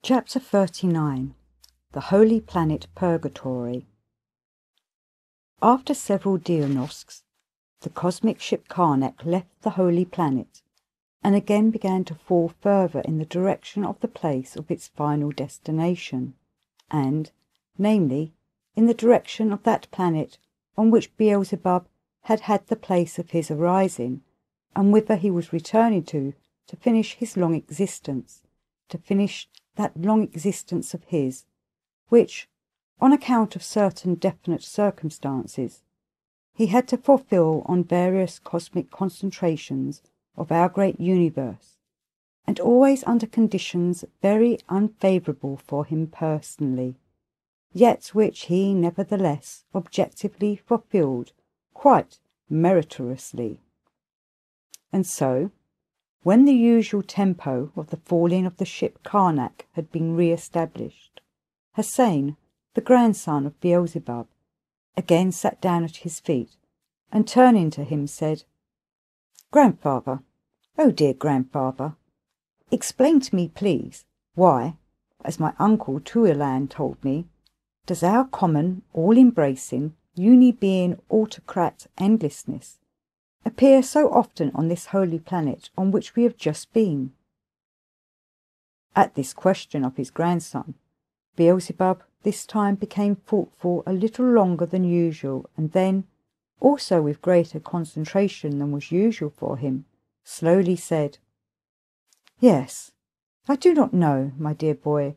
Chapter 39. The Holy Planet Purgatory. After several diagnostics, the cosmic ship Karnak left the Holy Planet and again began to fall further in the direction of the place of its final destination, and, namely, in the direction of that planet on which Beelzebub had had the place of his arising, and whither he was returning to finish his long existence, to finish that long existence of his, which, on account of certain definite circumstances, he had to fulfill on various cosmic concentrations of our great universe, and always under conditions very unfavourable for him personally, yet which he nevertheless objectively fulfilled quite meritoriously. And so, when the usual tempo of the falling of the ship Karnak had been re-established, Hussein, the grandson of Beelzebub, again sat down at his feet, and turning to him said, "Grandfather, oh dear grandfather, explain to me, please, why, as my uncle Tuilan told me, does our common, all-embracing, uni-being autocrat endlessness appear so often on this holy planet on which we have just been?" At this question of his grandson, Beelzebub this time became thoughtful a little longer than usual, and then, also with greater concentration than was usual for him, slowly said, "Yes, I do not know, my dear boy,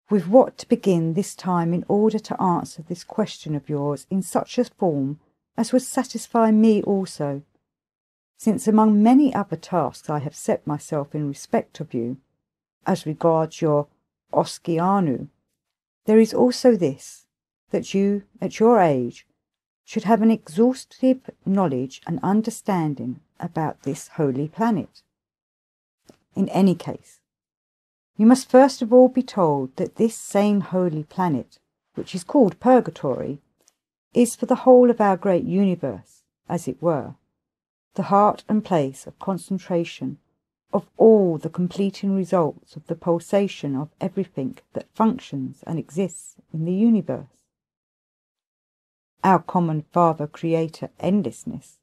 with what to begin this time in order to answer this question of yours in such a form as would satisfy me also, since among many other tasks I have set myself in respect of you, as regards your Oskianu, there is also this, that you, at your age, should have an exhaustive knowledge and understanding about this holy planet. In any case, you must first of all be told that this same holy planet, which is called Purgatory, is for the whole of our great universe, as it were, the heart and place of concentration of all the completing results of the pulsation of everything that functions and exists in the universe. Our common Father Creator Endlessness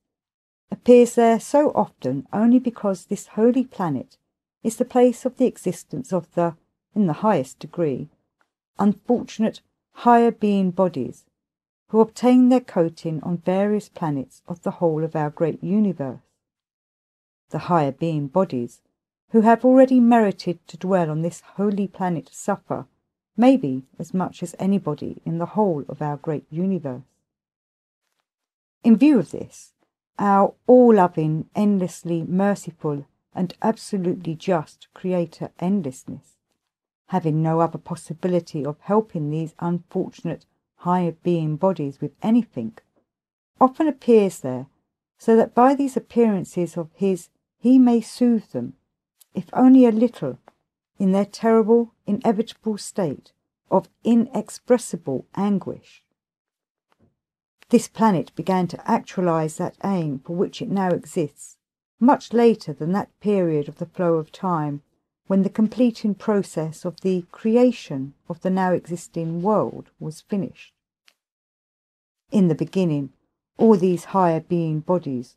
appears there so often only because this holy planet is the place of the existence of the, in the highest degree, unfortunate higher being bodies who obtain their coating on various planets of the whole of our great universe. The higher being bodies who have already merited to dwell on this holy planet suffer, maybe as much as anybody in the whole of our great universe. In view of this, our all-loving, endlessly merciful, and absolutely just Creator Endlessness, having no other possibility of helping these unfortunate higher being bodies with anything, often appears there, so that by these appearances of his he may soothe them, if only a little, in their terrible, inevitable state of inexpressible anguish. This planet began to actualize that aim for which it now exists, much later than that period of the flow of time when the completing process of the creation of the now existing world was finished. In the beginning, all these higher being bodies,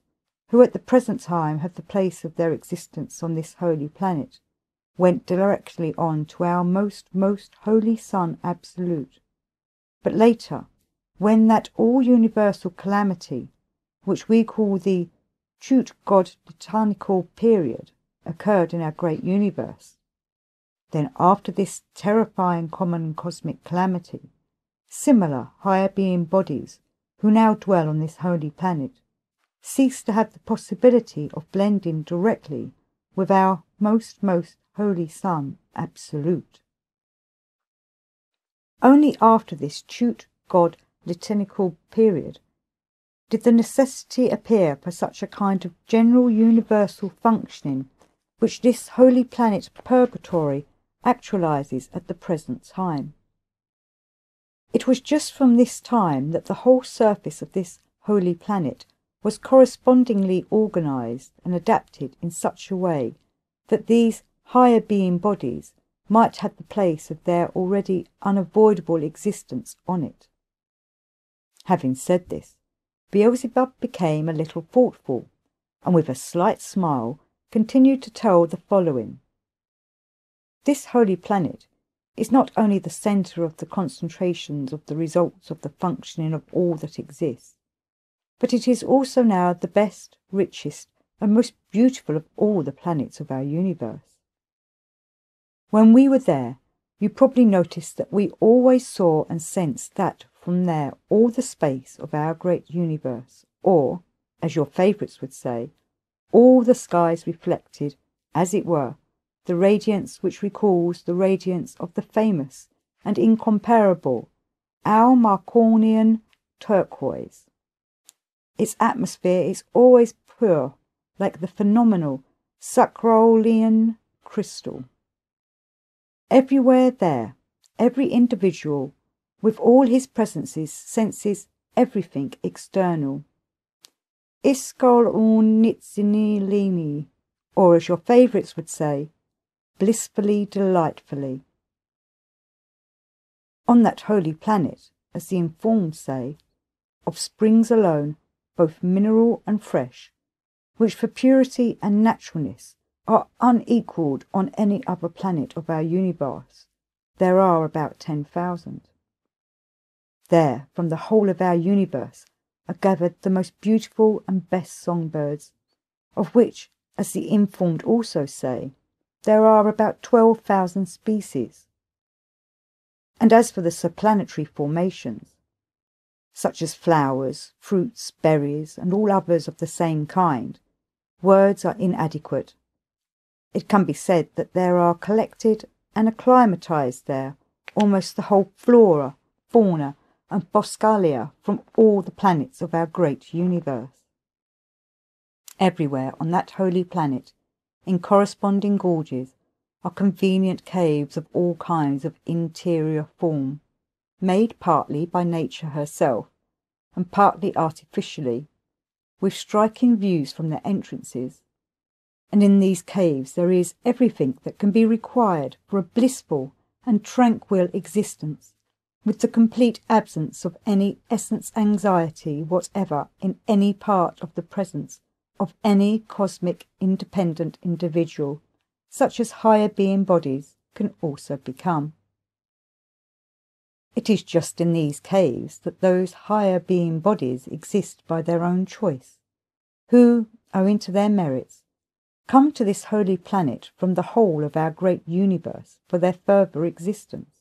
who at the present time have the place of their existence on this holy planet, went directly on to our most holy Son Absolute. But later, when that all-universal calamity, which we call the Chute God Litanical period, occurred in our great universe, then after this terrifying common cosmic calamity, similar higher being bodies who now dwell on this holy planet cease to have the possibility of blending directly with our most holy Son Absolute. Only after this Chute God Litanical period did the necessity appear for such a kind of general universal functioning which this holy planet Purgatory actualizes at the present time. It was just from this time that the whole surface of this holy planet was correspondingly organized and adapted in such a way that these higher being bodies might have the place of their already unavoidable existence on it. Having said this, Beelzebub became a little thoughtful, and with a slight smile continued to tell the following. This holy planet is not only the centre of the concentrations of the results of the functioning of all that exists, but it is also now the best, richest, and most beautiful of all the planets of our universe. When we were there, you probably noticed that we always saw and sensed that from there all the space of our great universe, or, as your favourites would say, all the skies reflected, as it were, the radiance which recalls the radiance of the famous and incomparable Marconian turquoise. Its atmosphere is always pure, like the phenomenal Sacrolean crystal. Everywhere there, every individual, with all his presences, senses everything external. Iskol un nitsinilini, or as your favourites would say, blissfully, delightfully. On that holy planet, as the informed say, of springs alone, both mineral and fresh, which for purity and naturalness are unequalled on any other planet of our universe, there are about 10,000. There, from the whole of our universe, are gathered the most beautiful and best songbirds, of which, as the informed also say, there are about 12,000 species. And as for the subplanetary formations, such as flowers, fruits, berries, and all others of the same kind, words are inadequate. It can be said that there are collected and acclimatized there almost the whole flora, fauna, and boscalia from all the planets of our great universe. Everywhere on that holy planet, in corresponding gorges, are convenient caves of all kinds of interior form, made partly by nature herself, and partly artificially, with striking views from their entrances. And in these caves there is everything that can be required for a blissful and tranquil existence, with the complete absence of any essence anxiety whatever in any part of the presence of any cosmic independent individual, such as higher being bodies can also become. It is just in these caves that those higher being bodies exist by their own choice, who, owing to their merits, come to this holy planet from the whole of our great universe for their further existence.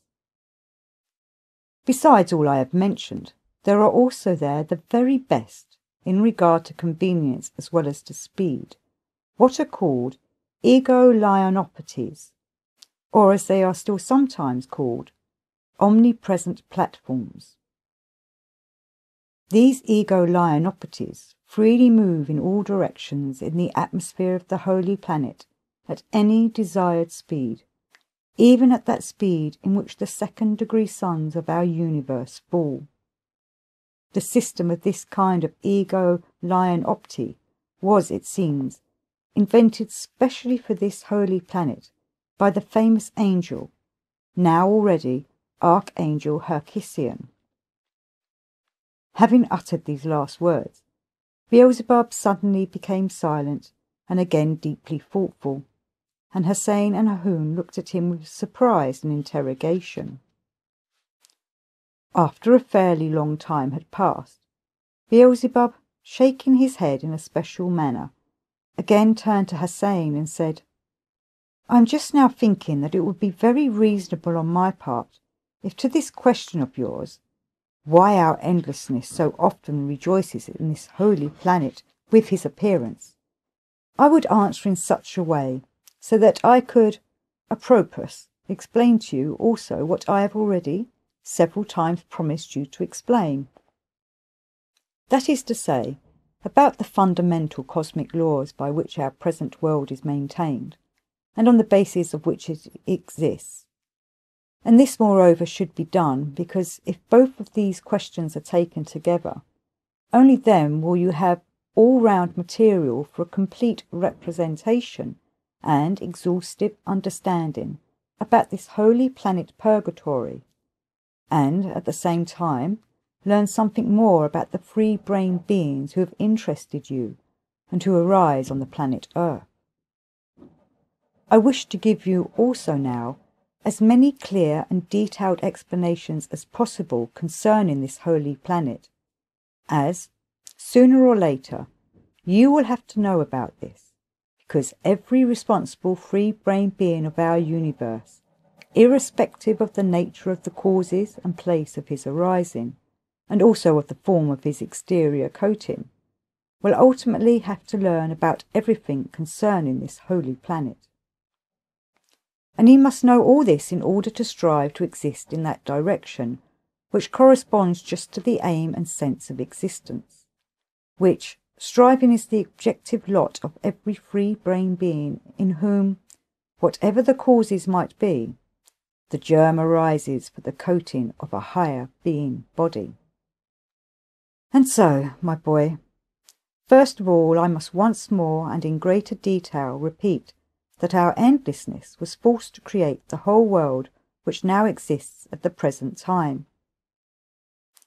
Besides all I have mentioned, there are also there the very best, in regard to convenience as well as to speed, what are called ego-lionopathies, or as they are still sometimes called, omnipresent platforms. These ego-lionopathies freely move in all directions in the atmosphere of the holy planet at any desired speed, even at that speed in which the second-degree suns of our universe fall. The system of this kind of ego-lionopathy was, it seems, invented specially for this holy planet by the famous angel, now already Archangel Herkisian. Having uttered these last words, Beelzebub suddenly became silent and again deeply thoughtful, and Hussein and Hahoun looked at him with surprise and interrogation. After a fairly long time had passed, Beelzebub, shaking his head in a special manner, again turned to Hussein and said, "I am just now thinking that it would be very reasonable on my part if to this question of yours, why our endlessness so often rejoices in this holy planet with his appearance, I would answer in such a way, so that I could, apropos, explain to you also what I have already several times promised you to explain. That is to say, about the fundamental cosmic laws by which our present world is maintained, and on the basis of which it exists. And this, moreover, should be done because if both of these questions are taken together, only then will you have all-round material for a complete representation and exhaustive understanding about this holy planet Purgatory, and at the same time learn something more about the free-brained beings who have interested you and who arise on the planet Earth. I wish to give you also now as many clear and detailed explanations as possible concerning this holy planet, as, sooner or later, you will have to know about this, because every responsible free-brained being of our universe, irrespective of the nature of the causes and place of his arising, and also of the form of his exterior coating, will ultimately have to learn about everything concerning this holy planet. And he must know all this in order to strive to exist in that direction, which corresponds just to the aim and sense of existence, which striving is the objective lot of every free-brained being in whom, whatever the causes might be, the germ arises for the coating of a higher being body. And so, my boy, first of all I must once more and in greater detail repeat that our endlessness was forced to create the whole world which now exists at the present time.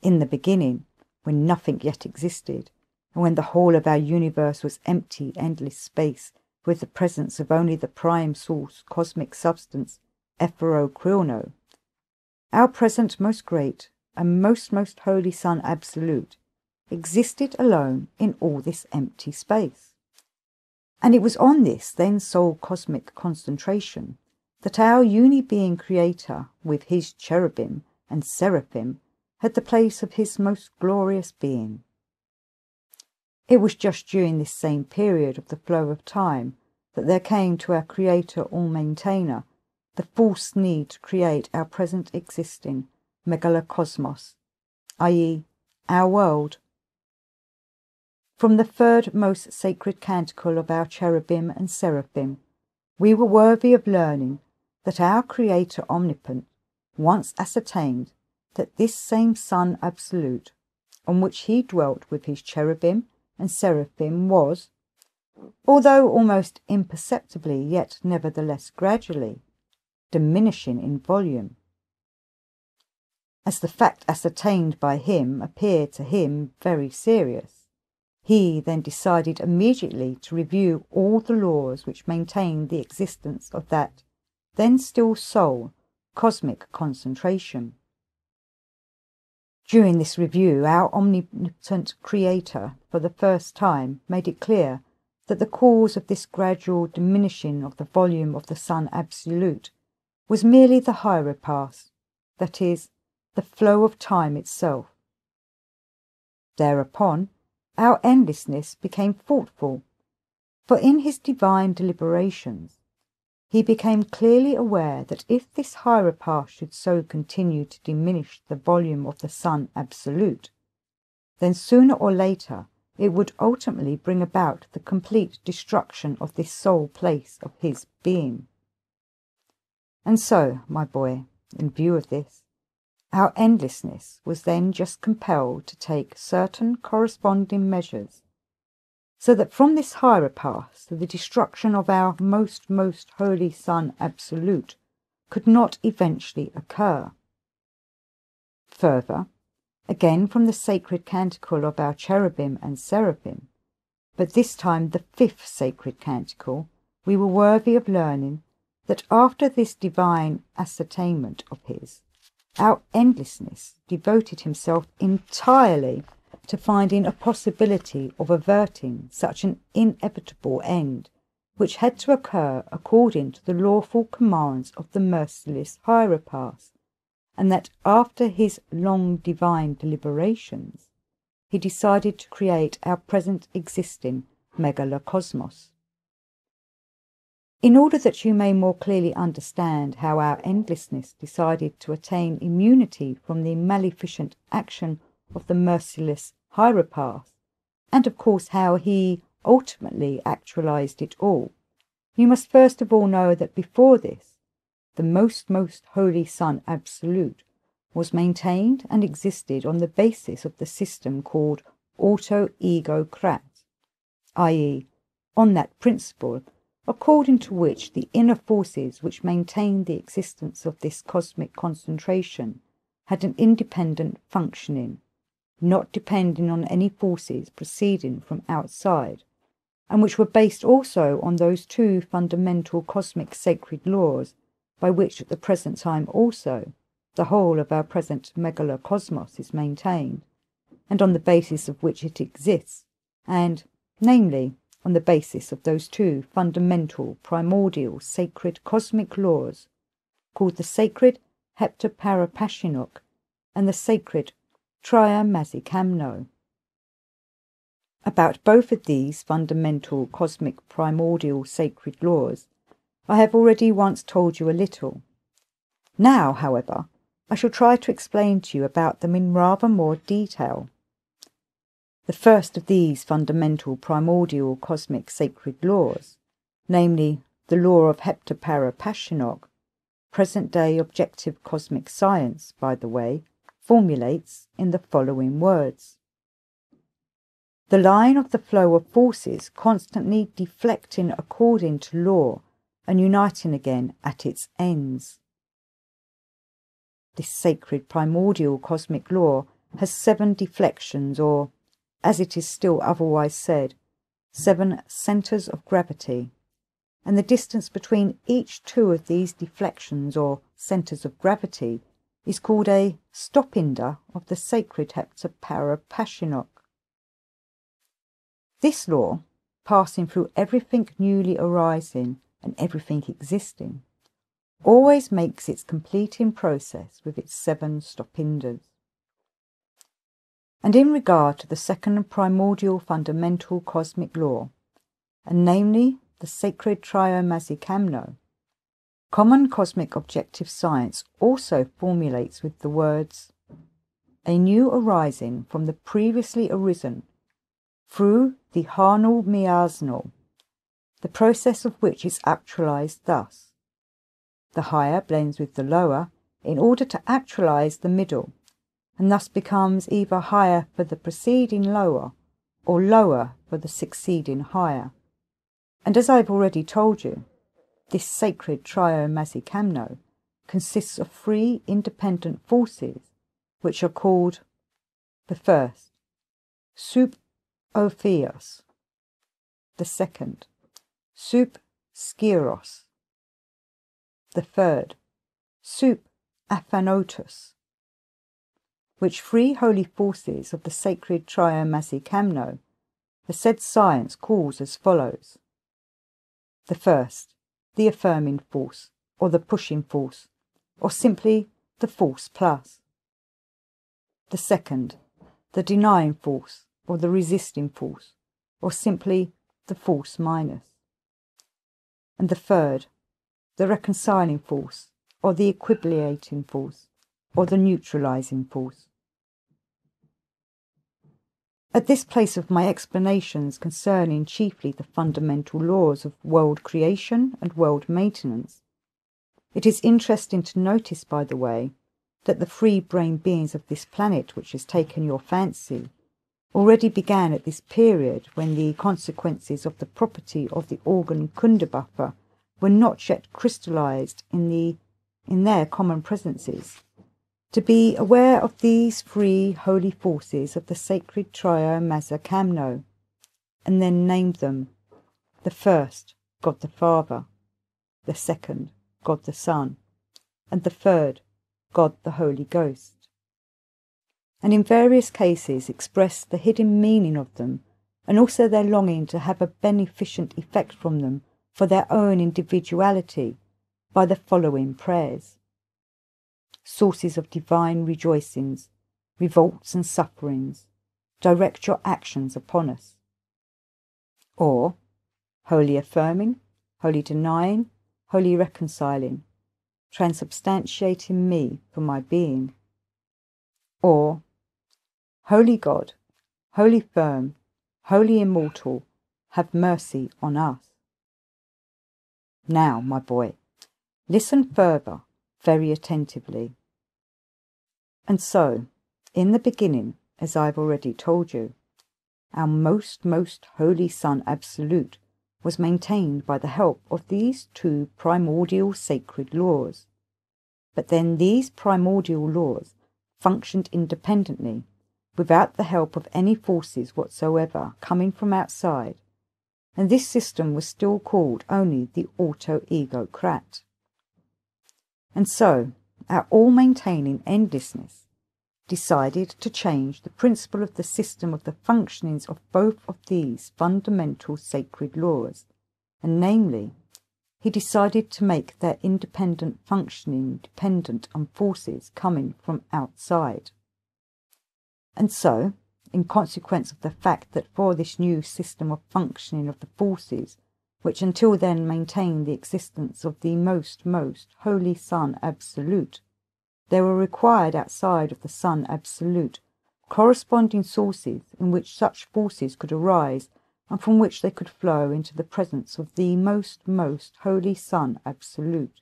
In the beginning, when nothing yet existed, and when the whole of our universe was empty, endless space, with the presence of only the prime source, cosmic substance, Epherochrono, our present most great and most holy Son Absolute, existed alone in all this empty space. And it was on this then sole cosmic concentration that our uni-being creator, with his cherubim and seraphim, had the place of his most glorious being. It was just during this same period of the flow of time that there came to our creator or maintainer the false need to create our present existing megalocosmos, i.e., our world. From the third most sacred canticle of our cherubim and seraphim, we were worthy of learning that our Creator Omnipotent once ascertained that this same Son Absolute, on which he dwelt with his cherubim and seraphim, was, although almost imperceptibly, yet nevertheless gradually, diminishing in volume. As the fact ascertained by him appeared to him very serious, he then decided immediately to review all the laws which maintained the existence of that then still sole cosmic concentration. During this review, our omnipotent Creator, for the first time, made it clear that the cause of this gradual diminishing of the volume of the Son Absolute was merely the hieropath, that is, the flow of time itself. Thereupon, our endlessness became thoughtful, for in his divine deliberations, he became clearly aware that if this hieropath should so continue to diminish the volume of the Son Absolute, then sooner or later it would ultimately bring about the complete destruction of this sole place of his being. And so, my boy, in view of this, our endlessness was then just compelled to take certain corresponding measures, so that from this hieropath the destruction of our most holy Son Absolute could not eventually occur. Further, again from the sacred canticle of our cherubim and seraphim, but this time the fifth sacred canticle, we were worthy of learning that after this divine ascertainment of his, our endlessness devoted himself entirely to finding a possibility of averting such an inevitable end, which had to occur according to the lawful commands of the merciless hieropath, and that after his long divine deliberations, he decided to create our present existing megalocosmos. In order that you may more clearly understand how our endlessness decided to attain immunity from the maleficent action of the merciless hieropath, and of course how he ultimately actualized it all, you must first of all know that before this, the most holy Son Absolute was maintained and existed on the basis of the system called auto-ego-crat, i.e., on that principle according to which the inner forces which maintained the existence of this cosmic concentration had an independent functioning, not depending on any forces proceeding from outside, and which were based also on those two fundamental cosmic sacred laws by which at the present time also the whole of our present megalocosmos is maintained, and on the basis of which it exists, and, namely, on the basis of those two fundamental, primordial, sacred cosmic laws, called the sacred Heptaparapashinok and the sacred Triamazikamno. About both of these fundamental, cosmic, primordial, sacred laws, I have already once told you a little. Now, however, I shall try to explain to you about them in rather more detail. The first of these fundamental, primordial, cosmic, sacred laws, namely the law of Heptaparapashinok, present-day objective cosmic science, by the way, formulates in the following words. The line of the flow of forces constantly deflecting according to law and uniting again at its ends. This sacred primordial cosmic law has 7 deflections, or, as it is still otherwise said, 7 centres of gravity, and the distance between each 2 of these deflections or centres of gravity is called a stopinder of the sacred Heptaparapashinok. This law, passing through everything newly arising and everything existing, always makes its completing process with its 7 stopinders. And in regard to the second primordial fundamental cosmic law, and namely the sacred Triamazikamno, common cosmic objective science also formulates with the words, a new arising from the previously arisen through the Harnal Miasnal, the process of which is actualized thus. The higher blends with the lower in order to actualize the middle, and thus becomes either higher for the preceding lower, or lower for the succeeding higher. And as I have already told you, this sacred Triamazikamno consists of 3 independent forces, which are called the first, Sup-Ophios, the second, Sup-Skiros, the third, Sup-Aphanotus, which 3 holy forces of the sacred Triamazikamno the said science calls as follows. The first, the affirming force, or the pushing force, or simply the force plus. The second, the denying force, or the resisting force, or simply the force minus. And the third, the reconciling force, or the equilibrating force, or the neutralizing force. At this place of my explanations concerning chiefly the fundamental laws of world creation and world maintenance, it is interesting to notice, by the way, that the 3 brain beings of this planet which has taken your fancy already began at this period when the consequences of the property of the organ Kunda buffer were not yet crystallized in their common presences, to be aware of these 3 holy forces of the sacred Triamazikamno, and then named them, the first, God the Father, the second, God the Son, and the third, God the Holy Ghost, and in various cases expressed the hidden meaning of them, and also their longing to have a beneficent effect from them for their own individuality by the following prayers. Sources of divine rejoicings, revolts and sufferings, direct your actions upon us. Or, holy affirming, holy denying, holy reconciling, transubstantiating me for my being. Or, holy God, holy firm, holy immortal, have mercy on us. Now, my boy, listen further, very attentively. And so, in the beginning, as I have already told you, our most holy Son Absolute was maintained by the help of these two primordial sacred laws. But then these primordial laws functioned independently, without the help of any forces whatsoever coming from outside, and this system was still called only the auto-ego-crat. And so, our all-maintaining endlessness decided to change the principle of the system of the functionings of both of these fundamental sacred laws, and namely, he decided to make their independent functioning dependent on forces coming from outside. And so, in consequence of the fact that for this new system of functioning of the forces, which until then maintained the existence of the most holy Sun Absolute, there were required outside of the Sun Absolute corresponding sources in which such forces could arise and from which they could flow into the presence of the most holy Sun Absolute.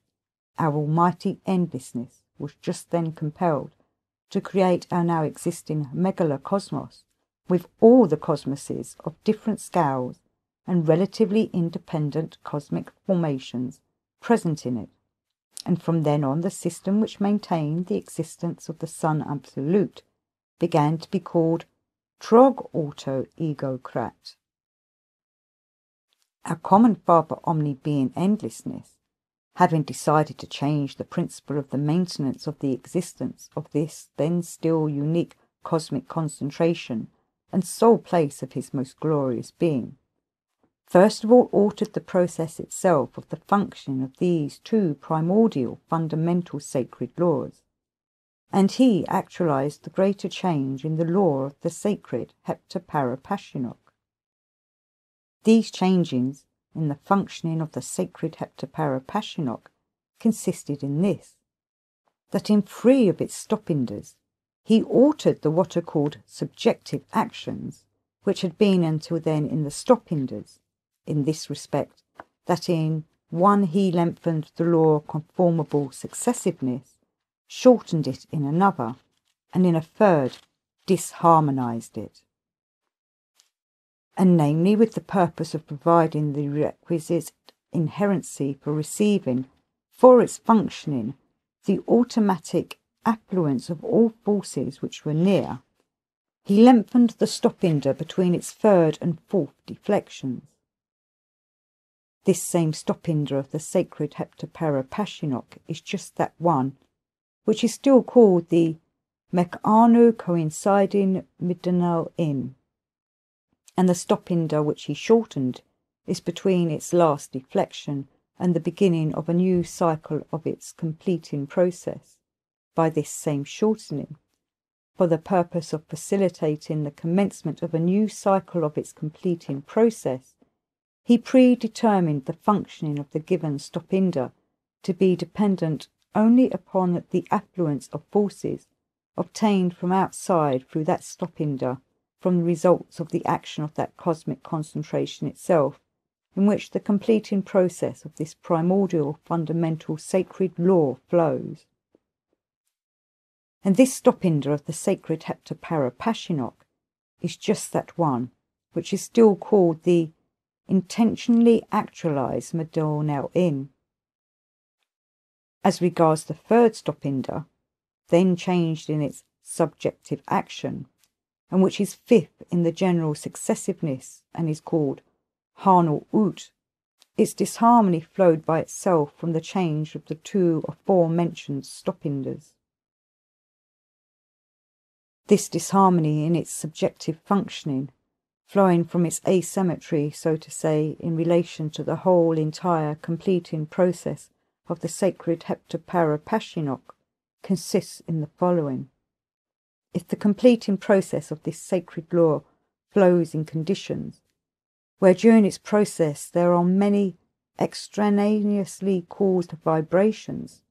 Our almighty endlessness was just then compelled to create our now existing megalocosmos with all the cosmoses of different scales and relatively independent cosmic formations present in it, and from then on the system which maintained the existence of the Sun Absolute began to be called Trog Auto-Ego-Crat. Our common Father Omni-Being Endlessness, having decided to change the principle of the maintenance of the existence of this then still unique cosmic concentration and sole place of his most glorious being, first of all altered the process itself of the functioning of these two primordial fundamental sacred laws, and he actualized the greater change in the law of the sacred heptaparapashinok. These changings in the functioning of the sacred heptaparapashinok consisted in this, that in 3 of its stop-inders he altered the what are called subjective actions which had been until then in the stop-inders, in this respect, that in 1 he lengthened the law of conformable successiveness, shortened it in another, and in a 3rd disharmonized it, and namely with the purpose of providing the requisite inherency for receiving, for its functioning, the automatic affluence of all forces which were near, he lengthened the stop-inder between its 3rd and 4th deflections. This same stop-inder of the sacred heptaparapashinok is just that one, which is still called the Meccano coinciding midinal in, and the stop-inder which he shortened is between its last deflection and the beginning of a new cycle of its completing process. By this same shortening, for the purpose of facilitating the commencement of a new cycle of its completing process, he predetermined the functioning of the given stop-inder to be dependent only upon the affluence of forces obtained from outside through that stop-inder from the results of the action of that cosmic concentration itself, in which the completing process of this primordial fundamental sacred law flows. And this stop-inder of the sacred heptaparapashinok is just that one, which is still called the intentionally actualized Madonel in. As regards the 3rd stop-inder, then changed in its subjective action, and which is 5th in the general successiveness and is called Harnal Ut, its disharmony flowed by itself from the change of the 2 aforementioned stop-inders. This disharmony in its subjective functioning, flowing from its asymmetry, so to say, in relation to the whole entire completing process of the sacred heptaparapashinok, consists in the following. If the completing process of this sacred law flows in conditions where during its process there are many extraneously caused vibrations,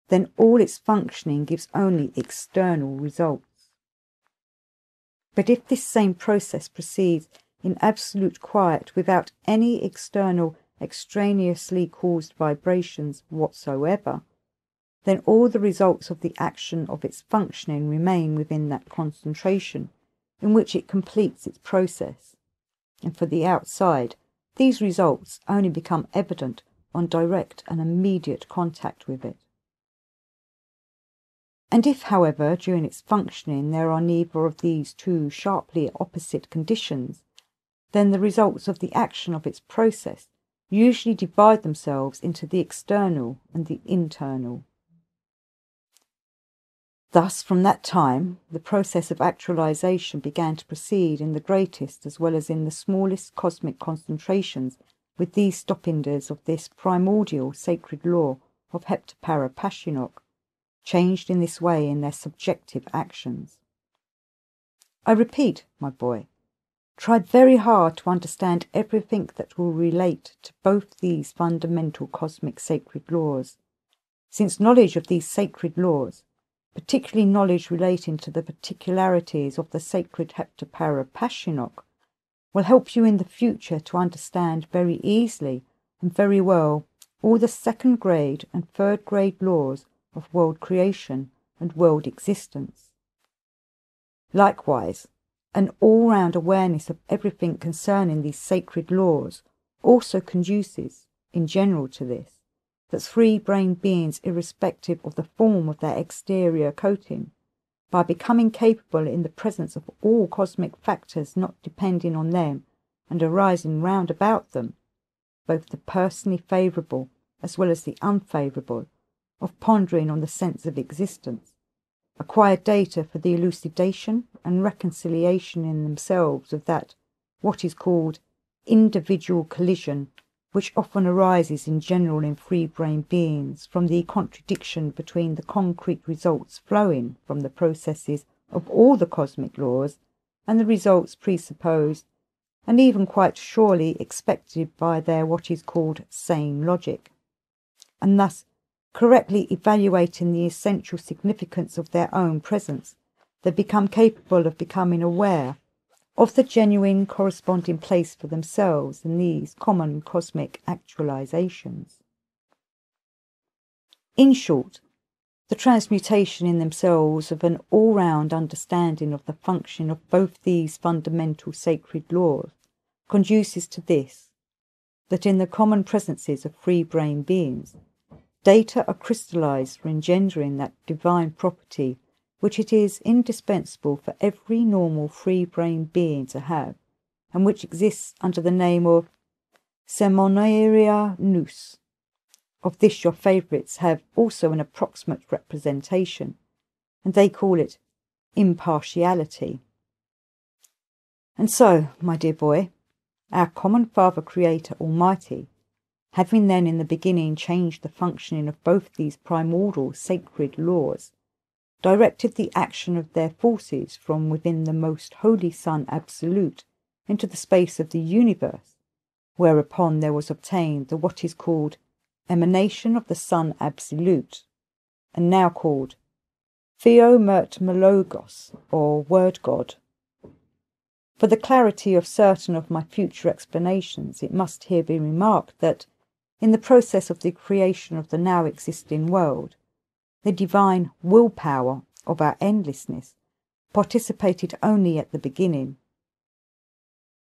then all its functioning gives only external results. But if this same process proceeds in absolute quiet without any external extraneously caused vibrations whatsoever, then all the results of the action of its functioning remain within that concentration in which it completes its process. And for the outside, these results only become evident on direct and immediate contact with it. And if, however, during its functioning there are neither of these two sharply opposite conditions, then the results of the action of its process usually divide themselves into the external and the internal. Thus, from that time, the process of actualization began to proceed in the greatest as well as in the smallest cosmic concentrations with these stoppinders of this primordial sacred law of Heptapara Pashinok, changed in this way in their subjective actions. I repeat, my boy, try very hard to understand everything that will relate to both these fundamental cosmic sacred laws, since knowledge of these sacred laws, particularly knowledge relating to the particularities of the sacred Heptapara Pashinok, will help you in the future to understand very easily and very well all the second grade and third grade laws of world creation and world existence. Likewise, an all-round awareness of everything concerning these sacred laws also conduces, in general, to this, that free-brained beings, irrespective of the form of their exterior coating, by becoming capable in the presence of all cosmic factors not depending on them and arising round about them, both the personally favourable as well as the unfavourable, of pondering on the sense of existence, acquire data for the elucidation and reconciliation in themselves of that, what is called, individual collision, which often arises in general in free-brained beings from the contradiction between the concrete results flowing from the processes of all the cosmic laws and the results presupposed and even quite surely expected by their what is called sane logic, and thus correctly evaluating the essential significance of their own presence, they become capable of becoming aware of the genuine corresponding place for themselves in these common cosmic actualizations. In short, the transmutation in themselves of an all-round understanding of the function of both these fundamental sacred laws conduces to this, that in the common presences of free-brained beings, data are crystallized for engendering that divine property which it is indispensable for every normal free-brained being to have, and which exists under the name of Semoneria Nous. Of this your favourites have also an approximate representation, and they call it impartiality. And so, my dear boy, our common Father Creator Almighty, having then in the beginning changed the functioning of both these primordial sacred laws, directed the action of their forces from within the most holy Sun Absolute into the space of the universe, whereupon there was obtained the what is called emanation of the Sun Absolute, and now called Theomertmologos, or Word God. For the clarity of certain of my future explanations, it must here be remarked that, in the process of the creation of the now existing world, the divine willpower of our endlessness participated only at the beginning.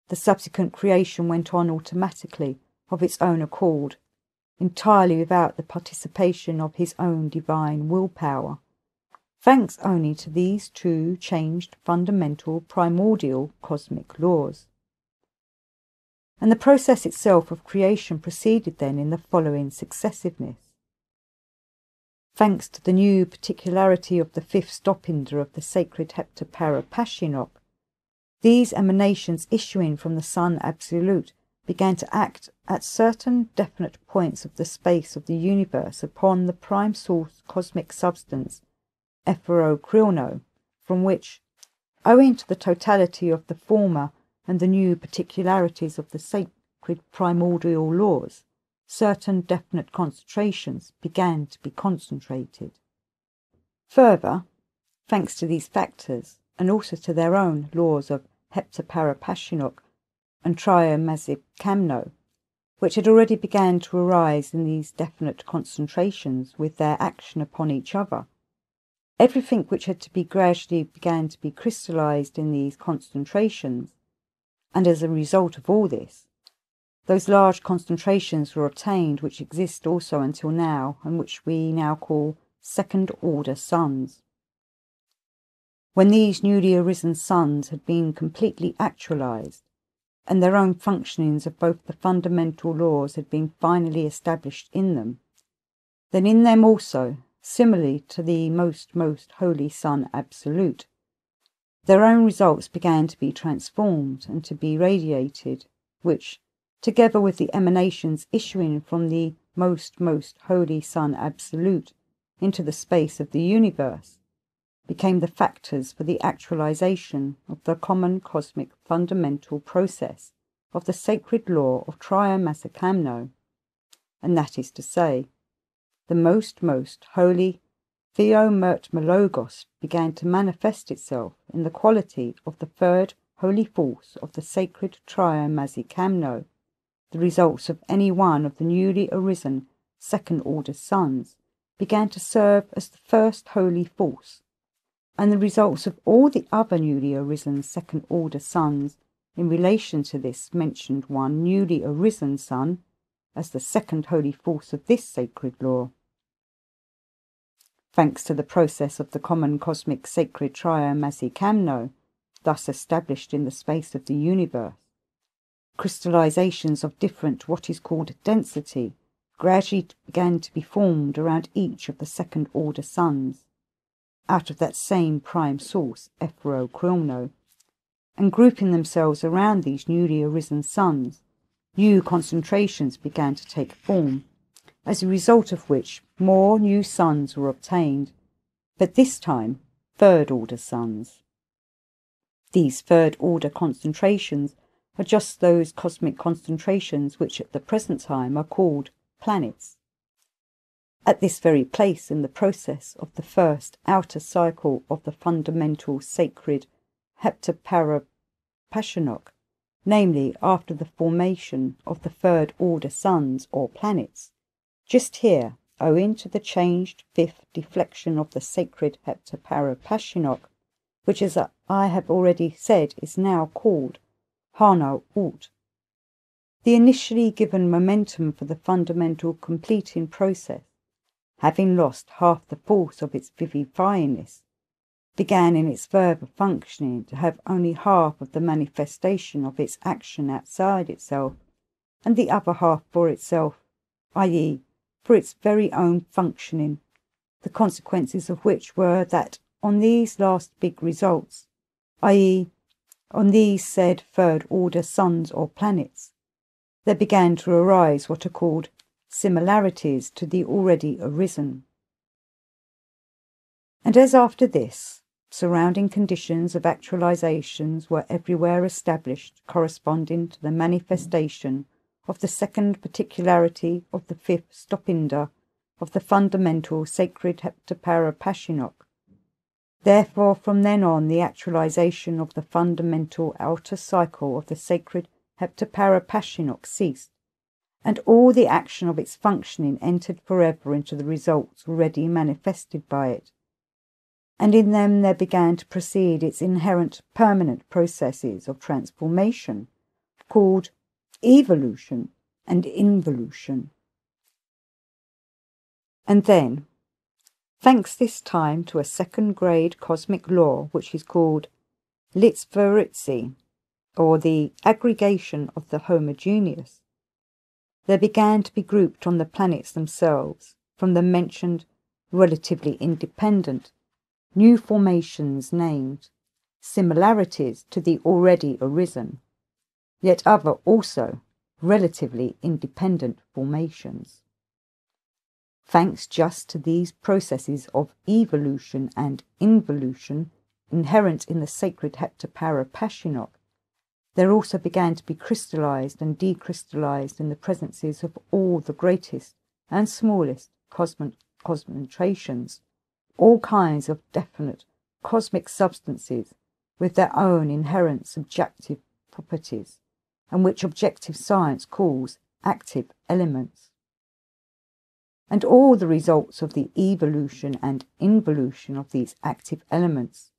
The subsequent creation went on automatically of its own accord, entirely without the participation of his own divine willpower, thanks only to these two changed fundamental primordial cosmic laws. And the process itself of creation proceeded then in the following successiveness. Thanks to the new particularity of the fifth stopinder of the sacred Heptapara Pashinok, these emanations issuing from the Sun Absolute began to act at certain definite points of the space of the universe upon the prime source cosmic substance, Epherokryono, from which, owing to the totality of the former and the new particularities of the sacred primordial laws, certain definite concentrations began to be concentrated. Further, thanks to these factors, and also to their own laws of Heptapara Pashinok and Triomazepamno, which had already began to arise in these definite concentrations with their action upon each other, everything which had to be gradually began to be crystallized in these concentrations, and as a result of all this, those large concentrations were obtained which exist also until now and which we now call second-order suns. When these newly arisen suns had been completely actualized, and their own functionings of both the fundamental laws had been finally established in them, then in them also, similarly to the most holy Sun Absolute, their own results began to be transformed and to be radiated, which, together with the emanations issuing from the most holy Sun Absolute into the space of the universe, became the factors for the actualization of the common cosmic fundamental process of the sacred law of Triamasakamno, and that is to say, the most holy Theomurtmalogos began to manifest itself in the quality of the third holy force of the sacred Triamasakamno, the results of any one of the newly arisen second-order suns began to serve as the first holy force, and the results of all the other newly arisen second-order suns in relation to this mentioned one newly arisen sun as the second holy force of this sacred law. Thanks to the process of the common cosmic sacred Triamasakamno, thus established in the space of the universe, crystallizations of different what is called density gradually began to be formed around each of the second-order suns, out of that same prime source, Epherochrono, and grouping themselves around these newly arisen suns, new concentrations began to take form, as a result of which more new suns were obtained, but this time third-order suns. These third-order concentrations are just those cosmic concentrations which at the present time are called planets. At this very place in the process of the first outer cycle of the fundamental sacred Heptaparapashinok, namely after the formation of the third-order suns or planets, just here, owing to the changed fifth deflection of the sacred Heptaparapashinok, which as I have already said is now called Hana Ut, the initially given momentum for the fundamental completing process, having lost half the force of its vivifyingness, began in its further functioning to have only half of the manifestation of its action outside itself, and the other half for itself, i.e., for its very own functioning, the consequences of which were that on these last big results, i.e., on these said third-order suns or planets, there began to arise what are called similarities to the already arisen. And as after this, surrounding conditions of actualizations were everywhere established corresponding to the manifestation of the second particularity of the fifth stopinda of the fundamental sacred Heptaparapashinok, therefore from then on the actualization of the fundamental outer cycle of the sacred Heptaparapashinok ceased, and all the action of its functioning entered forever into the results already manifested by it, and in them there began to proceed its inherent permanent processes of transformation, called evolution and involution. And then, thanks this time to a second-grade cosmic law which is called Litzveritzi, or the aggregation of the homogeneous, there began to be grouped on the planets themselves, from the mentioned relatively independent, new formations named similarities to the already arisen, yet other also relatively independent formations. Thanks just to these processes of evolution and involution inherent in the sacred Heptaparapashinok, there also began to be crystallized and decrystallized in the presences of all the greatest and smallest concentrations, all kinds of definite cosmic substances with their own inherent subjective properties, and which objective science calls active elements. And all the results of the evolution and involution of these active elements,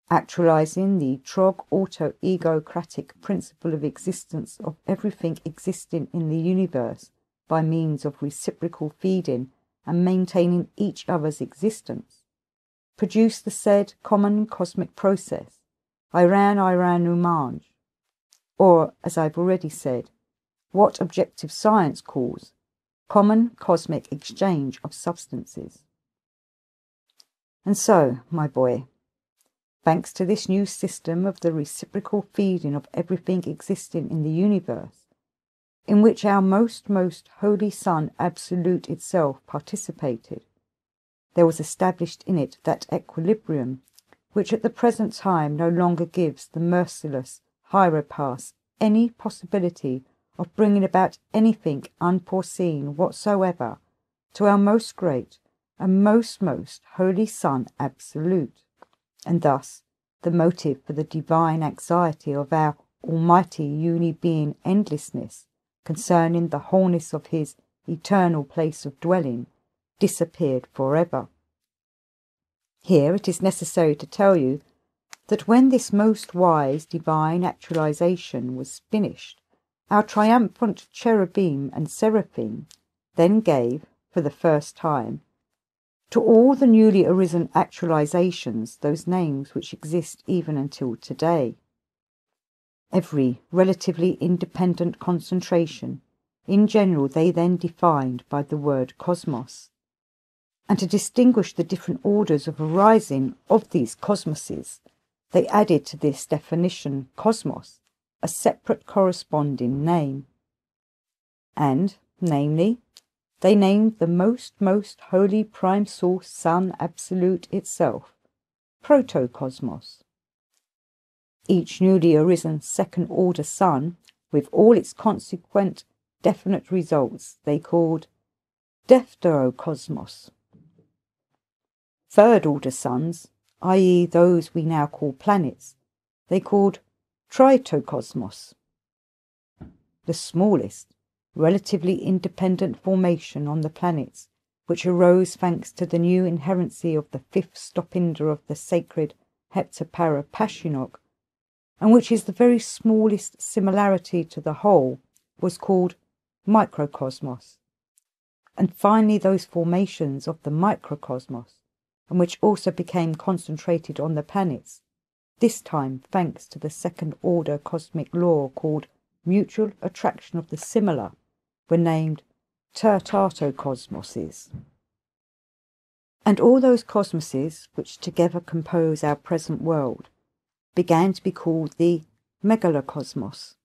actualizing the trog-auto-egocratic principle of existence of everything existing in the universe by means of reciprocal feeding and maintaining each other's existence, produce the said common cosmic process, Iran-Umanj, or, as I've already said, what objective science calls common cosmic exchange of substances. And so, my boy, thanks to this new system of the reciprocal feeding of everything existing in the universe, in which our most holy Son Absolute itself participated, there was established in it that equilibrium which at the present time no longer gives the merciless Hieropaths any possibility of bringing about anything unforeseen whatsoever to our most great and most holy Son Absolute, and thus the motive for the divine anxiety of our almighty uni-being endlessness concerning the wholeness of his eternal place of dwelling disappeared forever. Here it is necessary to tell you that when this most wise divine actualization was finished, our triumphant cherubim and seraphim then gave, for the first time, to all the newly arisen actualizations those names which exist even until today. Every relatively independent concentration, in general, they then defined by the word cosmos. And to distinguish the different orders of arising of these cosmoses, they added to this definition cosmos a separate corresponding name. And, namely, they named the most holy prime source Son Absolute itself, protocosmos. Each newly arisen second-order sun, with all its consequent definite results, they called deuterocosmos. Third-order suns, i.e. those we now call planets, they called tritocosmos. The smallest, relatively independent formation on the planets, which arose thanks to the new inherency of the fifth stopinder of the sacred Heptapara Pashinok, and which is the very smallest similarity to the whole, was called microcosmos. And finally those formations of the microcosmos, and which also became concentrated on the planets, this time thanks to the second-order cosmic law called mutual attraction of the similar, were named tertatocosmoses. And all those cosmoses, which together compose our present world, began to be called the megalocosmos.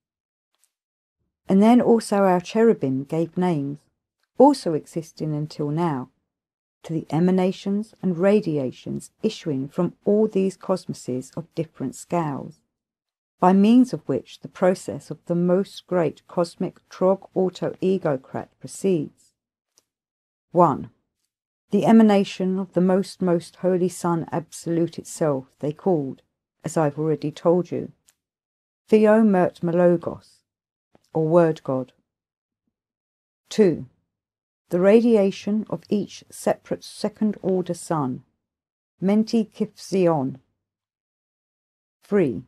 And then also our cherubim gave names, also existing until now, to the emanations and radiations issuing from all these cosmoses of different scales, by means of which the process of the most great cosmic trog-auto-egocrat proceeds. 1. The emanation of the most holy Son Absolute itself they called, as I've already told you, Theomertmelogos, or Word God. 2. The radiation of each separate second-order sun, Mentikifzion. 3.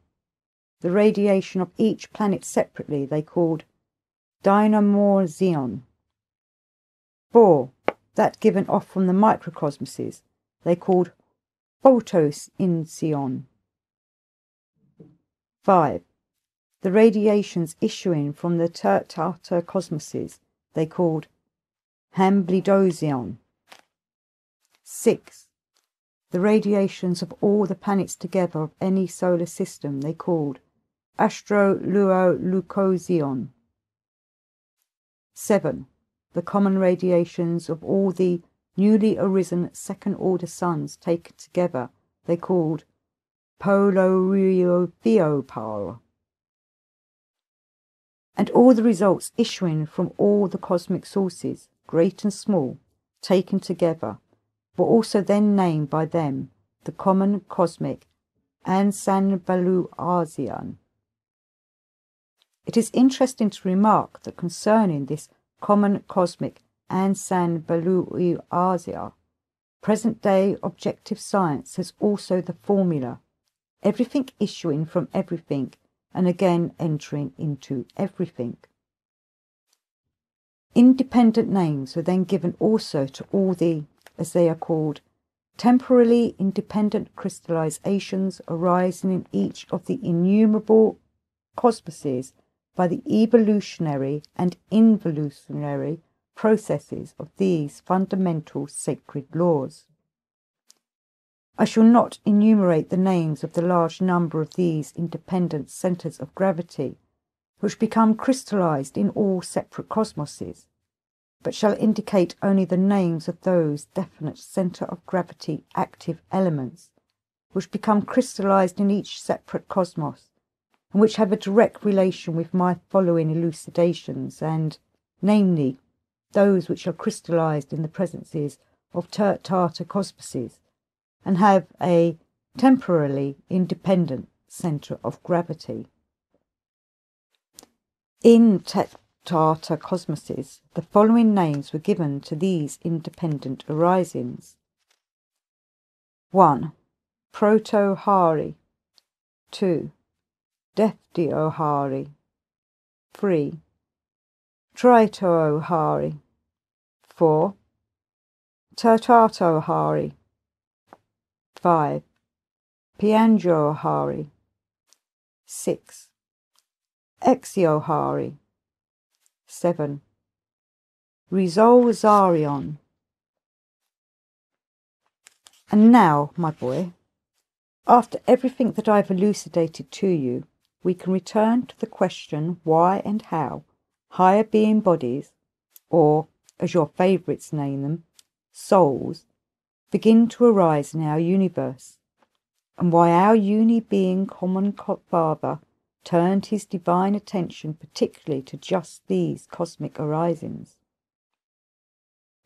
The radiation of each planet separately they called Dynamorzion. 4. That given off from the microcosmoses they called Photosincion. 5. The radiations issuing from the tertatocosmoses they called Hamblydosion. 6. The radiations of all the planets together of any solar system they called Astroluolucosion. 7. The common radiations of all the newly arisen second-order suns taken together they called Poloriotheopal. And all the results issuing from all the cosmic sources, great and small, taken together, were also then named by them the common cosmic Ansanbaluasian. It is interesting to remark that concerning this common cosmic Ansanbaluasia, present-day objective science has also the formula everything issuing from everything, and again entering into everything. Independent names were then given also to all the, as they are called, temporally independent crystallizations arising in each of the innumerable cosmoses by the evolutionary and involutionary processes of these fundamental sacred laws. I shall not enumerate the names of the large number of these independent centres of gravity, which become crystallized in all separate cosmoses, but shall indicate only the names of those definite centre of gravity active elements, which become crystallized in each separate cosmos, and which have a direct relation with my following elucidations, and, namely, those which are crystallized in the presences of Tartar cosmoses, and have a temporarily independent centre of gravity. In Tartar cosmoses, the following names were given to these independent arisings. 1. Proto-Hari. 2. Deftio-Hari. 3. Trito-Hari. 4. Tertato-Hari. 5. Pianjo-Hari. 6. Exio-Hari. 7. Rizal-Zarion. And now, my boy, after everything that I've elucidated to you, we can return to the question why and how higher being bodies, or, as your favourites name them, souls, begin to arise in our universe, and why our uni-being common father turned his divine attention particularly to just these cosmic arisings.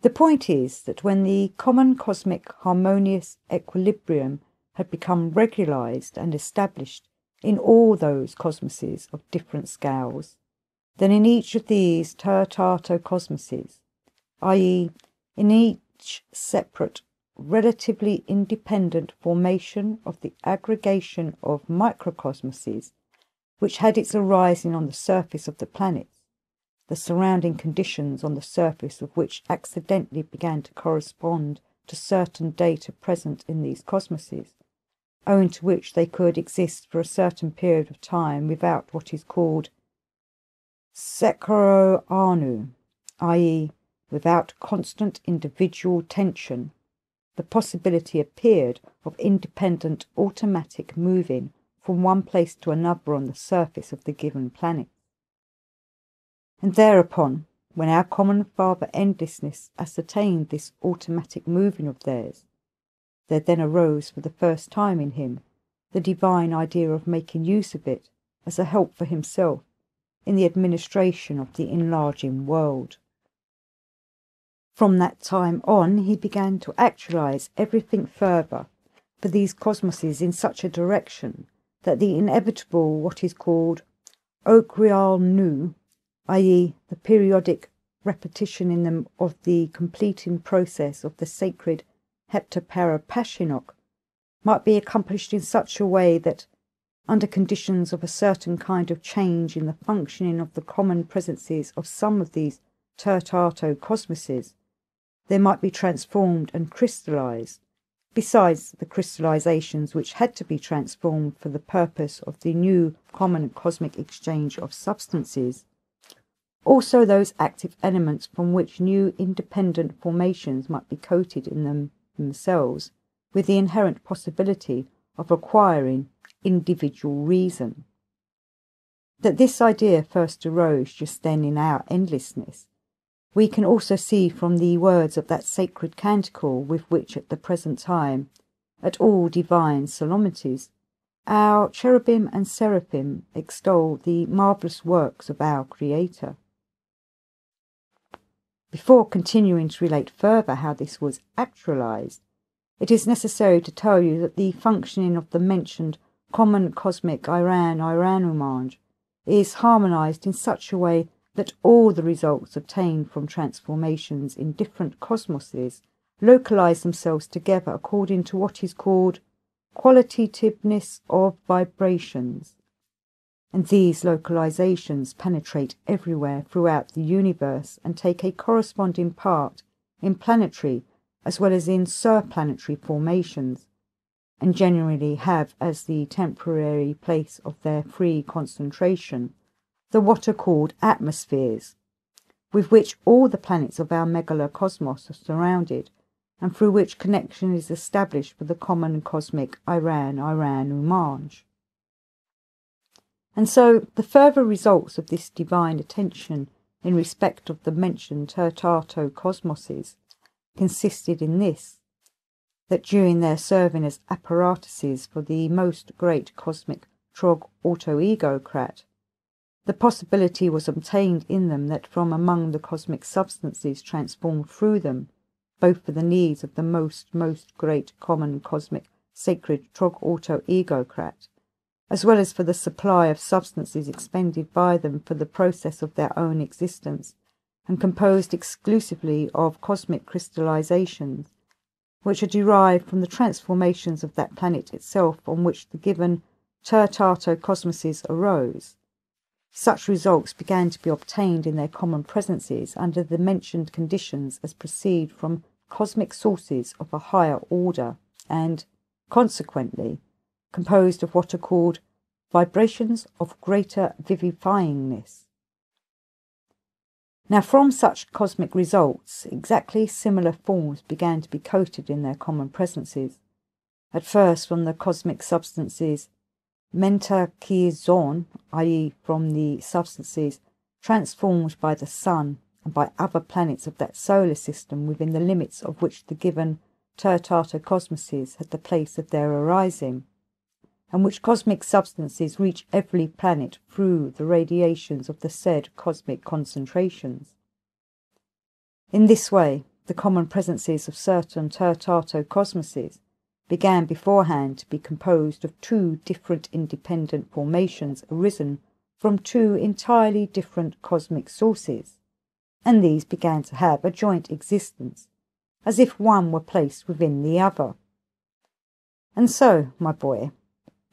The point is that when the common cosmic harmonious equilibrium had become regularized and established in all those cosmoses of different scales, then in each of these tertato cosmoses, i.e. in each separate relatively independent formation of the aggregation of microcosmoses, which had its arising on the surface of the planets, the surrounding conditions on the surface of which accidentally began to correspond to certain data present in these cosmoses, owing to which they could exist for a certain period of time without what is called sekro anu, i.e. without constant individual tension, the possibility appeared of independent automatic moving from one place to another on the surface of the given planet. And thereupon, when our common father endlessness ascertained this automatic moving of theirs, there then arose for the first time in him the divine idea of making use of it as a help for himself in the administration of the enlarging world. From that time on, he began to actualize everything further for these cosmoses in such a direction that the inevitable, what is called Okrial Nu, i.e. the periodic repetition in them of the completing process of the sacred heptaparapashinok, might be accomplished in such a way that, under conditions of a certain kind of change in the functioning of the common presences of some of these tertato cosmoses, they might be transformed and crystallized, besides the crystallizations which had to be transformed for the purpose of the new common cosmic exchange of substances, also those active elements from which new independent formations might be coated in themselves with the inherent possibility of acquiring individual reason. That this idea first arose just then in our endlessness, we can also see from the words of that sacred canticle with which at the present time, at all divine solemnities, our cherubim and seraphim extol the marvellous works of our Creator. Before continuing to relate further how this was actualized, it is necessary to tell you that the functioning of the mentioned common cosmic Iran-Iranumanj is harmonized in such a way that all the results obtained from transformations in different cosmoses localize themselves together according to what is called qualitativeness of vibrations, and these localizations penetrate everywhere throughout the universe and take a corresponding part in planetary as well as in surplanetary formations, and generally have as the temporary place of their free concentration the what are called atmospheres, with which all the planets of our megalocosmos are surrounded, and through which connection is established with the common cosmic Iran-Umanj. And so the further results of this divine attention in respect of the mentioned tertato cosmoses consisted in this, that during their serving as apparatuses for the most great cosmic Trog auto-egocrat, the possibility was obtained in them that from among the cosmic substances transformed through them, both for the needs of the most great common cosmic sacred Trog auto-egocrat, as well as for the supply of substances expended by them for the process of their own existence, and composed exclusively of cosmic crystallizations, which are derived from the transformations of that planet itself on which the given tertato cosmoses arose. Such results began to be obtained in their common presences under the mentioned conditions as proceed from cosmic sources of a higher order, and, consequently, composed of what are called vibrations of greater vivifyingness. Now from such cosmic results, exactly similar forms began to be coated in their common presences, at first from the cosmic substances mentakizon, i.e. from the substances transformed by the sun and by other planets of that solar system within the limits of which the given tertato cosmoses had the place of their arising, and which cosmic substances reach every planet through the radiations of the said cosmic concentrations. In this way, the common presences of certain tertato cosmoses began beforehand to be composed of two different independent formations arisen from two entirely different cosmic sources, and these began to have a joint existence, as if one were placed within the other. And so, my boy,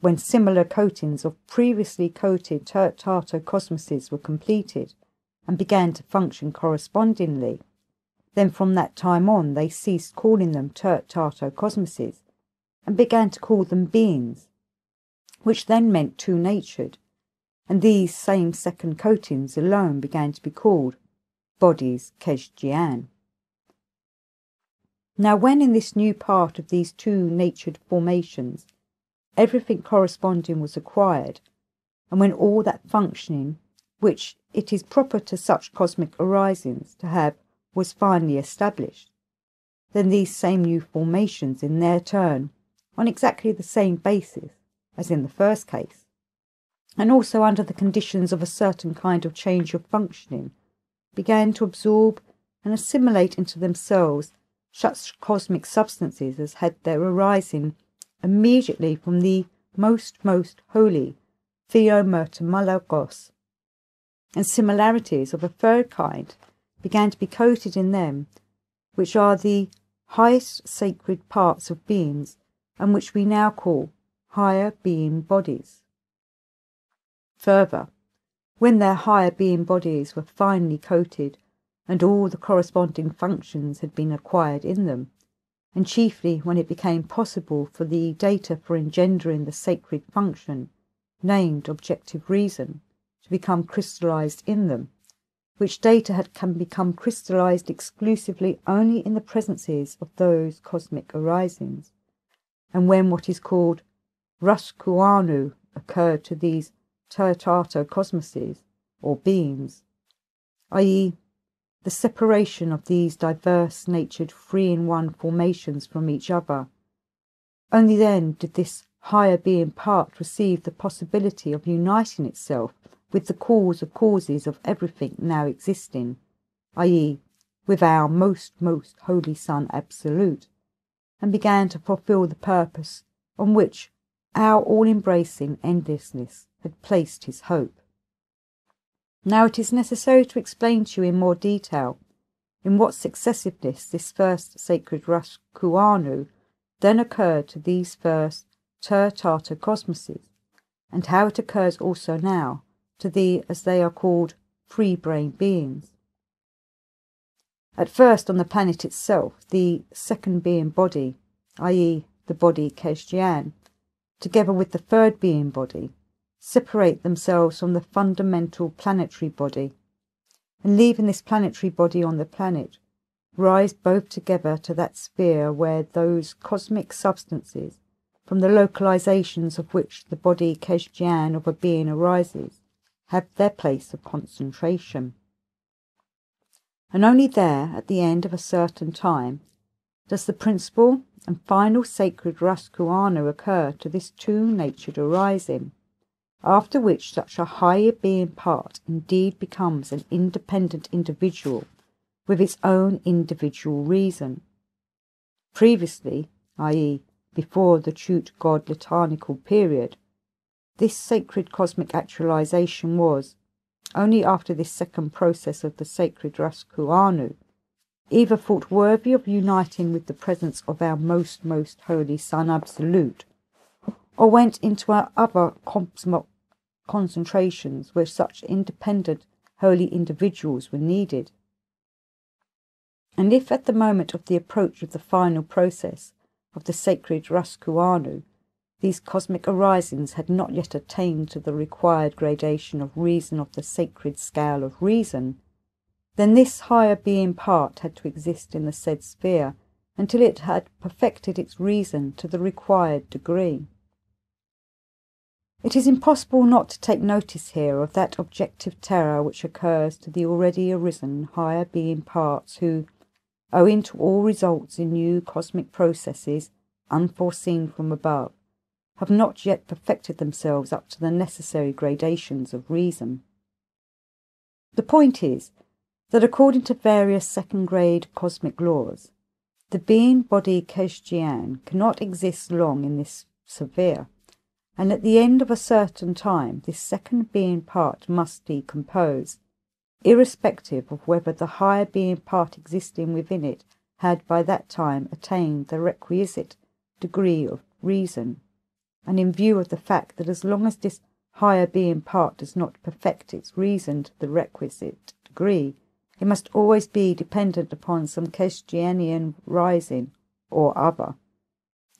when similar coatings of previously coated tertato cosmoses were completed and began to function correspondingly, then from that time on they ceased calling them tertato cosmoses and began to call them beings, which then meant two-natured, and these same second coatings alone began to be called bodies Gurdjieff. Now when in this new part of these two-natured formations everything corresponding was acquired, and when all that functioning which it is proper to such cosmic arisings to have was finally established, then these same new formations in their turn, on exactly the same basis as in the first case, and also under the conditions of a certain kind of change of functioning, began to absorb and assimilate into themselves such cosmic substances as had their arising immediately from the most holy Theomertamalagos, and similarities of a third kind began to be coated in them, which are the highest sacred parts of beings, and which we now call higher being bodies. Further, when their higher being bodies were finally coated, and all the corresponding functions had been acquired in them, and chiefly when it became possible for the data for engendering the sacred function, named objective reason, to become crystallized in them, which data can become crystallized exclusively only in the presences of those cosmic arisings, and when what is called Ruskuanu occurred to these tertato cosmoses, or beings, i.e. the separation of these diverse-natured three-in-one formations from each other, only then did this higher being part receive the possibility of uniting itself with the cause of causes of everything now existing, i.e. with our most holy Son Absolute, and began to fulfill the purpose on which our all-embracing endlessness had placed his hope. Now it is necessary to explain to you in more detail in what successiveness this first sacred Ruskuanu then occurred to these first ter-tata cosmoses, and how it occurs also now to the, as they are called, free-brain beings. At first, on the planet itself, the second being body, i.e. the body Gurdjieff, together with the third being body, separate themselves from the fundamental planetary body, and leaving this planetary body on the planet, rise both together to that sphere where those cosmic substances, from the localizations of which the body Gurdjieff of a being arises, have their place of concentration. And only there, at the end of a certain time, does the principal and final sacred Raskuana occur to this two-natured arising, after which such a higher being part indeed becomes an independent individual with its own individual reason. Previously, i.e. before the Chute God liturgical period, this sacred cosmic actualization was, only after this second process of the sacred Raskuanu, either thought worthy of uniting with the presence of our most holy Son Absolute, or went into our other cosmic concentrations where such independent holy individuals were needed. And if at the moment of the approach of the final process of the sacred Raskuanu, these cosmic arisings had not yet attained to the required gradation of reason of the sacred scale of reason, then this higher being part had to exist in the said sphere until it had perfected its reason to the required degree. It is impossible not to take notice here of that objective terror which occurs to the already arisen higher being parts who, owing to all results in new cosmic processes unforeseen from above, have not yet perfected themselves up to the necessary gradations of reason. The point is that according to various second-grade cosmic laws, the being-body Gurdjieff cannot exist long in this sphere, and at the end of a certain time this second being part must decompose, irrespective of whether the higher being part existing within it had by that time attained the requisite degree of reason, and in view of the fact that as long as this higher being part does not perfect its reason to the requisite degree, it must always be dependent upon some Gurdjieffian rising or other.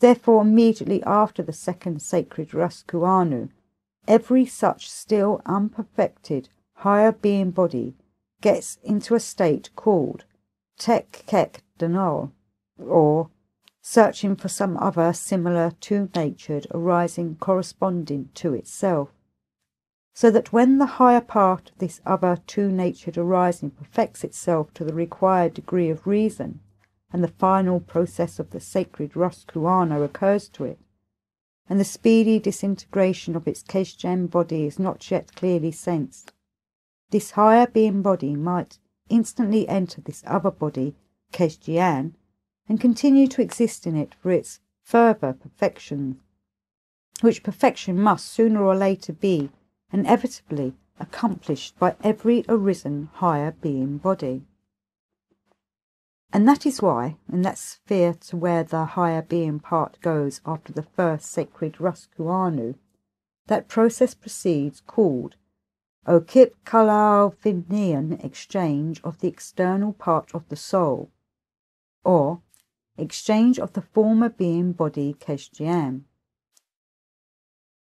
Therefore, immediately after the second sacred Raskuanu, every such still unperfected higher being body gets into a state called Tek Kek Denal, or searching for some other similar two-natured arising corresponding to itself, so that when the higher part of this other two-natured arising perfects itself to the required degree of reason, and the final process of the sacred Raskuana occurs to it, and the speedy disintegration of its Gurdjieff body is not yet clearly sensed, this higher being body might instantly enter this other body, Gurdjieff, and continue to exist in it for its further perfection, which perfection must sooner or later be inevitably accomplished by every arisen higher being body. And that is why, in that sphere to where the higher being part goes after the first sacred Raskuanu, that process proceeds called Okip Kalau Vinyan exchange of the external part of the soul, or exchange of the former being body Gurdjieff.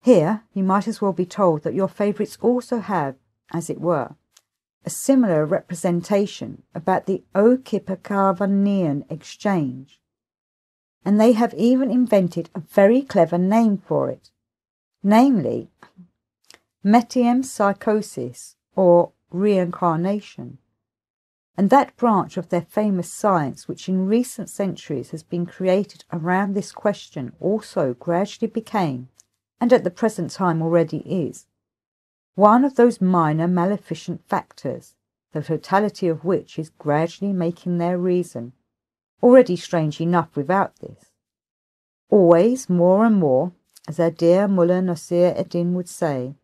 Here you might as well be told that your favourites also have, as it were, a similar representation about the Okipakavanian exchange, and they have even invented a very clever name for it, namely metempsychosis, or reincarnation, and that branch of their famous science which in recent centuries has been created around this question also gradually became, and at the present time already is, one of those minor maleficent factors, the totality of which is gradually making their reason, already strange enough without this, always more and more, as our dear Mullah Nasir Eddin would say,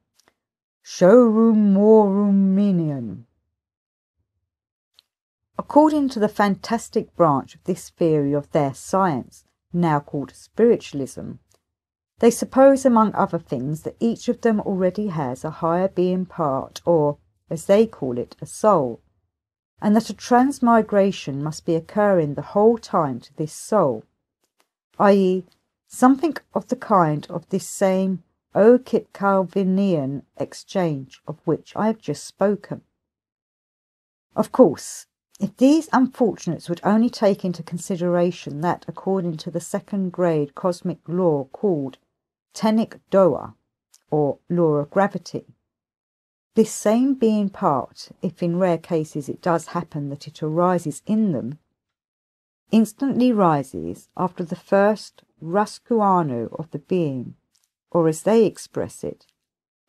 showroom morum minion. According to the fantastic branch of this theory of their science, now called spiritualism, They suppose, among other things, that each of them already has a higher being part, or, as they call it, a soul, and that a transmigration must be occurring the whole time to this soul, i.e., something of the kind of this same O'Kip-Calvinian exchange of which I have just spoken. Of course, if these unfortunates would only take into consideration that, according to the second-grade cosmic law called Tenic Doa, or law of gravity, this same being part, if in rare cases it does happen that it arises in them, instantly rises after the first rascuano of the being, or as they express it,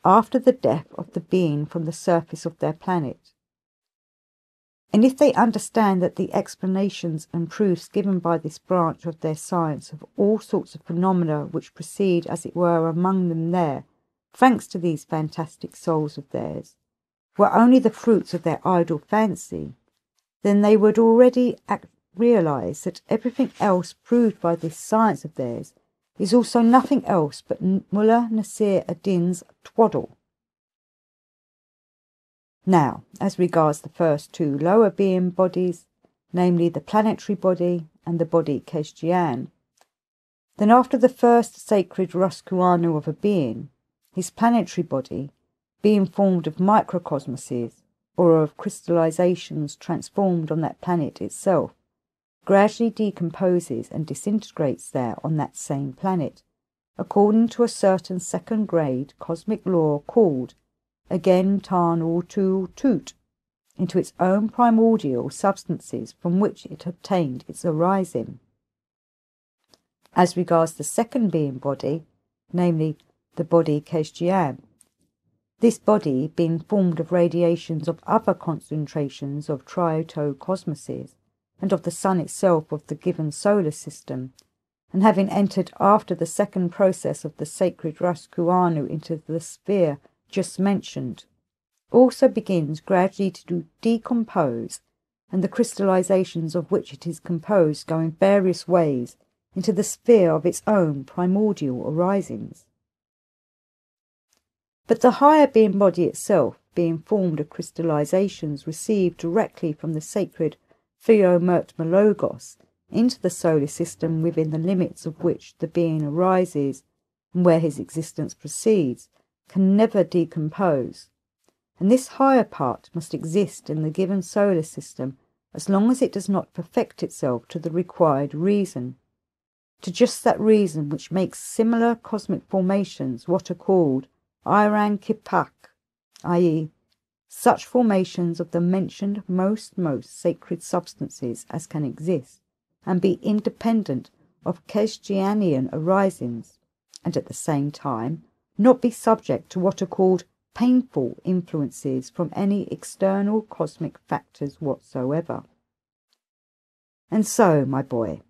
after the death of the being from the surface of their planet. And if they understand that the explanations and proofs given by this branch of their science of all sorts of phenomena which proceed, as it were, among them there, thanks to these fantastic souls of theirs, were only the fruits of their idle fancy, then they would already realise that everything else proved by this science of theirs is also nothing else but Mullah Nasir ad-Din's twaddle. Now, as regards the first two lower being bodies, namely the planetary body and the body Gurdjieff, then after the first sacred Rascuano of a being, his planetary body, being formed of microcosmoses, or of crystallizations transformed on that planet itself, gradually decomposes and disintegrates there on that same planet, according to a certain second-grade cosmic law called again Tan Tu Tut, into its own primordial substances from which it obtained its arising. As regards the second being body, namely the body Gurdjieff, this body being formed of radiations of other concentrations of triotocosmoses and of the sun itself of the given solar system, and having entered after the second process of the sacred Rascuano into the sphere just mentioned, also begins gradually to decompose, and the crystallizations of which it is composed go in various ways into the sphere of its own primordial arisings. But the higher being body itself, being formed of crystallizations received directly from the sacred Theomertmologos into the solar system, within the limits of which the being arises and where his existence proceeds, can never decompose, and this higher part must exist in the given solar system as long as it does not perfect itself to the required reason, to just that reason which makes similar cosmic formations what are called Iran Kipak, i.e., such formations of the mentioned most sacred substances as can exist and be independent of Gurdjieffian arisings, and at the same time not be subject to what are called painful influences from any external cosmic factors whatsoever. And so, my boy,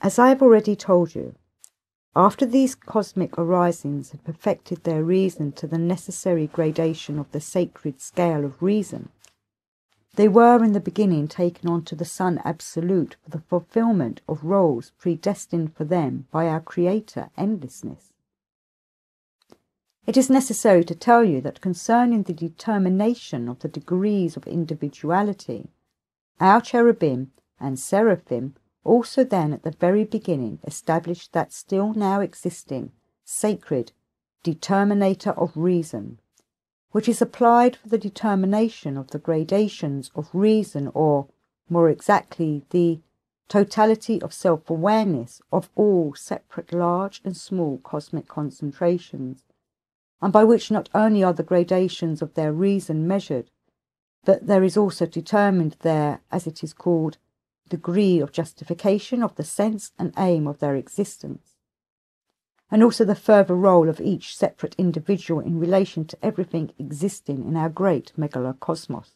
as I have already told you, after these cosmic arisings had perfected their reason to the necessary gradation of the sacred scale of reason, they were in the beginning taken on to the Sun Absolute for the fulfillment of roles predestined for them by our Creator Endlessness. It is necessary to tell you that concerning the determination of the degrees of individuality, our cherubim and seraphim also then at the very beginning established that still now existing sacred determinator of reason, which is applied for the determination of the gradations of reason, or, more exactly, the totality of self-awareness of all separate large and small cosmic concentrations, and by which not only are the gradations of their reason measured, but there is also determined their, as it is called, degree of justification of the sense and aim of their existence, and also the further role of each separate individual in relation to everything existing in our great megalocosmos.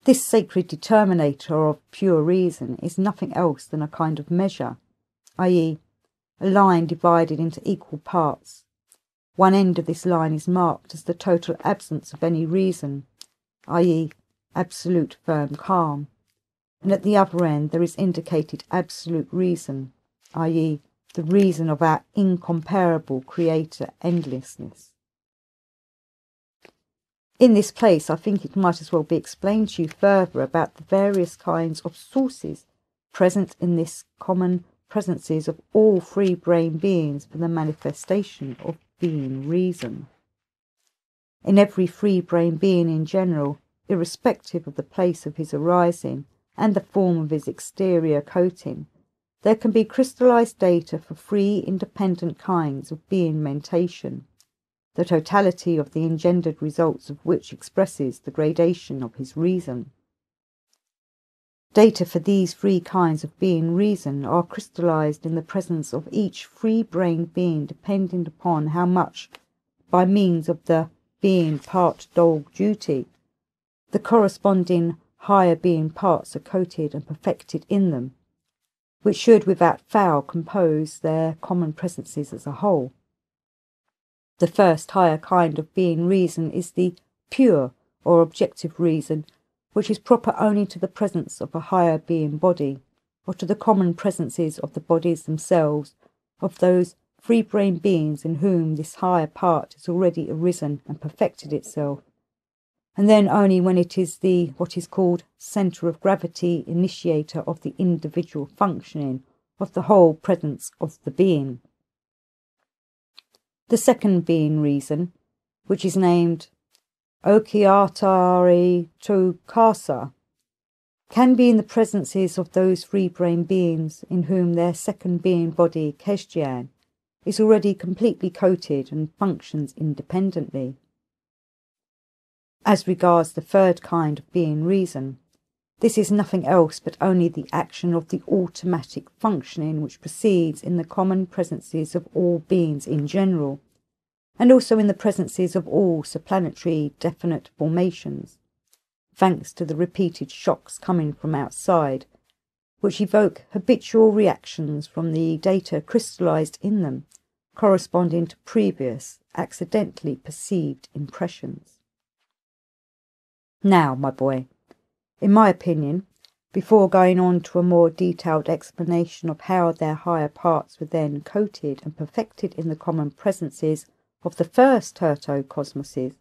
This sacred determinator of pure reason is nothing else than a kind of measure, i.e., a line divided into equal parts. One end of this line is marked as the total absence of any reason, i.e., absolute firm calm, and at the other end there is indicated absolute reason, i.e., the reason of our incomparable Creator endlessness. In this place, I think it might as well be explained to you further about the various kinds of sources present in this common presences of all free brain beings for the manifestation of being reason. In every free brain being in general, irrespective of the place of his arising and the form of his exterior coating, there can be crystallized data for three independent kinds of being mentation, the totality of the engendered results of which expresses the gradation of his reason. Data for these three kinds of being reason are crystallized in the presence of each free brain being depending upon how much, by means of the being part dog duty, the corresponding higher being parts are coated and perfected in them, which should without fail compose their common presences as a whole. The first higher kind of being reason is the pure or objective reason, which is proper only to the presence of a higher being body, or to the common presences of the bodies themselves, of those free brain beings in whom this higher part has already arisen and perfected itself, and then only when it is the what is called centre of gravity initiator of the individual functioning of the whole presence of the being. The second being reason, which is named Okiatari Tokasa, can be in the presences of those free brain beings in whom their second being body, Kesjian, is already completely coated and functions independently. As regards the third kind of being reason, this is nothing else but only the action of the automatic functioning which proceeds in the common presences of all beings in general, and also in the presences of all supplanetary definite formations, thanks to the repeated shocks coming from outside, which evoke habitual reactions from the data crystallized in them, corresponding to previous, accidentally perceived impressions. Now, my boy, in my opinion, before going on to a more detailed explanation of how their higher parts were then coated and perfected in the common presences of the first Terto-cosmoses,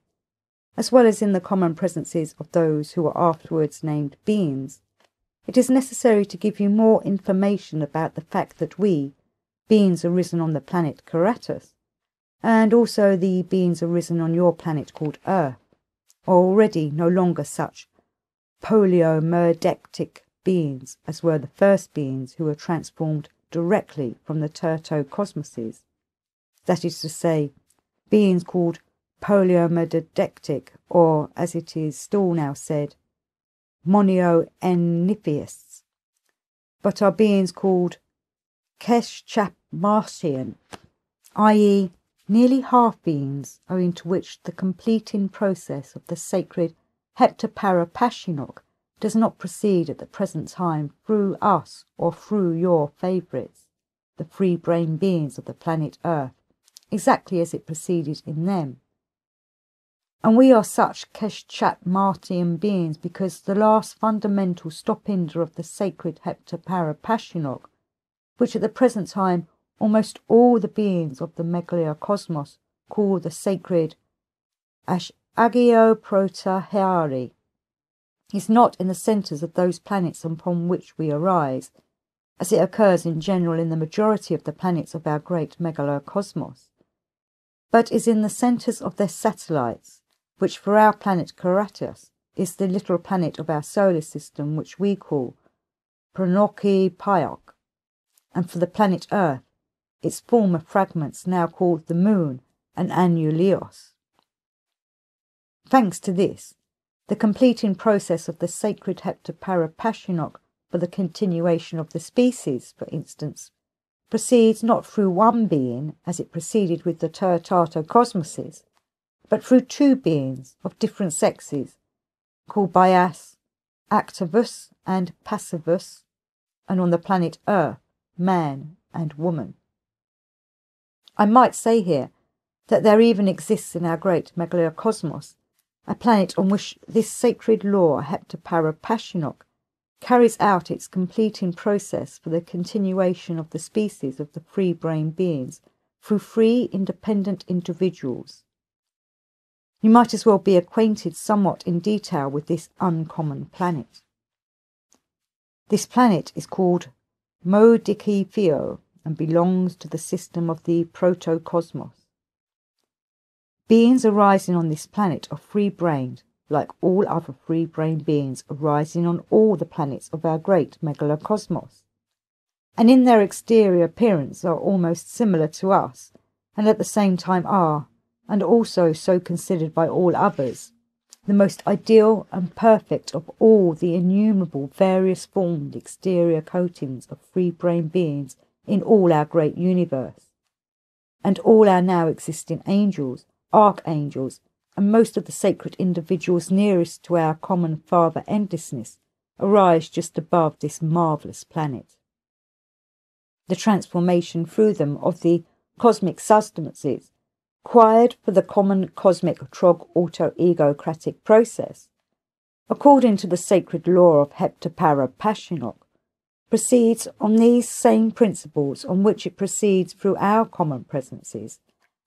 as well as in the common presences of those who were afterwards named beings, it is necessary to give you more information about the fact that we, beings arisen on the planet Karatus, and also the beings arisen on your planet called Earth, are already no longer such poliomerdectic beings as were the first beings who were transformed directly from the Terto-cosmoses, that is to say, beings called poliomerdectic, or, as it is still now said, monioennipheists, but are beings called Keschapmartian, i.e. nearly half-beings, owing to which the completing process of the sacred heptaparapashinok does not proceed at the present time through us or through your favourites, the free brain beings of the planet Earth, exactly as it proceeded in them. And we are such Keschapmartian beings because the last fundamental stopinder of the sacred heptaparapashinok, which at the present time almost all the beings of the Megaliocosmos call the sacred Agioprotahari, is not in the centres of those planets upon which we arise, as it occurs in general in the majority of the planets of our great Megaliocosmos, but is in the centres of their satellites, which for our planet Karatus is the little planet of our solar system which we call Pronoki Pyok, and for the planet Earth, its former fragments now called the Moon and Anulios. Thanks to this, the completing process of the sacred heptaparapashinok for the continuation of the species, for instance, proceeds not through one being, as it proceeded with the Terto-cosmoses, but through two beings of different sexes, called Bias, activus and passivus, and on the planet Earth, man and woman. I might say here that there even exists in our great Megaliocosmos a planet on which this sacred law heptaparapashinok carries out its completing process for the continuation of the species of the free-brained beings through free, independent individuals. You might as well be acquainted somewhat in detail with this uncommon planet. This planet is called Gurdjieff and belongs to the system of the protocosmos. Beings arising on this planet are free-brained, like all other free-brained beings arising on all the planets of our great megalocosmos, and in their exterior appearance are almost similar to us, and at the same time are, and also so considered by all others, the most ideal and perfect of all the innumerable various formed exterior coatings of free-brained beings in all our great universe, and all our now existing angels, archangels, and most of the sacred individuals nearest to our common Father endlessness arise just above this marvellous planet. The transformation through them of the cosmic substances required for the common cosmic trog auto-egocratic process, according to the sacred law of Heptapara proceeds on these same principles on which it proceeds through our common presences,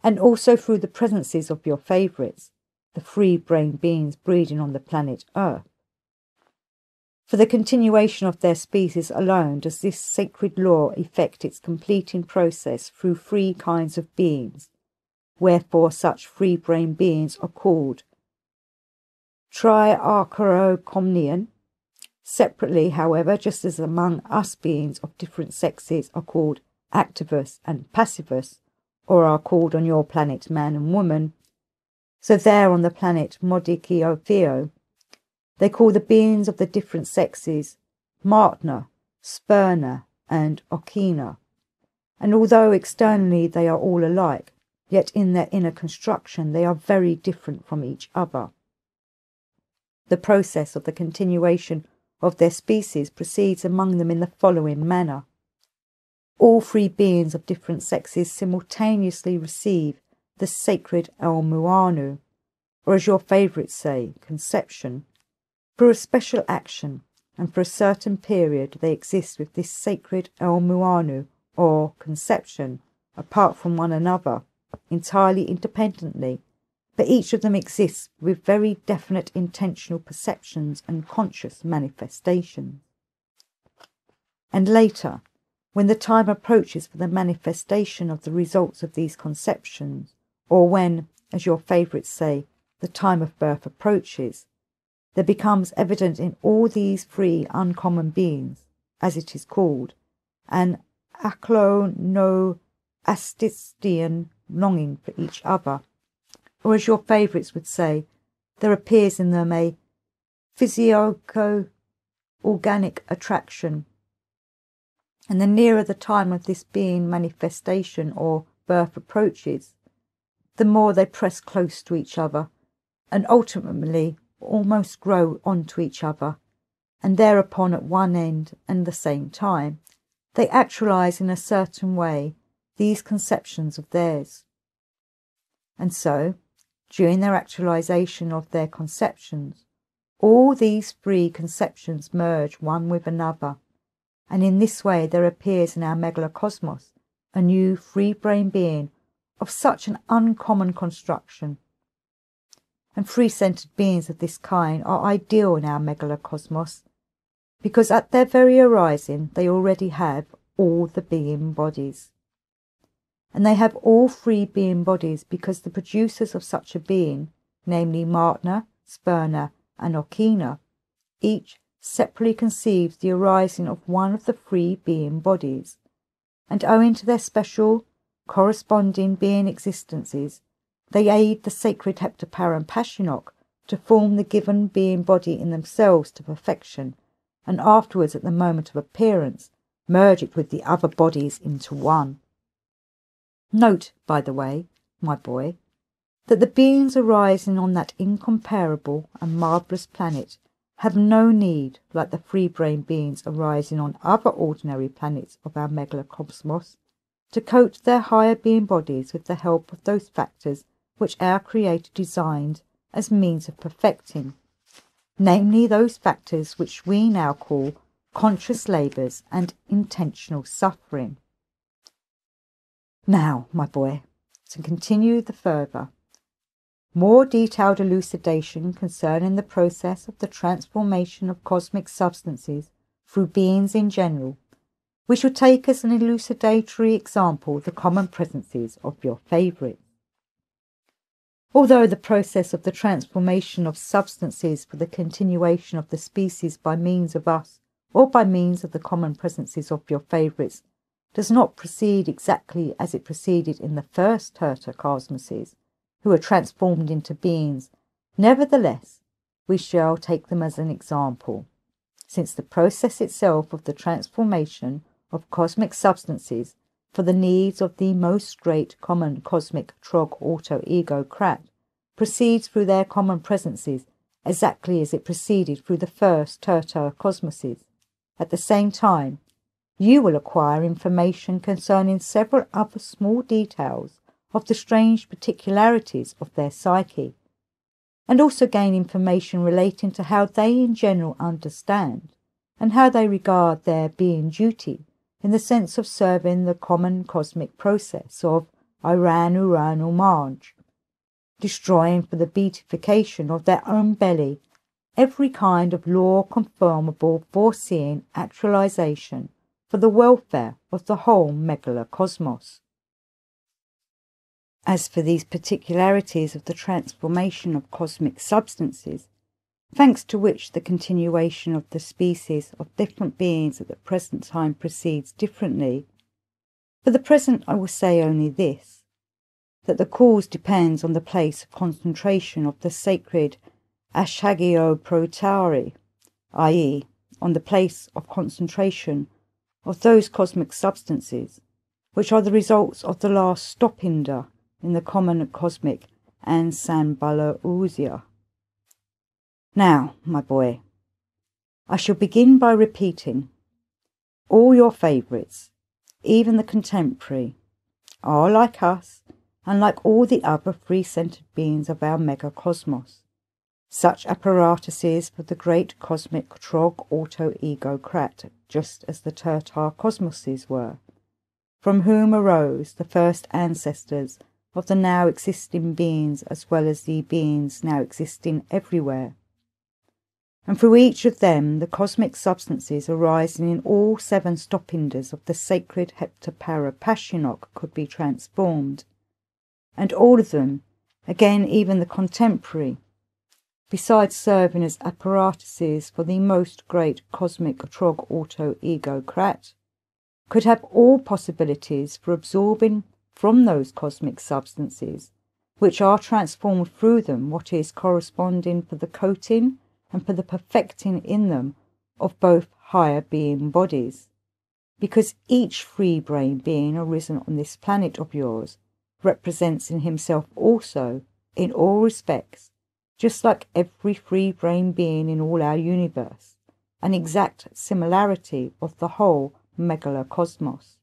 and also through the presences of your favourites, the free-brained beings breeding on the planet Earth. For the continuation of their species alone does this sacred law effect its completing process through three kinds of beings, wherefore such free-brained beings are called triarchorocomnian. Separately, however, just as among us beings of different sexes are called activus and passivus, or are called on your planet man and woman, so there on the planet Gurdjieff, they call the beings of the different sexes Martna, Spurna, and Okina, and although externally they are all alike, yet in their inner construction they are very different from each other. The process of the continuation of their species proceeds among them in the following manner. All three beings of different sexes simultaneously receive the sacred El Muanu, or as your favourites say, conception, for a special action, and for a certain period they exist with this sacred El Muanu, or conception, apart from one another, entirely independently, but each of them exists with very definite intentional perceptions and conscious manifestations. And later, when the time approaches for the manifestation of the results of these conceptions, or when, as your favourites say, the time of birth approaches, there becomes evident in all these three uncommon beings, as it is called, an aclonoastistian longing for each other, or as your favourites would say, there appears in them a physico-organic attraction, and the nearer the time of this being manifestation or birth approaches, the more they press close to each other, and ultimately almost grow onto each other, and thereupon at one end and the same time, they actualise in a certain way these conceptions of theirs. And so, during their actualisation of their conceptions, all these three conceptions merge one with another, and in this way there appears in our megalocosmos a new free-brain being of such an uncommon construction. And free-centred beings of this kind are ideal in our megalocosmos, because at their very arising they already have all the being bodies. And they have all three being bodies because the producers of such a being, namely Martna, Spurna, and Okina, each separately conceives the arising of one of the three being bodies, and owing to their special, corresponding being existences, they aid the sacred Heptapara to form the given being body in themselves to perfection, and afterwards at the moment of appearance merge it with the other bodies into one. Note, by the way, my boy, that the beings arising on that incomparable and marvellous planet have no need, like the free-brained beings arising on other ordinary planets of our megalocosmos, to coat their higher being bodies with the help of those factors which our Creator designed as means of perfecting, namely those factors which we now call conscious labours and intentional suffering. Now, my boy, to continue the further, more detailed elucidation concerning the process of the transformation of cosmic substances through beings in general, we shall take as an elucidatory example the common presences of your favourites. Although the process of the transformation of substances for the continuation of the species by means of us or by means of the common presences of your favourites does not proceed exactly as it proceeded in the first tertocosmoses, who were transformed into beings, nevertheless we shall take them as an example, since the process itself of the transformation of cosmic substances for the needs of the most great common cosmic trog-auto-ego-crat proceeds through their common presences exactly as it proceeded through the first tertocosmoses. At the same time, you will acquire information concerning several other small details of the strange particularities of their psyche, and also gain information relating to how they in general understand and how they regard their being duty in the sense of serving the common cosmic process of Uran-Uran-Umanj, destroying for the beatification of their own belly every kind of law-conformable foreseeing actualization for the welfare of the whole megalocosmos. As for these particularities of the transformation of cosmic substances, thanks to which the continuation of the species of different beings at the present time proceeds differently, for the present I will say only this, that the cause depends on the place of concentration of the sacred Ashagio-Protari, i.e., on the place of concentration of those cosmic substances which are the results of the last stopinder in the common cosmic Ansanbalausia. Now, my boy, I shall begin by repeating, all your favourites, even the contemporary, are like us and like all the other free-centred beings of our megacosmos, such apparatuses for the great cosmic trog-auto-ego-crat, just as the tertar-cosmoses were, from whom arose the first ancestors of the now existing beings as well as the beings now existing everywhere. And through each of them the cosmic substances arising in all 7 stopinders of the sacred Heptaparapashinok could be transformed, and all of them, again even the contemporary, besides serving as apparatuses for the most great cosmic trog-auto-ego-crat, could have all possibilities for absorbing from those cosmic substances, which are transformed through them, what is corresponding for the coating and for the perfecting in them of both higher being bodies, because each free brain being arisen on this planet of yours represents in himself also, in all respects, just like every free brain being in all our universe, an exact similarity of the whole megalocosmos.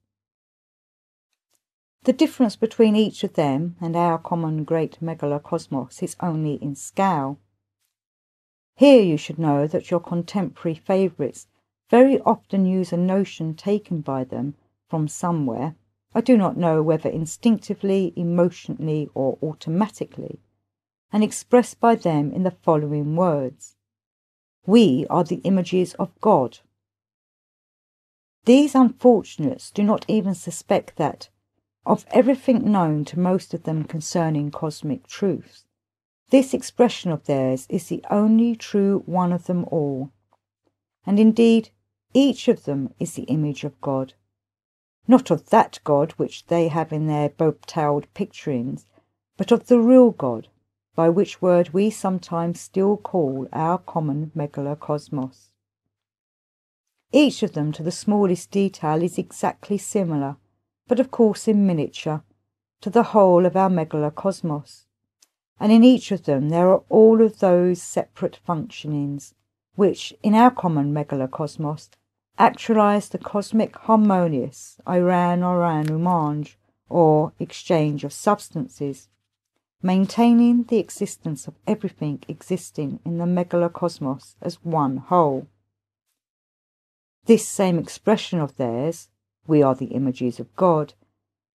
The difference between each of them and our common great megalocosmos is only in scale. Here you should know that your contemporary favourites very often use a notion taken by them from somewhere, I do not know whether instinctively, emotionally, or automatically, and expressed by them in the following words: we are the images of God. These unfortunates do not even suspect that, of everything known to most of them concerning cosmic truths, this expression of theirs is the only true one of them all, and indeed each of them is the image of God, not of that God which they have in their bobtailed picturings, but of the real God, by which word we sometimes still call our common megalocosmos. Each of them to the smallest detail is exactly similar, but of course in miniature, to the whole of our megalocosmos, and in each of them there are all of those separate functionings which, in our common megalocosmos, actualize the cosmic harmonious Uran-Uran-Umanj, or exchange of substances, maintaining the existence of everything existing in the megalocosmos as one whole. This same expression of theirs, "we are the images of God,"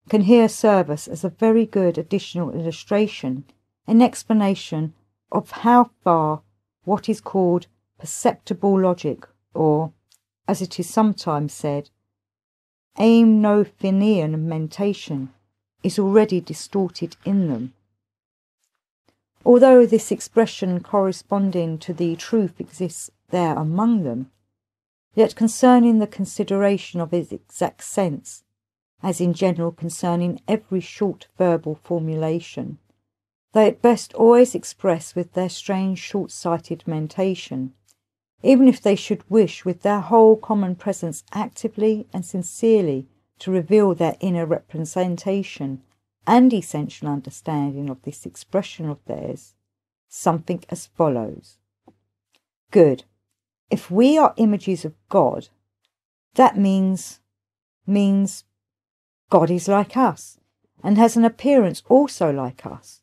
can here serve us as a very good additional illustration and explanation of how far what is called perceptible logic, or, as it is sometimes said, aimnophinean mentation, is already distorted in them. Although this expression corresponding to the truth exists there among them, yet concerning the consideration of its exact sense, as in general concerning every short verbal formulation, they at best always express with their strange short-sighted mentation, even if they should wish with their whole common presence actively and sincerely to reveal their inner representation and essential understanding of this expression of theirs, something as follows. Good. If we are images of God, that means God is like us and has an appearance also like us,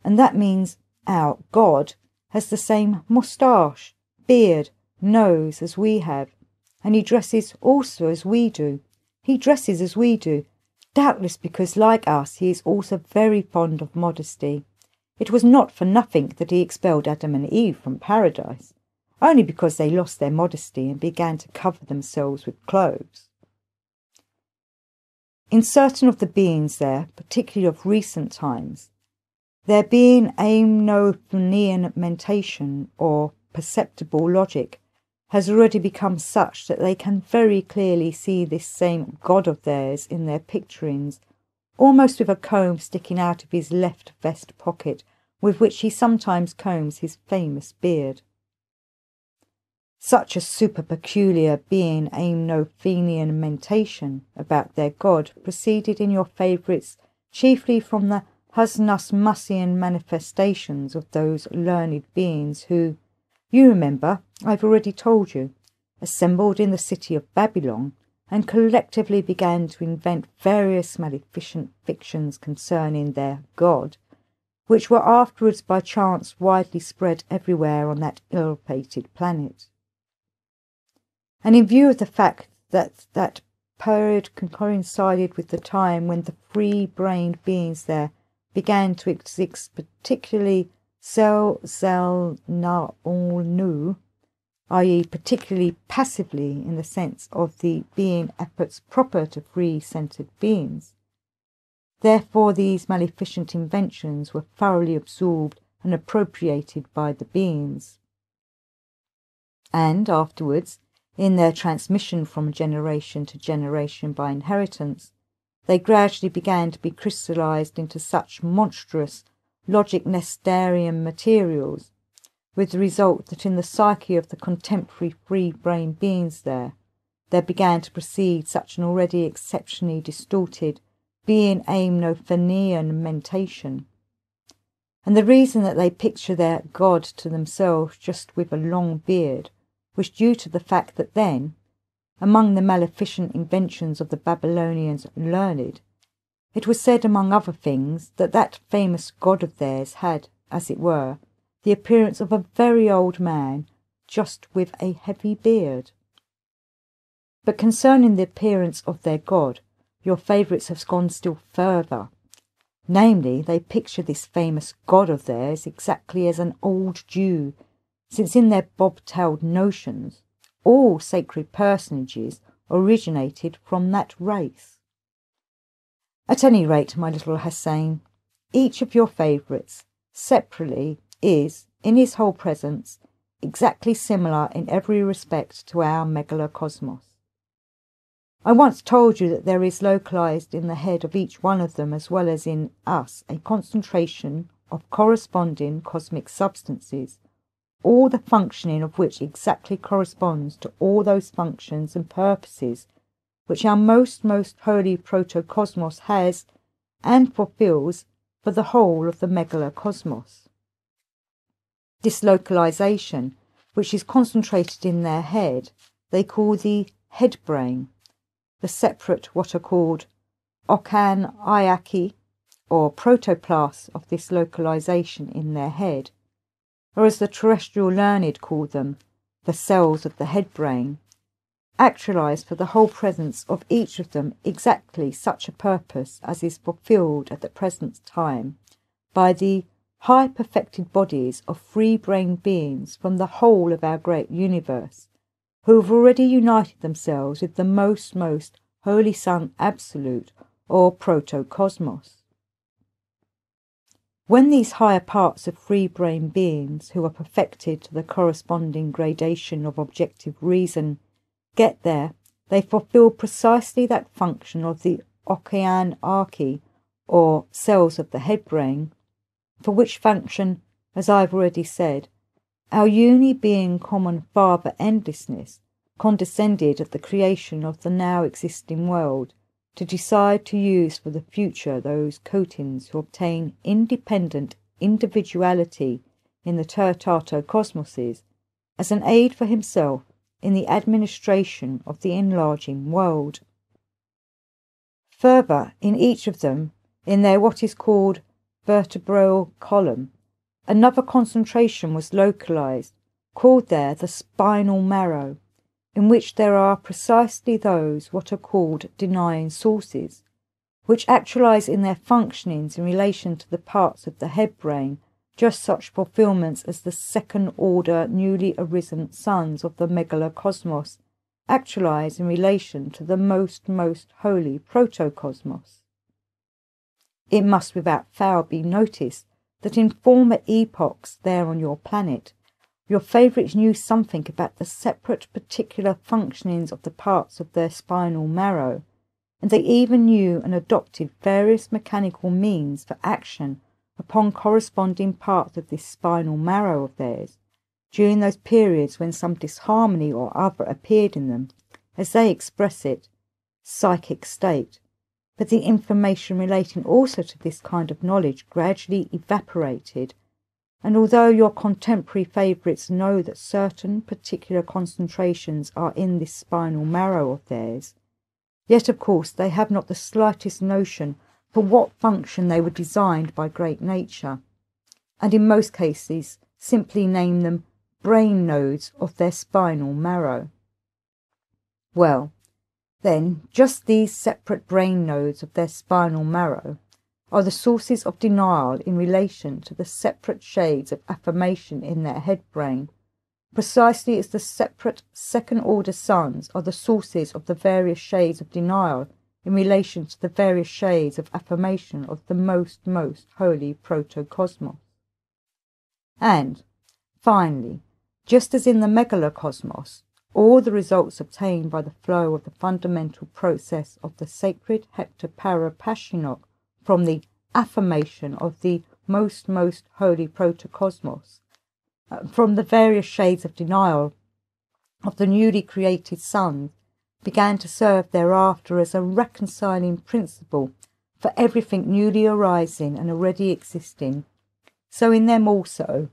and that means our God has the same moustache, beard, nose as we have, and he dresses also as we do. He dresses as we do, doubtless because, like us, he is also very fond of modesty. It was not for nothing that he expelled Adam and Eve from paradise, only because they lost their modesty and began to cover themselves with clothes. In certain of the beings there, particularly of recent times, there being aimnophinean mentation, or perceptible logic, has already become such that they can very clearly see this same God of theirs in their picturings, almost with a comb sticking out of his left vest pocket, with which he sometimes combs his famous beard. Such a super peculiar being aimnophinean mentation about their God proceeded in your favourites chiefly from the Hasnasmussian manifestations of those learned beings who, you remember, I've already told you, assembled in the city of Babylon and collectively began to invent various maleficent fictions concerning their God, which were afterwards by chance widely spread everywhere on that ill-fated planet. And in view of the fact that that period coincided with the time when the free-brained beings there began to exist, particularly Zelzelnaonu, i.e. particularly passively in the sense of the being efforts proper to free-centred beings. Therefore these maleficent inventions were thoroughly absorbed and appropriated by the beings. And afterwards, in their transmission from generation to generation by inheritance, they gradually began to be crystallized into such monstrous logic Nestorian materials, with the result that in the psyche of the contemporary free-brain beings there began to proceed such an already exceptionally distorted being aimnophinean mentation. And the reason that they picture their God to themselves just with a long beard was due to the fact that then, among the maleficent inventions of the Babylonians learned, it was said among other things that that famous God of theirs had, as it were, the appearance of a very old man, just with a heavy beard. But concerning the appearance of their God, your favourites have gone still further. Namely, they picture this famous God of theirs exactly as an old Jew, since in their bob-tailed notions, all sacred personages originated from that race. At any rate, my little Hussein, each of your favourites, separately, is, in his whole presence, exactly similar in every respect to our megalocosmos. I once told you that there is localized in the head of each one of them, as well as in us, a concentration of corresponding cosmic substances, all the functioning of which exactly corresponds to all those functions and purposes which our most holy protocosmos has and fulfills for the whole of the megalocosmos. This localization, which is concentrated in their head, they call the head brain, the separate what are called Okan Ayaki, or protoplasms of this localization in their head, or as the terrestrial learned call them, the cells of the head brain, actualized for the whole presence of each of them exactly such a purpose as is fulfilled at the present time by the high perfected bodies of free-brained beings from the whole of our great universe, who have already united themselves with the most Holy Son Absolute, or Protocosmos. When these higher parts of free-brained beings, who are perfected to the corresponding gradation of objective reason, get there, they fulfill precisely that function of the Okean Archi, or cells of the head brain, for which function, as I have already said, our uni-being common Father Endlessness condescended at the creation of the now existing world to decide to use for the future those Khotins who obtain independent individuality in the Tertato cosmoses as an aid for himself in the administration of the enlarging world. Further, in each of them, in their what is called vertebral column, another concentration was localized, called there the spinal marrow, in which there are precisely those what are called denying sources, which actualize in their functionings in relation to the parts of the head brain just such fulfillments as the second-order newly arisen sons of the megalocosmos actualize in relation to the most holy protocosmos. It must without fail be noticed that in former epochs there on your planet, your favourites knew something about the separate particular functionings of the parts of their spinal marrow, and they even knew and adopted various mechanical means for action upon corresponding parts of this spinal marrow of theirs, during those periods when some disharmony or other appeared in them, as they express it, psychic state. But the information relating also to this kind of knowledge gradually evaporated, and although your contemporary favourites know that certain particular concentrations are in this spinal marrow of theirs, yet of course they have not the slightest notion for what function they were designed by great nature, and in most cases simply name them brain nodes of their spinal marrow. Well, then, just these separate brain nodes of their spinal marrow are the sources of denial in relation to the separate shades of affirmation in their head brain, precisely as the separate second-order sons are the sources of the various shades of denial in relation to the various shades of affirmation of the most holy protocosmos. And, finally, just as in the megalocosmos, all the results obtained by the flow of the fundamental process of the sacred hectoparapashinok from the affirmation of the most holy protocosmos, from the various shades of denial of the newly created sons, began to serve thereafter as a reconciling principle for everything newly arising and already existing. So in them also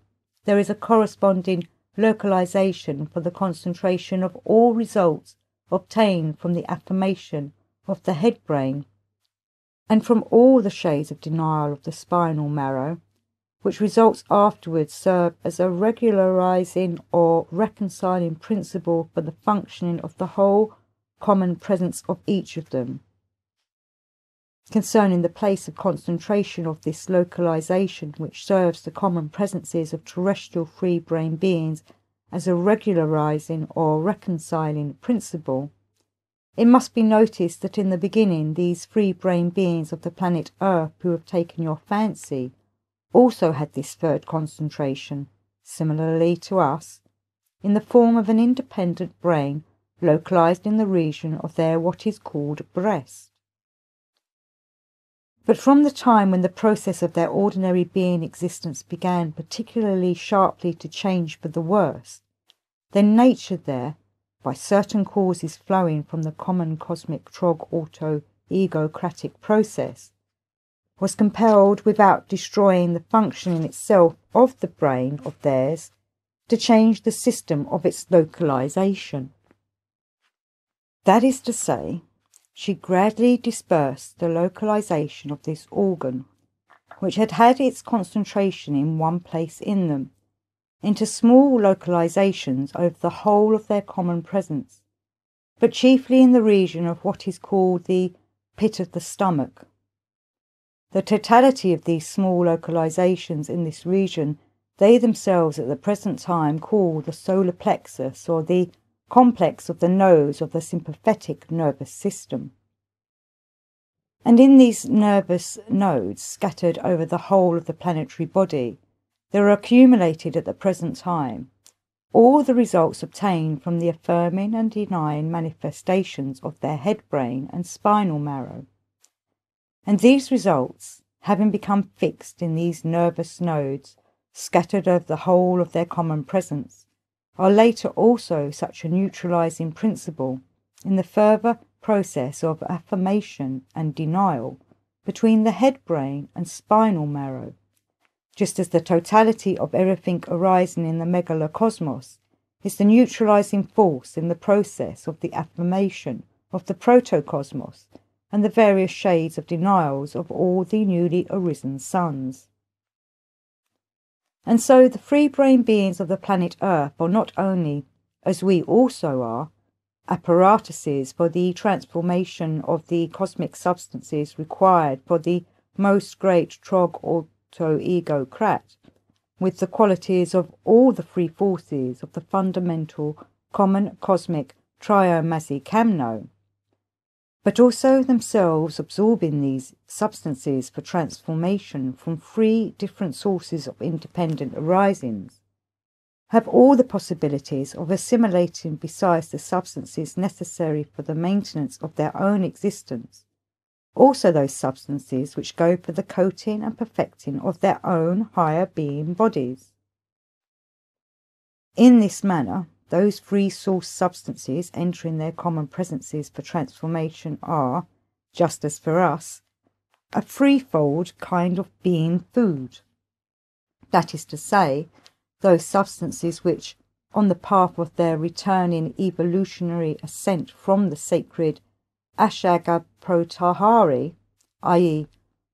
there is a corresponding localization for the concentration of all results obtained from the affirmation of the head brain, and from all the shades of denial of the spinal marrow, which results afterwards serve as a regularizing or reconciling principle for the functioning of the whole common presence of each of them. Concerning the place of concentration of this localization, which serves the common presences of terrestrial free-brain beings as a regularizing or reconciling principle, it must be noticed that in the beginning these free-brain beings of the planet Earth who have taken your fancy also had this third concentration, similarly to us, in the form of an independent brain localized in the region of their what is called breast. But from the time when the process of their ordinary being existence began particularly sharply to change for the worse, then nature there, by certain causes flowing from the common cosmic trog-auto-egocratic process, was compelled, without destroying the functioning itself of the brain of theirs, to change the system of its localization. That is to say, she gradually dispersed the localization of this organ, which had had its concentration in one place in them, into small localizations over the whole of their common presence, but chiefly in the region of what is called the pit of the stomach. The totality of these small localizations in this region they themselves at the present time call the solar plexus, or the complex of the nodes of the sympathetic nervous system. And in these nervous nodes, scattered over the whole of the planetary body, there are accumulated at the present time all the results obtained from the affirming and denying manifestations of their head brain and spinal marrow. And these results, having become fixed in these nervous nodes, scattered over the whole of their common presence, are later also such a neutralizing principle in the further process of affirmation and denial between the head brain and spinal marrow, just as the totality of everything arising in the megalocosmos is the neutralizing force in the process of the affirmation of the protocosmos and the various shades of denials of all the newly arisen suns. And so the free-brain beings of the planet Earth are not only, as we also are, apparatuses for the transformation of the cosmic substances required for the most great Trog Auto-Ego-Crat, with the qualities of all the free forces of the fundamental common cosmic Triomasi-Kamno, but also themselves absorbing these substances for transformation from three different sources of independent arisings, have all the possibilities of assimilating besides the substances necessary for the maintenance of their own existence, also those substances which go for the coating and perfecting of their own higher being bodies. In this manner, those free source substances entering their common presences for transformation are, just as for us, a threefold kind of being food. That is to say, those substances which, on the path of their returning evolutionary ascent from the sacred Ashagaprotahari, i.e.,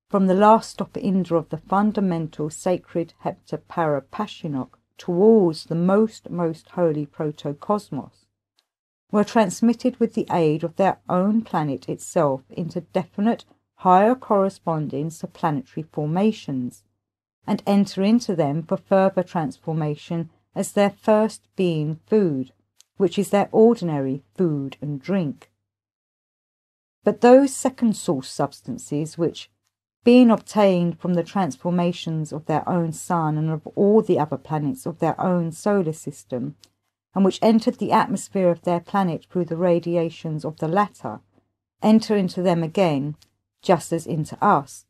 from the last stop Indra of the fundamental sacred Heptaparapashinok towards the most holy protocosmos, were transmitted with the aid of their own planet itself into definite higher corresponding supplanetary formations, and enter into them for further transformation as their first being food, which is their ordinary food and drink. But those second source substances which, being obtained from the transformations of their own sun and of all the other planets of their own solar system, and which entered the atmosphere of their planet through the radiations of the latter, enter into them again, just as into us,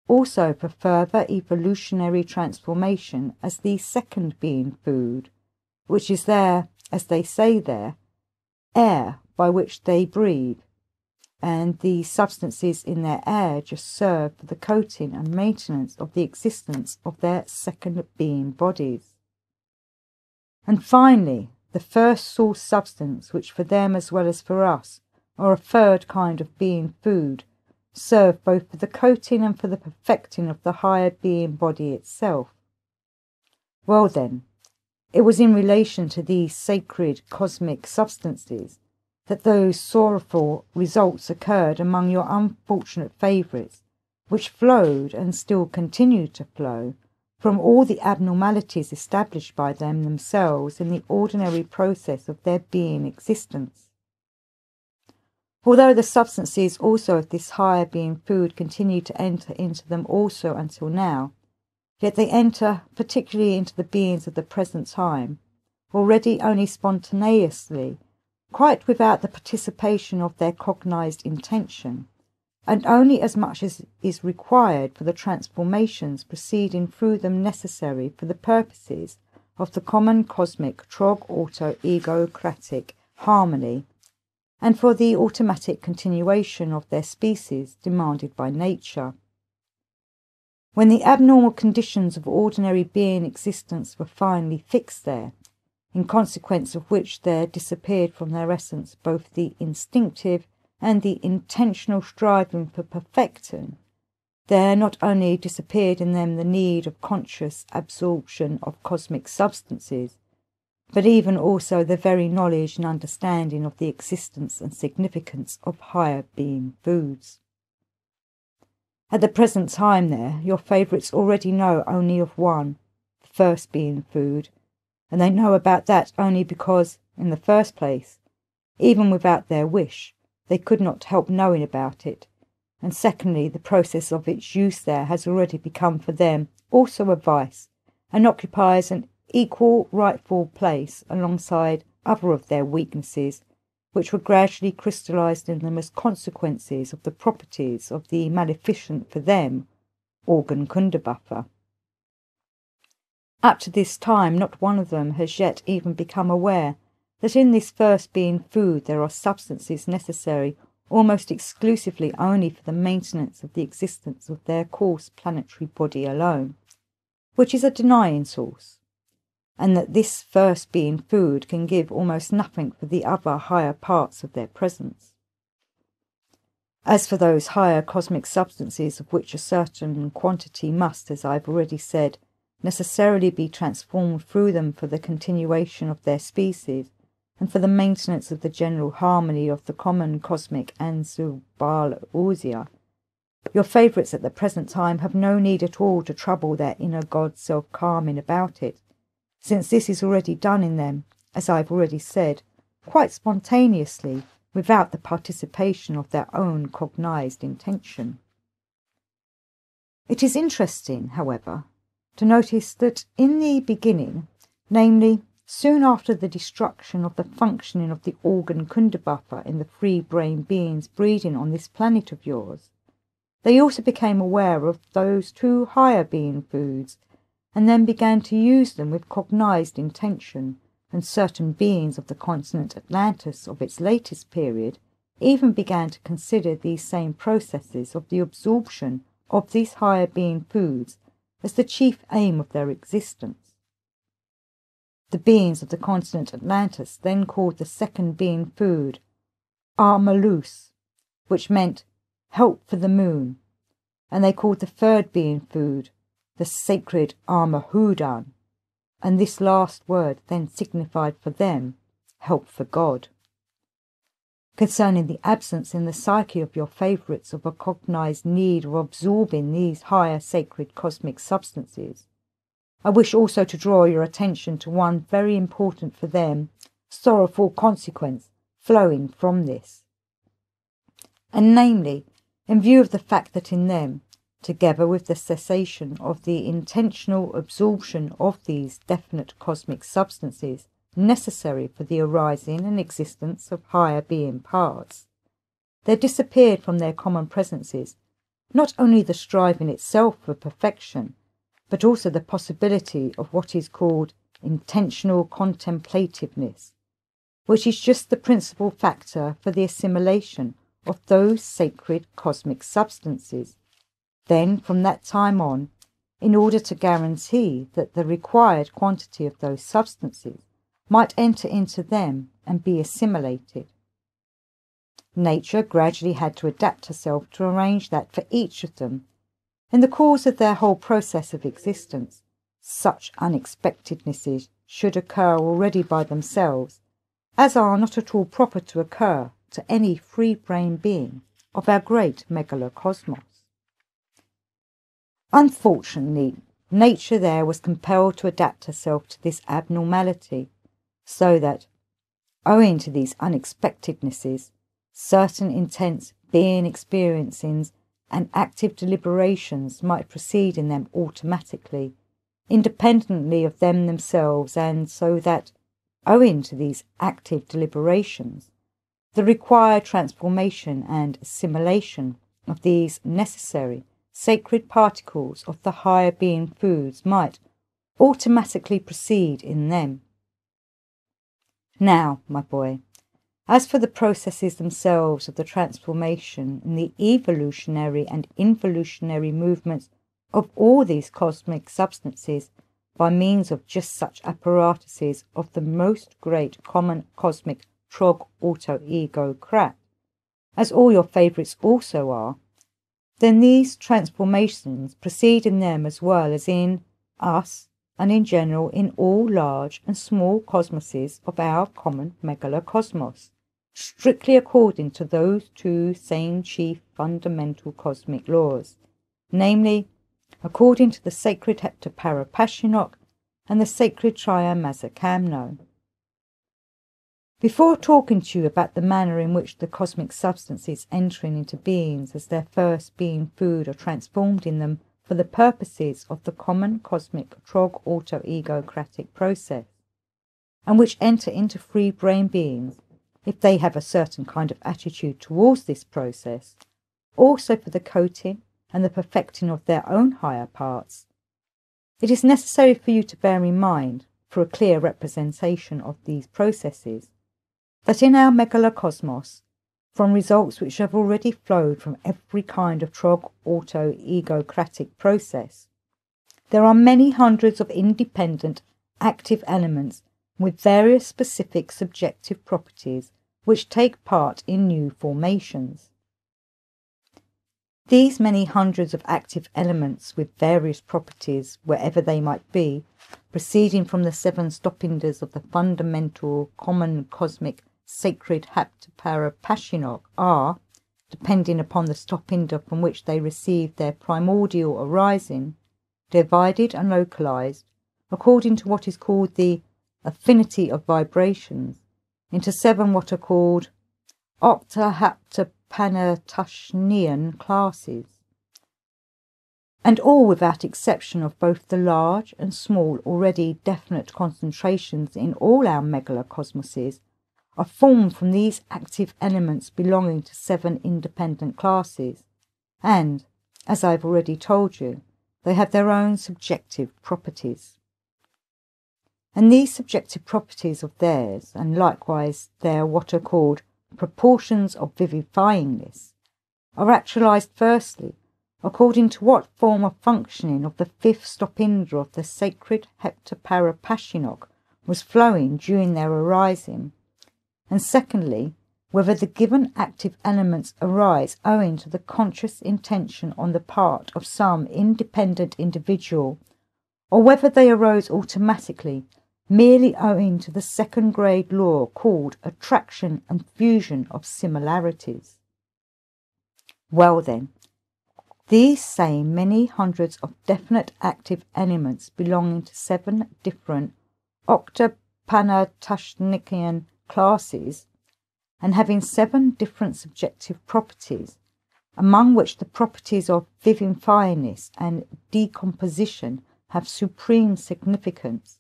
also for further evolutionary transformation as the second being food, which is their, as they say there, air by which they breathe, and the substances in their air just serve for the coating and maintenance of the existence of their second being bodies. And finally, the first source substance, which for them as well as for us are a third kind of being food, serve both for the coating and for the perfecting of the higher being body itself. Well then, it was in relation to these sacred cosmic substances that those sorrowful results occurred among your unfortunate favourites, which flowed and still continue to flow from all the abnormalities established by them themselves in the ordinary process of their being existence. Although the substances also of this higher being food continue to enter into them also until now, yet they enter particularly into the beings of the present time, already only spontaneously, quite without the participation of their cognized intention, and only as much as is required for the transformations proceeding through them necessary for the purposes of the common cosmic Trog-Auto-Ego-Cratic harmony, and for the automatic continuation of their species demanded by nature. When the abnormal conditions of ordinary being existence were finally fixed there, in consequence of which there disappeared from their essence both the instinctive and the intentional striving for perfecting, there not only disappeared in them the need of conscious absorption of cosmic substances, but even also the very knowledge and understanding of the existence and significance of higher being foods. At the present time there, your favourites already know only of one, the first being food, and they know about that only because, in the first place, even without their wish, they could not help knowing about it, and secondly, the process of its use there has already become for them also a vice, and occupies an equal rightful place alongside other of their weaknesses, which were gradually crystallized in them as consequences of the properties of the maleficent for them organ Kundabuffer. Up to this time, not one of them has yet even become aware that in this first being food there are substances necessary almost exclusively only for the maintenance of the existence of their coarse planetary body alone, which is a denying source, and that this first being food can give almost nothing for the other higher parts of their presence. As for those higher cosmic substances of which a certain quantity must, as I've already said, necessarily be transformed through them for the continuation of their species, and for the maintenance of the general harmony of the common cosmic Ansubal-Uzia, your favourites at the present time have no need at all to trouble their inner god self-calming about it, since this is already done in them, as I've already said, quite spontaneously, without the participation of their own cognized intention. It is interesting, however, to notice that in the beginning, namely, soon after the destruction of the functioning of the organ Kundabuffer in the free brain beings breeding on this planet of yours, they also became aware of those two higher being foods, and then began to use them with cognized intention, and certain beings of the continent Atlantis of its latest period even began to consider these same processes of the absorption of these higher being foods as the chief aim of their existence. The beings of the continent Atlantis then called the second being food Armalus, which meant help for the moon, and they called the third being food the sacred Armahudan, and this last word then signified for them help for God. Concerning the absence in the psyche of your favourites of a cognized need of absorbing these higher sacred cosmic substances, I wish also to draw your attention to one very important for them, sorrowful consequence flowing from this, and namely, in view of the fact that in them, together with the cessation of the intentional absorption of these definite cosmic substances necessary for the arising and existence of higher being parts, there disappeared from their common presences not only the striving itself for perfection, but also the possibility of what is called intentional contemplativeness, which is just the principal factor for the assimilation of those sacred cosmic substances. Then, from that time on, in order to guarantee that the required quantity of those substances might enter into them and be assimilated, nature gradually had to adapt herself to arrange that for each of them, in the course of their whole process of existence, such unexpectednesses should occur already by themselves, as are not at all proper to occur to any free-brain being of our great megalocosmos. Unfortunately, nature there was compelled to adapt herself to this abnormality, so that, owing to these unexpectednesses, certain intense being experiencings and active deliberations might proceed in them automatically, independently of them themselves, and so that, owing to these active deliberations, the required transformation and assimilation of these necessary sacred particles of the higher being foods might automatically proceed in them. Now, my boy, as for the processes themselves of the transformation and the evolutionary and involutionary movements of all these cosmic substances by means of just such apparatuses of the most great common cosmic trog auto-ego crap, as all your favourites also are, then these transformations proceed in them as well as in us, and in general in all large and small cosmoses of our common megalocosmos, strictly according to those two same chief fundamental cosmic laws, namely, according to the sacred heptaparapashinok and the sacred triamazakamno. Before talking to you about the manner in which the cosmic substances entering into beings as their first being food are transformed in them for the purposes of the common cosmic trog-auto-egocratic process, and which enter into free brain beings if they have a certain kind of attitude towards this process, also for the coating and the perfecting of their own higher parts, it is necessary for you to bear in mind, for a clear representation of these processes, that in our megalocosmos, from results which have already flowed from every kind of trog-auto-egocratic process, there are many hundreds of independent, active elements with various specific subjective properties which take part in new formations. These many hundreds of active elements with various properties, wherever they might be, proceeding from the seven stopinders of the fundamental common cosmic sacred heptaparapashinok, are, depending upon the stopinder from which they receive their primordial arising, divided and localized, according to what is called the affinity of vibrations, into seven what are called octaheptapanatashnian classes, and all without exception of both the large and small already definite concentrations in all our megalocosmoses are formed from these active elements belonging to seven independent classes, and, as I have already told you, they have their own subjective properties. And these subjective properties of theirs, and likewise their what are called proportions of vivifyingness, are actualized firstly according to what form of functioning of the fifth stopinder of the sacred heptaparapashinok was flowing during their arising, and secondly, whether the given active elements arise owing to the conscious intention on the part of some independent individual, or whether they arose automatically, merely owing to the second grade law called attraction and fusion of similarities. Well then, these same many hundreds of definite active elements belonging to seven different octapanatashnikian classes, and having seven different subjective properties, among which the properties of vivifyingness and decomposition have supreme significance,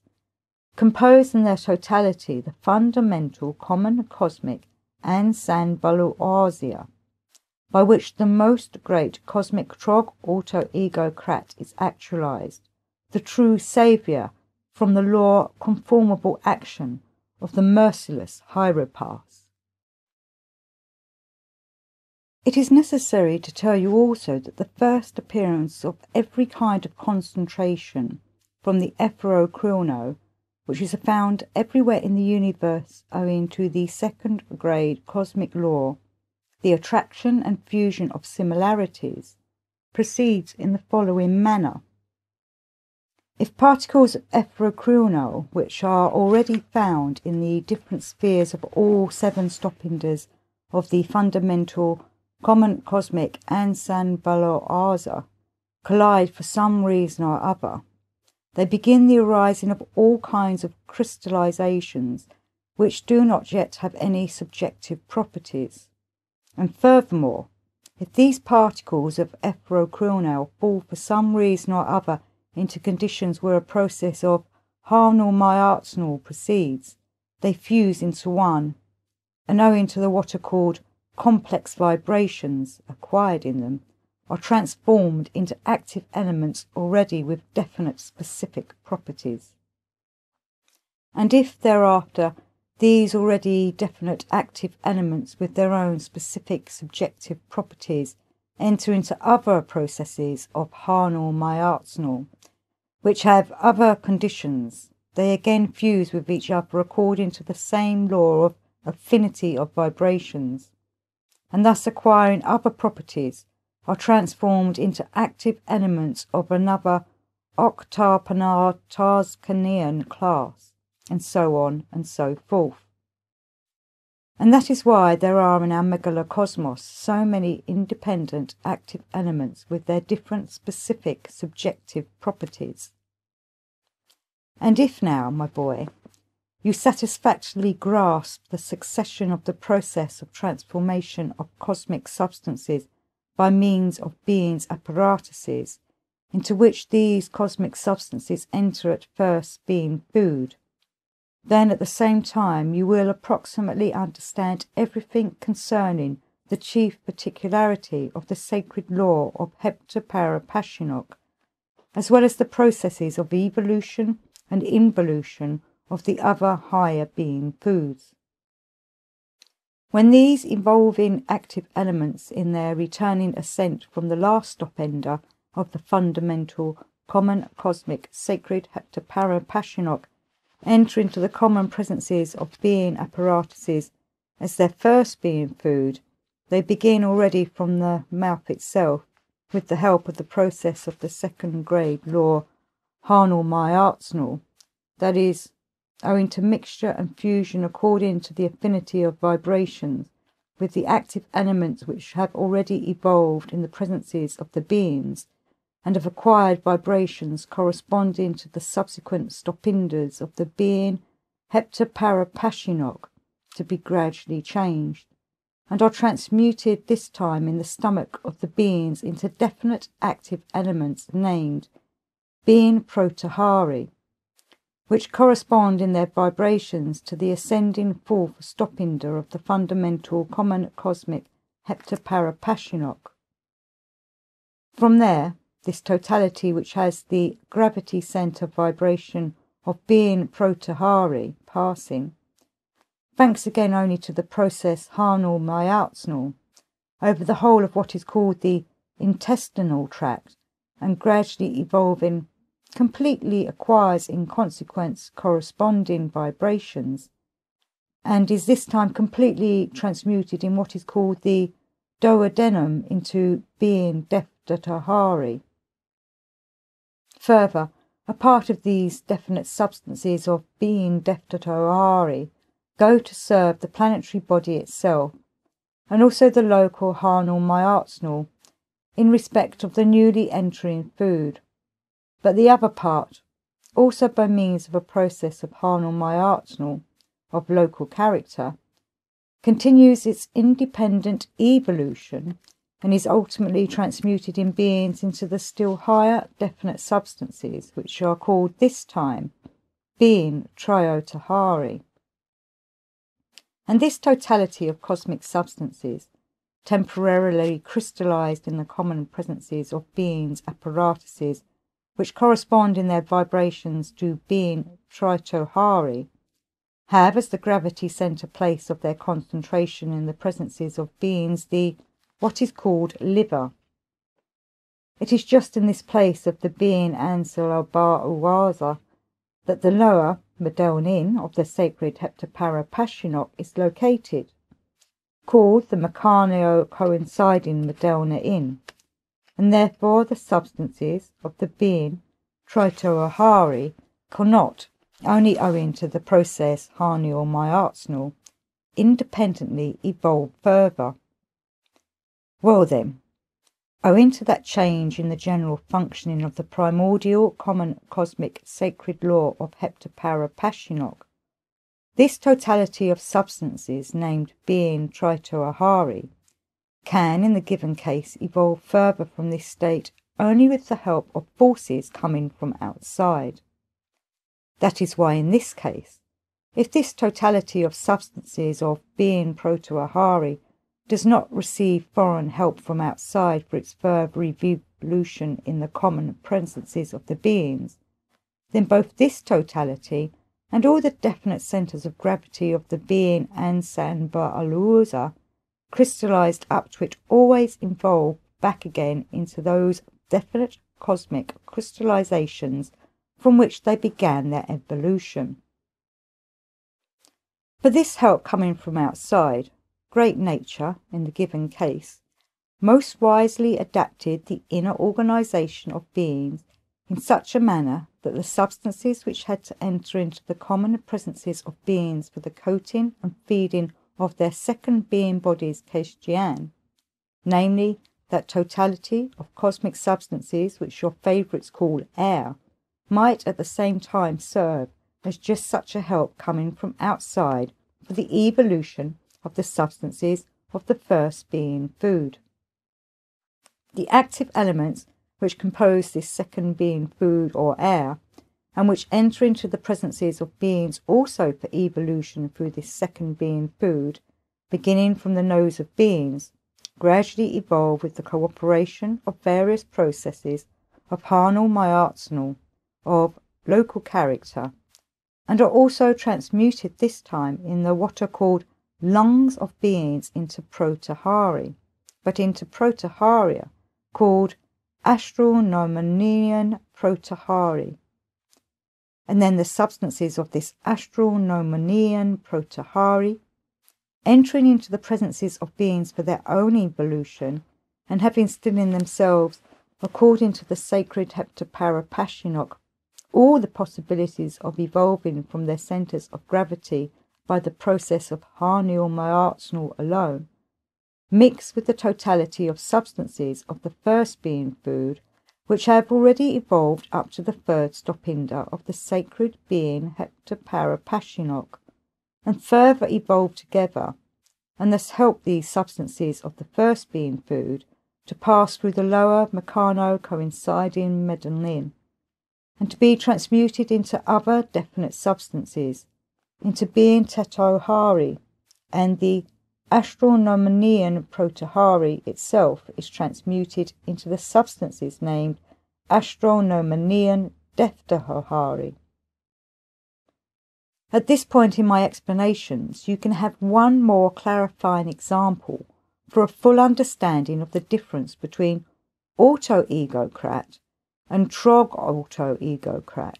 compose in their totality the fundamental common cosmic Ansan-Valuazia, by which the most great cosmic trog-auto-egocrat is actualized, the true saviour from the law conformable action of the merciless hieropaths. It is necessary to tell you also that the first appearance of every kind of concentration from the epherochrono, which is found everywhere in the universe owing to the second grade cosmic law, the attraction and fusion of similarities, proceeds in the following manner. If particles of epherochrono, which are already found in the different spheres of all seven stopinders of the fundamental common cosmic Ansan-Valuazia, collide for some reason or other, they begin the arising of all kinds of crystallizations which do not yet have any subjective properties. And furthermore, if these particles of epherochrono fall for some reason or other into conditions where a process of harnal-myartsnal proceeds, they fuse into one, and owing to the what are called complex vibrations acquired in them, are transformed into active elements already with definite specific properties. And if thereafter these already definite active elements with their own specific subjective properties enter into other processes of harnal-myartsnal, which have other conditions, they again fuse with each other according to the same law of affinity of vibrations, and thus acquiring other properties, are transformed into active elements of another octapanartaskanian class, and so on and so forth. And that is why there are in our megalocosmos so many independent active elements with their different specific subjective properties. And if now, my boy, you satisfactorily grasp the succession of the process of transformation of cosmic substances by means of beings' apparatuses, into which these cosmic substances enter at first being food, then at the same time you will approximately understand everything concerning the chief particularity of the sacred law of heptaparapashinok, as well as the processes of evolution and involution of the other higher being foods. When these evolving active elements in their returning ascent from the last stop-ender of the fundamental common cosmic sacred heptaparapashinok enter into the common presences of being apparatuses as their first being food, they begin already from the mouth itself, with the help of the process of the second grade law Harnal-Myartsnal, that is, owing to mixture and fusion according to the affinity of vibrations with the active elements which have already evolved in the presences of the beings, and of acquired vibrations corresponding to the subsequent stopinders of the being heptaparapashinok to be gradually changed, and are transmuted this time in the stomach of the beings into definite active elements named being protahari, which correspond in their vibrations to the ascending fourth stopinder of the fundamental common cosmic heptaparapashinok. From there, this totality, which has the gravity centre vibration of being protahari passing, thanks again only to the process Harnal-Myartsnal, over the whole of what is called the intestinal tract, and gradually evolving, completely acquires in consequence corresponding vibrations, and is this time completely transmuted in what is called the duodenum into being deftatahari. Further, a part of these definite substances of being deftatahari go to serve the planetary body itself, and also the local Harnal-Myartsnal, in respect of the newly entering food. But the other part, also by means of a process of Harnal-Myartsnal, of local character, continues its independent evolution and is ultimately transmuted in beings into the still higher definite substances, which are called this time being triotahari. And this totality of cosmic substances, temporarily crystallized in the common presences of beings' apparatuses, which correspond in their vibrations to being tritohari, have as the gravity centre place of their concentration in the presences of beings the what is called liver. It is just in this place of the being Ansel-Bar-Uwaza that the lower Medelnin of the sacred heptaparapashinok is located, called the Mecanio-coinciding Medelna-in, and therefore the substances of the being tritohari cannot, only owing to the process Harnal-Myartsnal, independently evolve further. Well then, owing to that change in the general functioning of the primordial common cosmic sacred law of heptaparapashinok, this totality of substances named being tritohari can, in the given case, evolve further from this state only with the help of forces coming from outside. That is why in this case, if this totality of substances of being protahari does not receive foreign help from outside for its further evolution in the common presences of the beings, then both this totality and all the definite centres of gravity of the being Ansan-Ba'aluza, crystallized up to it, always evolve back again into those definite cosmic crystallizations from which they began their evolution. For this help coming from outside, great nature, in the given case, most wisely adapted the inner organisation of beings in such a manner that the substances which had to enter into the common presences of beings for the coating and feeding of their second being bodies Gurdjieff, namely that totality of cosmic substances which your favourites call air, might at the same time serve as just such a help coming from outside for the evolution of the substances of the first being food. The active elements which compose this second being food or air, and which enter into the presences of beings also for evolution through this second being food, beginning from the nose of beings, gradually evolve with the cooperation of various processes of harnal myartsnal, of local character, and are also transmuted this time in the what are called lungs of beings into protahari, but into protaharia, called astral-nomanian protahari. And then the substances of this astral-nomanian protahari, entering into the presences of beings for their own evolution, and having still in themselves, according to the sacred Heptaparapashinok, all the possibilities of evolving from their centres of gravity by the process of harnal myartsnal alone, mix with the totality of substances of the first being food, which have already evolved up to the third stopinder of the sacred being Heptaparapashinok, and further evolve together, and thus help these substances of the first being food to pass through the lower mechano-coinciding medellin, and to be transmuted into other definite substances, into being tetohari, and the astral-nomanian protahari itself is transmuted into the substances named astral-nomanian deftahari. At this point in my explanations, you can have one more clarifying example for a full understanding of the difference between auto-egocrat and trog-auto-egocrat.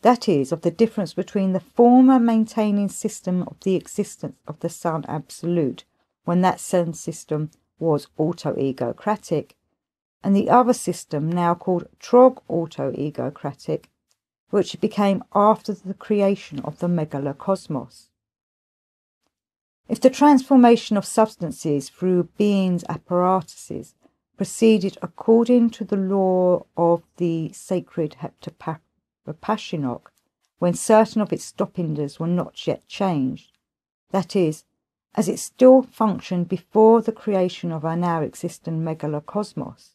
That is, of the difference between the former maintaining system of the existence of the Sun Absolute, when that sun system was auto-egocratic, and the other system now called trog-auto-egocratic, which it became after the creation of the megalocosmos. If the transformation of substances through beings' apparatuses proceeded according to the law of the sacred Heptaparapashinok, when certain of its stopinders were not yet changed, that is, as it still functioned before the creation of our now existing megalocosmos,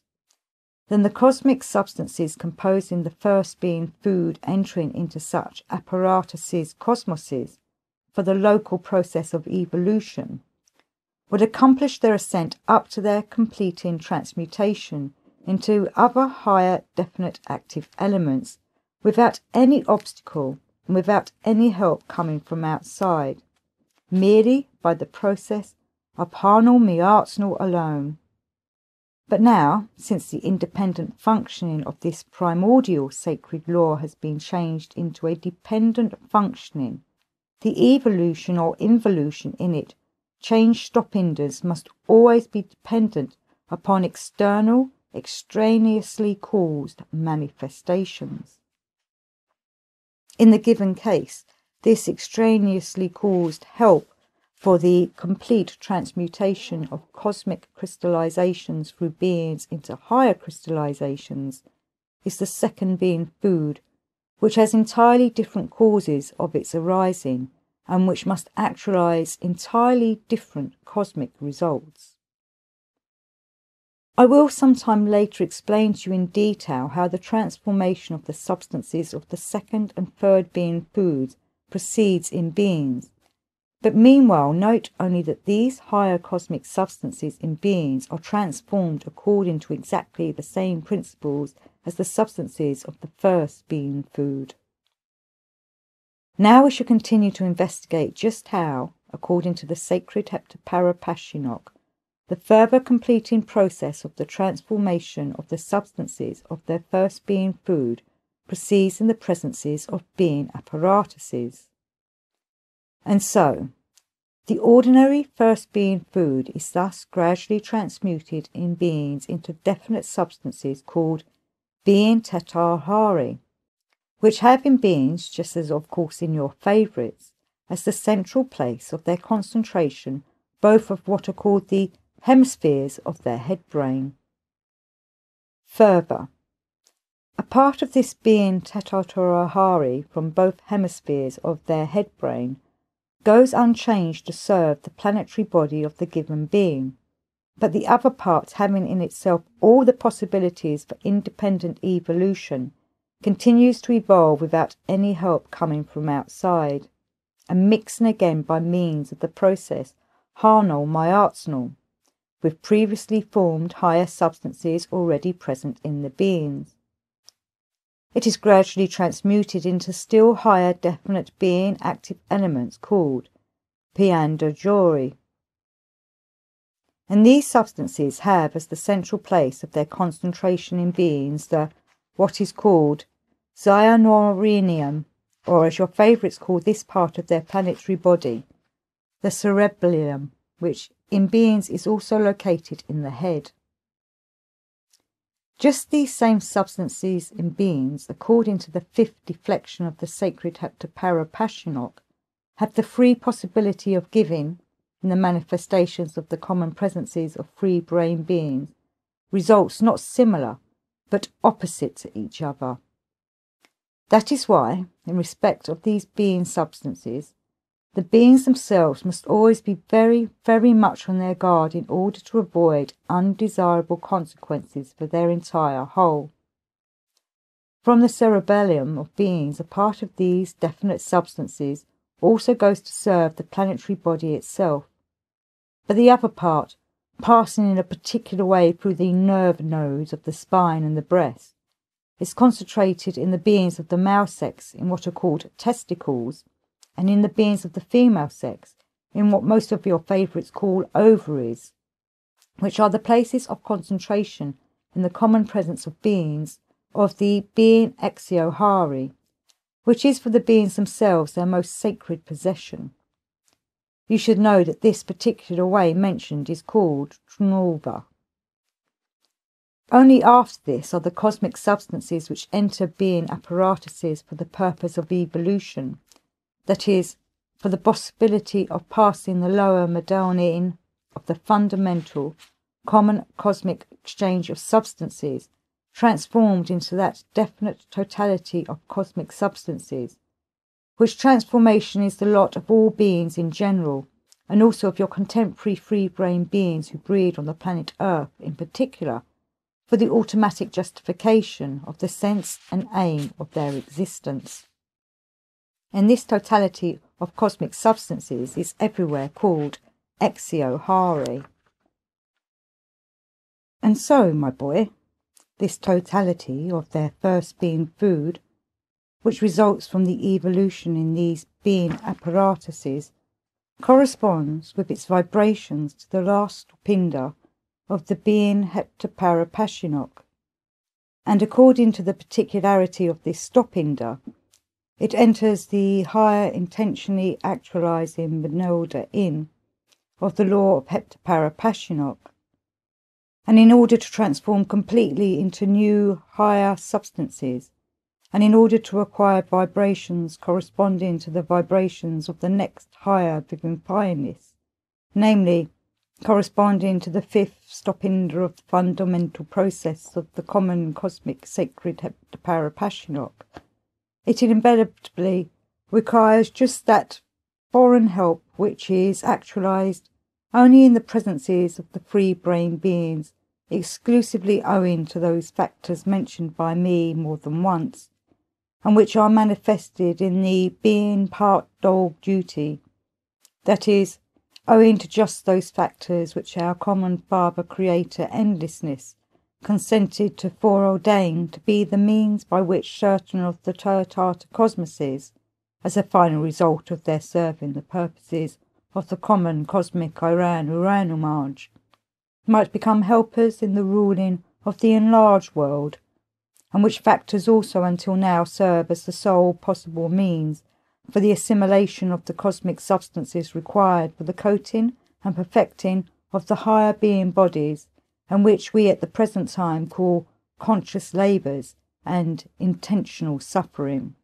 then the cosmic substances composing the first being food entering into such apparatuses cosmoses for the local process of evolution would accomplish their ascent up to their completing transmutation into other higher definite active elements without any obstacle and without any help coming from outside, merely by the process of harnal myartsnal alone. But now, since the independent functioning of this primordial sacred law has been changed into a dependent functioning, the evolution or involution in it changed stopinders must always be dependent upon external, extraneously caused manifestations. In the given case, this extraneously caused help for the complete transmutation of cosmic crystallizations through beings into higher crystallizations is the second being food, which has entirely different causes of its arising and which must actualize entirely different cosmic results. I will sometime later explain to you in detail how the transformation of the substances of the second and third being foods proceeds in beings, but meanwhile note only that these higher cosmic substances in beings are transformed according to exactly the same principles as the substances of the first being food. Now we shall continue to investigate just how, according to the sacred Heptaparapashinok, the further completing process of the transformation of the substances of their first being food proceeds in the presences of being apparatuses. And so, the ordinary first being food is thus gradually transmuted in beings into definite substances called being Tatahari, which have in beings, just as of course in your favourites, as the central place of their concentration both of what are called the hemispheres of their head brain. Further, a part of this being Tatahari from both hemispheres of their head brain goes unchanged to serve the planetary body of the given being, but the other part, having in itself all the possibilities for independent evolution, continues to evolve without any help coming from outside, and mixing again by means of the process Harnal Myatsnal, with previously formed higher substances already present in the beings. It is gradually transmuted into still higher definite being active elements called Piandajori. And these substances have as the central place of their concentration in beings what is called Cyanorhenium, or as your favourites call this part of their planetary body, the cerebellum, which in beings is also located in the head. Just these same substances in beings, according to the fifth deflection of the sacred Heptapara Passionok, have the free possibility of giving, in the manifestations of the common presences of free brain beings, results not similar, but opposite to each other. That is why, in respect of these being substances, the beings themselves must always be very, very much on their guard in order to avoid undesirable consequences for their entire whole. From the cerebellum of beings, a part of these definite substances also goes to serve the planetary body itself, but the other part, passing in a particular way through the nerve nodes of the spine and the breast, is concentrated in the beings of the male sex in what are called testicles, and in the beings of the female sex in what most of your favourites call ovaries, which are the places of concentration in the common presence of beings of the being Exiohari, which is for the beings themselves their most sacred possession. You should know that this particular way mentioned is called Trunulva. Only after this are the cosmic substances which enter being apparatuses for the purpose of evolution, that is, for the possibility of passing the lower medanin of the fundamental, common cosmic exchange of substances, transformed into that definite totality of cosmic substances, which transformation is the lot of all beings in general, and also of your contemporary free-brain beings who breed on the planet Earth in particular, for the automatic justification of the sense and aim of their existence. And this totality of cosmic substances is everywhere called Exiohari. And so, my boy, this totality of their first being food, which results from the evolution in these being apparatuses, corresponds with its vibrations to the last pinda of the being Heptapara Passionok, and according to the particularity of this stopinda, it enters the higher intentionally actualizing Benilda in of the law of Heptapara Passionok, and in order to transform completely into new higher substances, and in order to acquire vibrations corresponding to the vibrations of the next higher Vivifinis, namely, corresponding to the fifth stopinda of the fundamental process of the common cosmic sacred Heptapara Passionok, it inevitably requires just that foreign help which is actualized only in the presences of the free brain beings, exclusively owing to those factors mentioned by me more than once, and which are manifested in the being part dog duty, that is, owing to just those factors which our common Father Creator Endlessness consented to foreordain to be the means by which certain of the Tata cosmoses, as a final result of their serving the purposes of the common cosmic Uranumaj, might become helpers in the ruling of the enlarged world, and which factors also until now serve as the sole possible means for the assimilation of the cosmic substances required for the coating and perfecting of the higher being bodies, and which we at the present time call conscious labours and intentional suffering.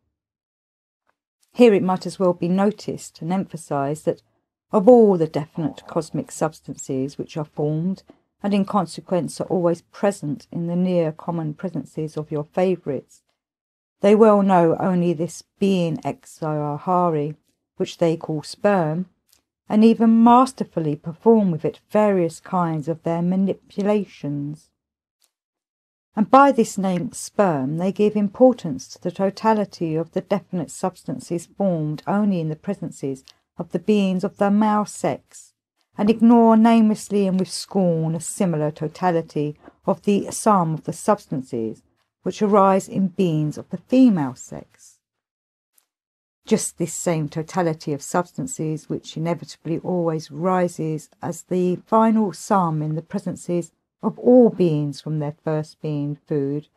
Here it might as well be noticed and emphasised that of all the definite cosmic substances which are formed and in consequence are always present in the near common presences of your favourites, they well know only this being exahari, which they call sperm, and even masterfully perform with it various kinds of their manipulations. And by this name sperm they give importance to the totality of the definite substances formed only in the presences of the beings of the male sex, and ignore namelessly and with scorn a similar totality of the sum of the substances which arise in beings of the female sex. Just this same totality of substances which inevitably always rises as the final sum in the presences of all beings from their first being food,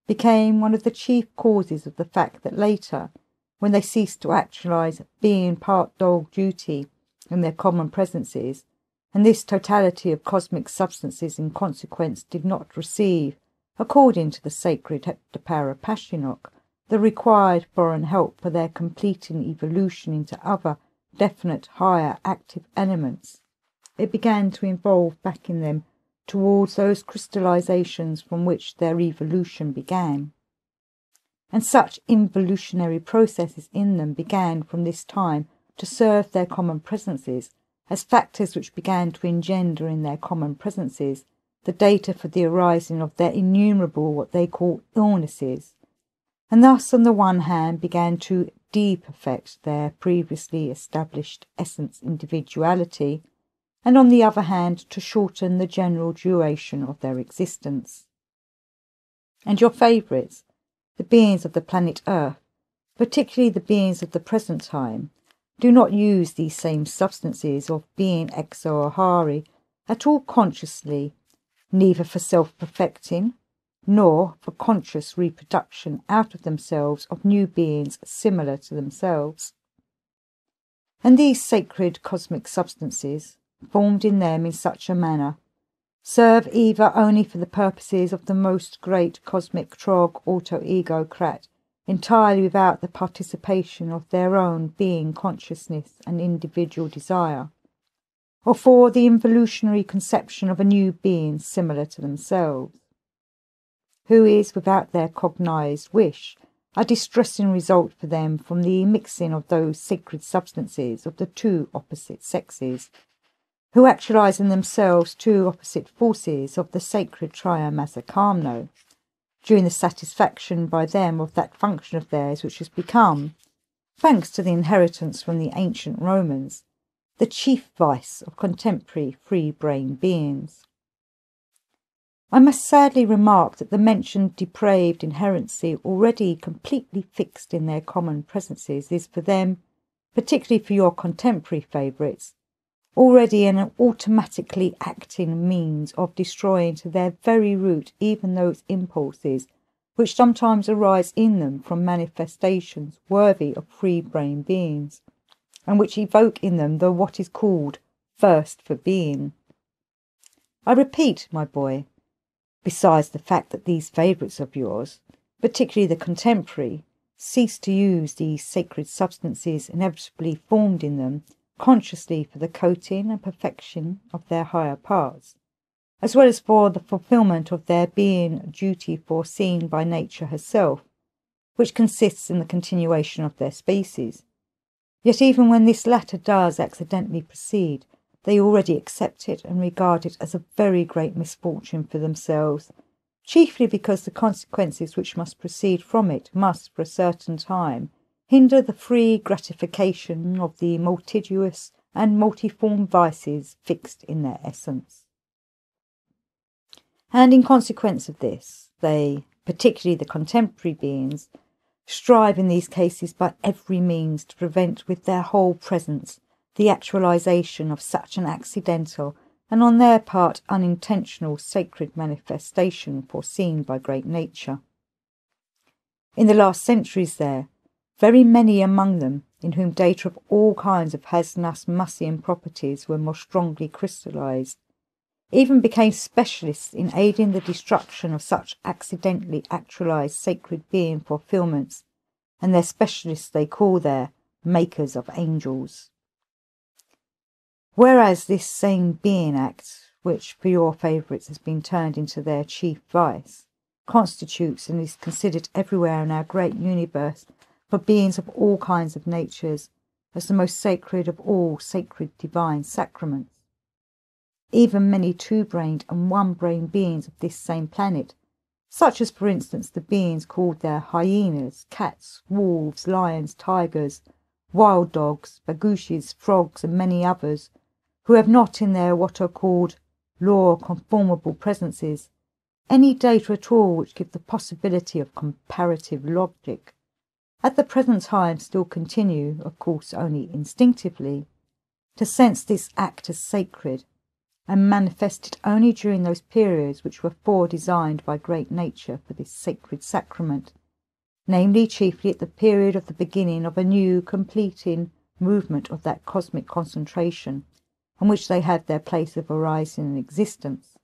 became one of the chief causes of the fact that later, when they ceased to actualise being part dog duty in their common presences, and this totality of cosmic substances in consequence did not receive, according to the sacred Heptaparapashinok, the required foreign help for their completing evolution into other definite higher active elements, it began to evolve back in them towards those crystallizations from which their evolution began. And such involutionary processes in them began from this time to serve their common presences as factors which began to engender in their common presences the data for the arising of their innumerable what they call illnesses, and thus on the one hand began to de-perfect their previously established essence individuality, and on the other hand to shorten the general duration of their existence. And your favourites, the beings of the planet Earth, particularly the beings of the present time, do not use these same substances of being exahari at all consciously, neither for self-perfecting, nor for conscious reproduction out of themselves of new beings similar to themselves. And these sacred cosmic substances, formed in them in such a manner, serve either only for the purposes of the most great cosmic trog auto-ego-crat, entirely without the participation of their own being consciousness and individual desire, or for the involutionary conception of a new being similar to themselves, who is, without their cognized wish, a distressing result for them from the mixing of those sacred substances of the two opposite sexes, who actualise in themselves two opposite forces of the sacred triamasakamno, during the satisfaction by them of that function of theirs which has become, thanks to the inheritance from the ancient Romans, the chief vice of contemporary free-brain beings. I must sadly remark that the mentioned depraved inherency already completely fixed in their common presences is for them, particularly for your contemporary favourites, already an automatically acting means of destroying to their very root even those impulses which sometimes arise in them from manifestations worthy of free-brain beings, and which evoke in them the what is called thirst for being. I repeat, my boy, besides the fact that these favourites of yours, particularly the contemporary, cease to use these sacred substances inevitably formed in them consciously for the coating and perfection of their higher parts, as well as for the fulfilment of their being duty foreseen by nature herself, which consists in the continuation of their species. Yet even when this latter does accidentally proceed, they already accept it and regard it as a very great misfortune for themselves, chiefly because the consequences which must proceed from it must, for a certain time, hinder the free gratification of the multitudinous and multiform vices fixed in their essence. And in consequence of this, they, particularly the contemporary beings, strive in these cases by every means to prevent with their whole presence the actualisation of such an accidental and on their part unintentional sacred manifestation foreseen by great nature. In the last centuries there, very many among them, in whom data of all kinds of Hasnas-Mussian properties were more strongly crystallised, even became specialists in aiding the destruction of such accidentally actualized sacred being fulfillments, and their specialists they call their makers of angels. Whereas this same being act, which for your favourites has been turned into their chief vice, constitutes and is considered everywhere in our great universe for beings of all kinds of natures as the most sacred of all sacred divine sacraments. Even many two-brained and one-brained beings of this same planet, such as for instance the beings called their hyenas, cats, wolves, lions, tigers, wild dogs, bagooshes, frogs, and many others, who have not in their what are called law-conformable presences any data at all which give the possibility of comparative logic, at the present time still continue, of course only instinctively, to sense this act as sacred, and manifest it only during those periods which were foredesigned by great nature for this sacred sacrament, namely chiefly at the period of the beginning of a new, completing movement of that cosmic concentration, on which they had their place of arising in existence,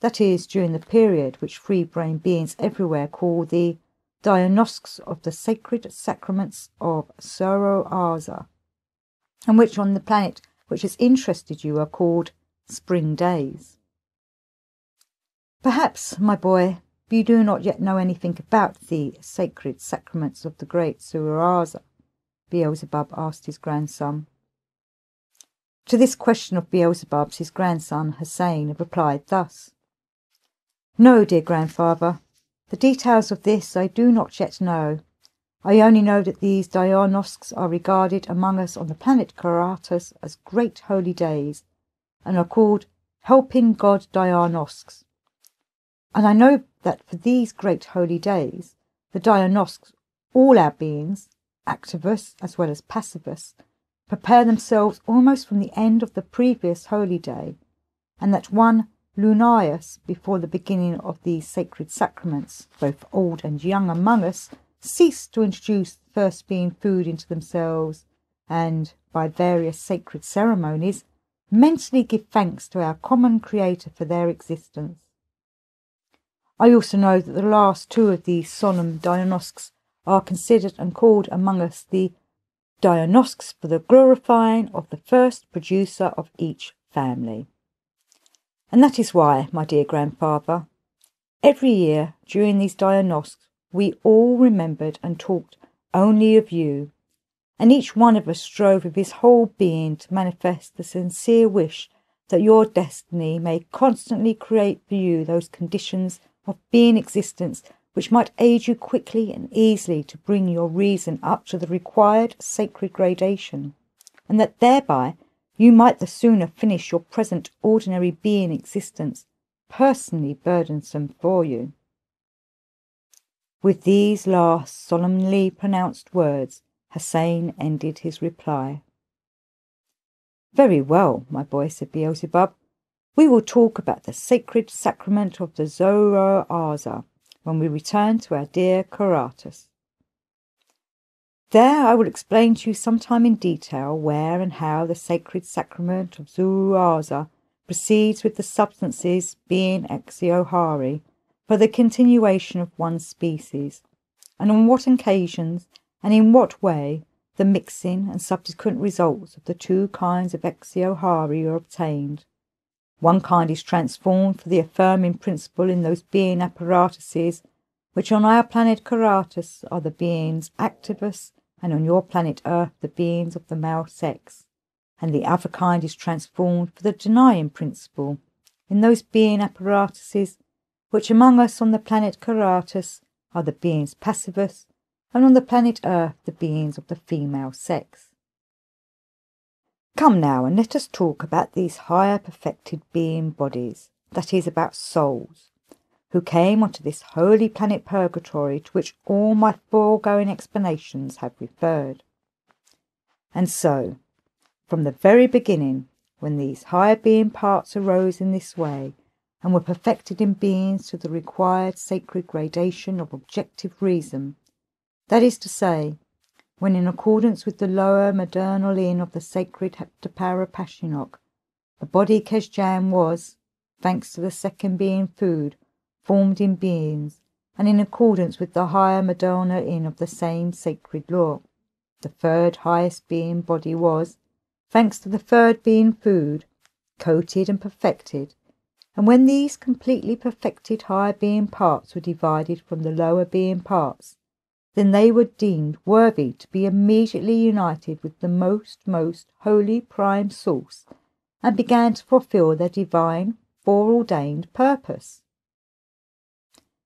that is, during the period which free-brained beings everywhere call the Diagnostics of the Sacred Sacraments of Zoroaster, and which on the planet which has interested you are called spring days. Perhaps, my boy, you do not yet know anything about the sacred sacraments of the great Zoroaster, Beelzebub asked his grandson. To this question of Beelzebub's, his grandson Hussein replied thus: No, dear grandfather, the details of this I do not yet know. I only know that these Diagnostics are regarded among us on the planet Karatas as great holy days, and are called Helping God Diagnostics. And I know that for these great holy days, the Diagnostics, all our beings, activists as well as passivists, prepare themselves almost from the end of the previous holy day, and that one Lunarius before the beginning of these sacred sacraments, both old and young among us, cease to introduce the first being food into themselves, and, by various sacred ceremonies, mentally give thanks to our common Creator for their existence. I also know that the last two of these solemn Diagnostics are considered and called among us the Diagnostics for the glorifying of the first producer of each family. And that is why, my dear grandfather, every year during these Diagnostics we all remembered and talked only of you, and each one of us strove with his whole being to manifest the sincere wish that your destiny may constantly create for you those conditions of being existence which might aid you quickly and easily to bring your reason up to the required sacred gradation, and that thereby you might the sooner finish your present ordinary being existence, personally burdensome for you. With these last solemnly pronounced words, Hussein ended his reply. Very well, my boy, said Beelzebub. We will talk about the sacred sacrament of the Zoroaster when we return to our dear Karatas. There I will explain to you sometime in detail where and how the sacred sacrament of Zoroaster proceeds with the substances being exiohari for the continuation of one species, and on what occasions and in what way the mixing and subsequent results of the two kinds of exiohari are obtained. One kind is transformed for the affirming principle in those being apparatuses which on our planet Karatas are the beings activus, and on your planet Earth the beings of the male sex, and the other kind is transformed for the denying principle in those being apparatuses which among us on the planet Karatas are the beings passivus, and on the planet Earth the beings of the female sex. Come now and let us talk about these higher perfected being bodies, that is, about souls, who came onto this holy planet Purgatory to which all my foregoing explanations have referred. And so, from the very beginning, when these higher being parts arose in this way, and were perfected in beings to the required sacred gradation of objective reason, that is to say, when in accordance with the lower maternal in of the sacred Heptaparapashinok, the body Kesjan was, thanks to the second being food, formed in beings, and in accordance with the higher Madonna in of the same sacred law. The third highest being body was, thanks to the third being food, coated and perfected, and when these completely perfected higher being parts were divided from the lower being parts, then they were deemed worthy to be immediately united with the most holy prime source, and began to fulfill their divine, foreordained purpose.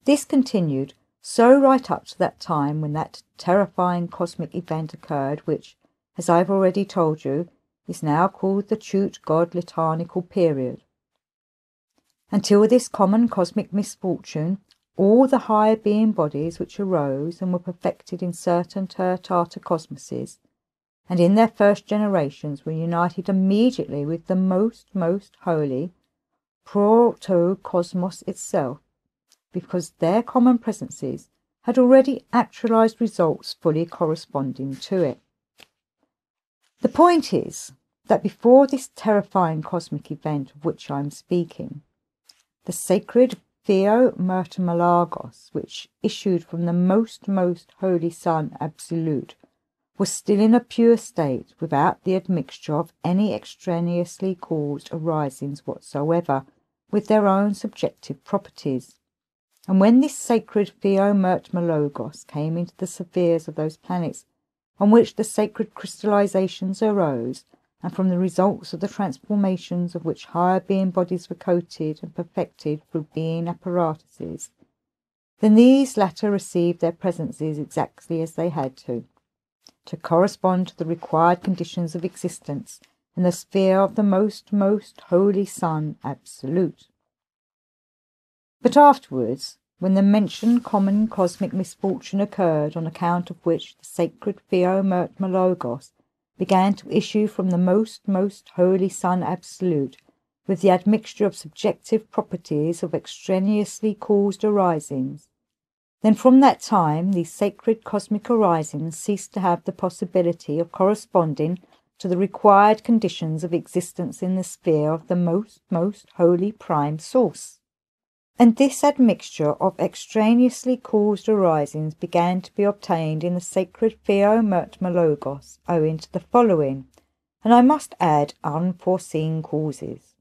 This continued so right up to that time when that terrifying cosmic event occurred, which, as I've already told you, is now called the Chute God Liturgical period. Until this common cosmic misfortune, all the higher being bodies which arose and were perfected in certain Tata cosmoses, and in their first generations were united immediately with the most holy proto-cosmos itself, because their common presences had already actualized results fully corresponding to it. The point is that before this terrifying cosmic event of which I am speaking, the sacred Theomertamalagos, which issued from the most holy Son Absolute, was still in a pure state without the admixture of any extraneously caused arisings whatsoever with their own subjective properties. And when this sacred Theomertamalagos came into the spheres of those planets on which the sacred crystallizations arose, and from the results of the transformations of which higher being bodies were coated and perfected through being apparatuses, then these latter received their presences exactly as they had to correspond to the required conditions of existence in the sphere of the most holy Son Absolute. But afterwards, when the mentioned common cosmic misfortune occurred, on account of which the sacred Theomertamalagos began to issue from the most holy Son Absolute with the admixture of subjective properties of extraneously caused arisings, then from that time these sacred cosmic arisings ceased to have the possibility of corresponding to the required conditions of existence in the sphere of the most holy prime source. And this admixture of extraneously caused arisings began to be obtained in the sacred Theomertamalagos owing to the following, and I must add unforeseen causes.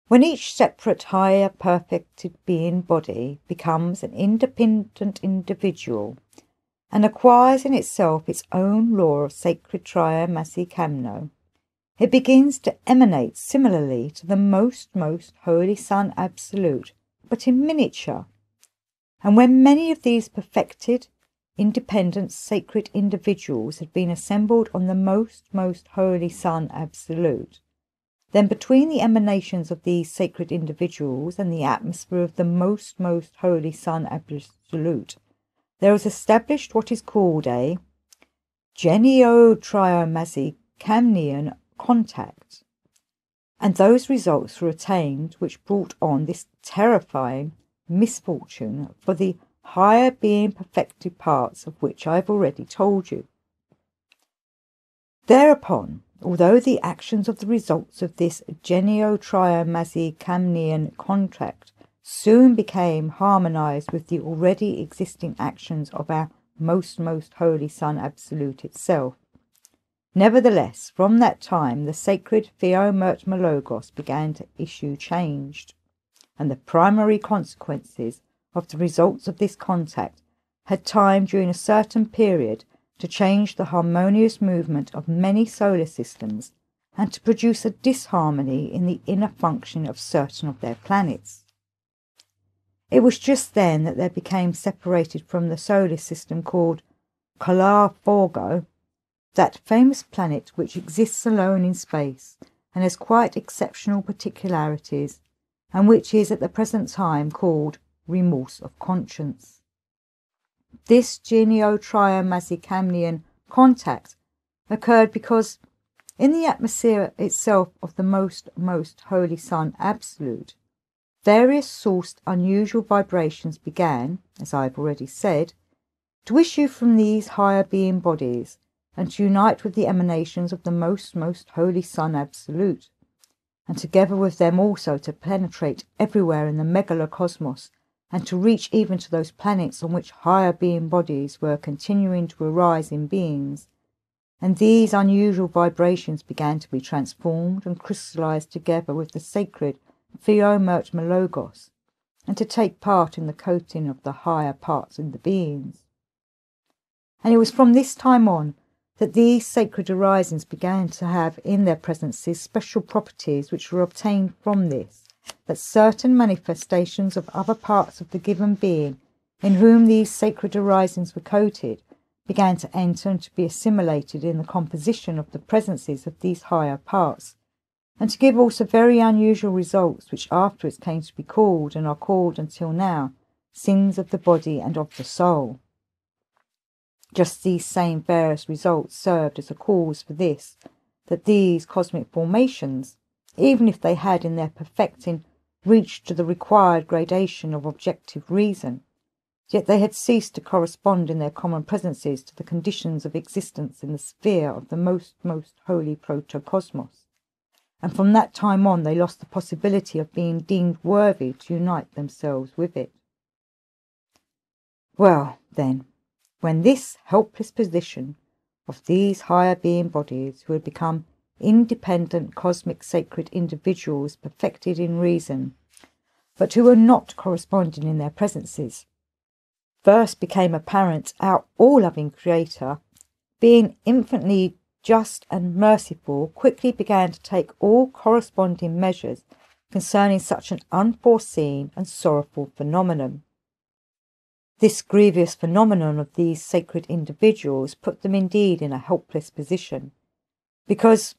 When each separate higher perfected being body becomes an independent individual and acquires in itself its own law of sacred triamasikamno, it begins to emanate similarly to the most holy Son Absolute, but in miniature. And when many of these perfected, independent, sacred individuals had been assembled on the most holy Son Absolute, then between the emanations of these sacred individuals and the atmosphere of the most holy Son Absolute, there is established what is called a geniotriomasikamnian contact, and those results were attained which brought on this terrifying misfortune for the higher being perfected parts of which I have already told you. Thereupon, although the actions of the results of this geniotriomasikamnian contract soon became harmonized with the already existing actions of our most holy Son Absolute itself, nevertheless, from that time the sacred Theomertamalagos began to issue changed, and the primary consequences of the results of this contact had time during a certain period to change the harmonious movement of many solar systems and to produce a disharmony in the inner function of certain of their planets. It was just then that there became separated from the solar system called Forgo, that famous planet which exists alone in space and has quite exceptional particularities, and which is at the present time called remorse of conscience. This geniotriomasikamnian contact occurred because, in the atmosphere itself of the most holy Son Absolute, various sourced unusual vibrations began, as I have already said, to issue from these higher being bodies and to unite with the emanations of the most holy Son Absolute. and together with them also to penetrate everywhere in the megalocosmos, and to reach even to those planets on which higher being bodies were continuing to arise in beings. And these unusual vibrations began to be transformed and crystallized together with the sacred Theomertmelogos, and to take part in the coating of the higher parts in the beings. And it was from this time on that these sacred arisings began to have in their presences special properties which were obtained from this, that certain manifestations of other parts of the given being, in whom these sacred arisings were coated, began to enter and to be assimilated in the composition of the presences of these higher parts, and to give also very unusual results, which afterwards came to be called, and are called until now, sins of the body and of the soul. Just these same various results served as a cause for this, that these cosmic formations, even if they had in their perfecting reached to the required gradation of objective reason, yet they had ceased to correspond in their common presences to the conditions of existence in the sphere of the most holy protocosmos, and from that time on they lost the possibility of being deemed worthy to unite themselves with it. Well, then, when this helpless position of these higher being bodies, who had become independent cosmic sacred individuals perfected in reason, but who were not corresponding in their presences, first became apparent, our all-loving Creator, being infinitely just and merciful, quickly began to take all corresponding measures concerning such an unforeseen and sorrowful phenomenon. This grievous phenomenon of these sacred individuals put them indeed in a helpless position, because,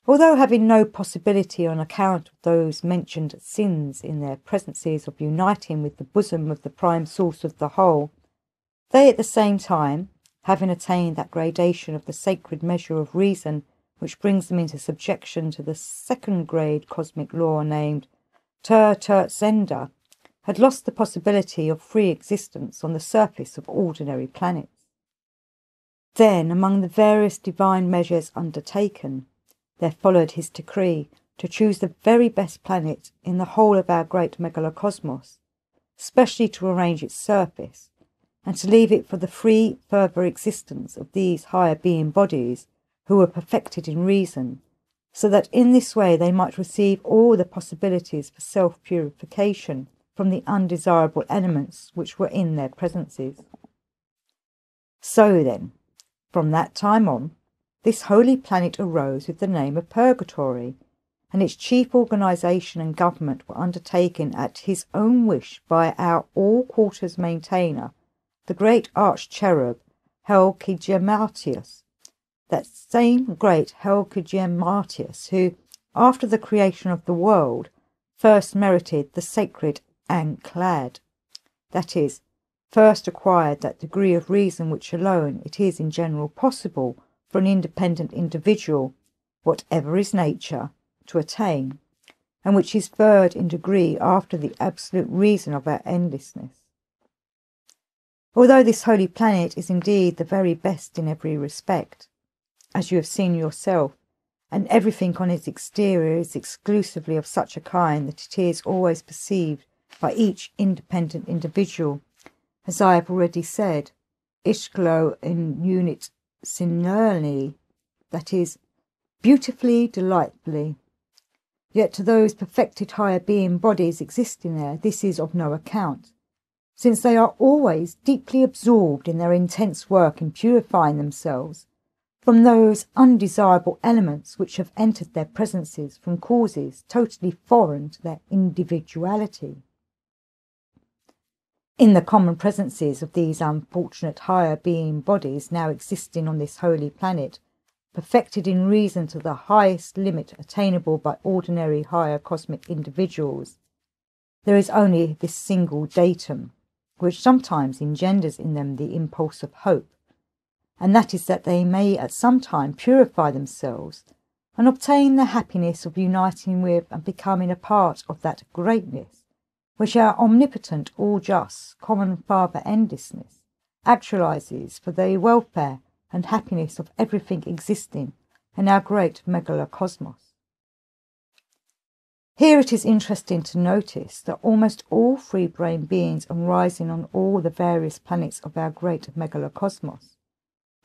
although having no possibility on account of those mentioned sins in their presences of uniting with the bosom of the prime source of the whole, they at the same time, having attained that gradation of the sacred measure of reason which brings them into subjection to the second grade cosmic law named Zenda, had lost the possibility of free existence on the surface of ordinary planets. Then, among the various divine measures undertaken, there followed his decree to choose the very best planet in the whole of our great megalocosmos, specially to arrange its surface, and to leave it for the free further existence of these higher being bodies who were perfected in reason, so that in this way they might receive all the possibilities for self-purification from the undesirable elements which were in their presences. So then, from that time on, this holy planet arose with the name of Purgatory, and its chief organisation and government were undertaken at his own wish by our all-quarters maintainer, the great arch-cherub Gurdjieff, that same great Gurdjieff who, after the creation of the world, first merited the sacred Ankhlad, that is, first acquired that degree of reason which alone it is in general possible for an independent individual, whatever his nature, to attain, and which is third in degree after the absolute reason of our endlessness. Although this holy planet is indeed the very best in every respect, as you have seen yourself, and everything on its exterior is exclusively of such a kind that it is always perceived by each independent individual, as I have already said, ischlo in unit sincerely, that is, beautifully, delightfully. Yet to those perfected higher being bodies existing there, this is of no account, since they are always deeply absorbed in their intense work in purifying themselves from those undesirable elements which have entered their presences from causes totally foreign to their individuality. In the common presences of these unfortunate higher being bodies now existing on this holy planet, perfected in reason to the highest limit attainable by ordinary higher cosmic individuals, there is only this single datum, which sometimes engenders in them the impulse of hope, and that is that they may at some time purify themselves and obtain the happiness of uniting with and becoming a part of that greatness which our omnipotent, all-just, common Father Endlessness actualizes for the welfare and happiness of everything existing in our great megalocosmos. Here it is interesting to notice that almost all free-brain beings arising on all the various planets of our great megalocosmos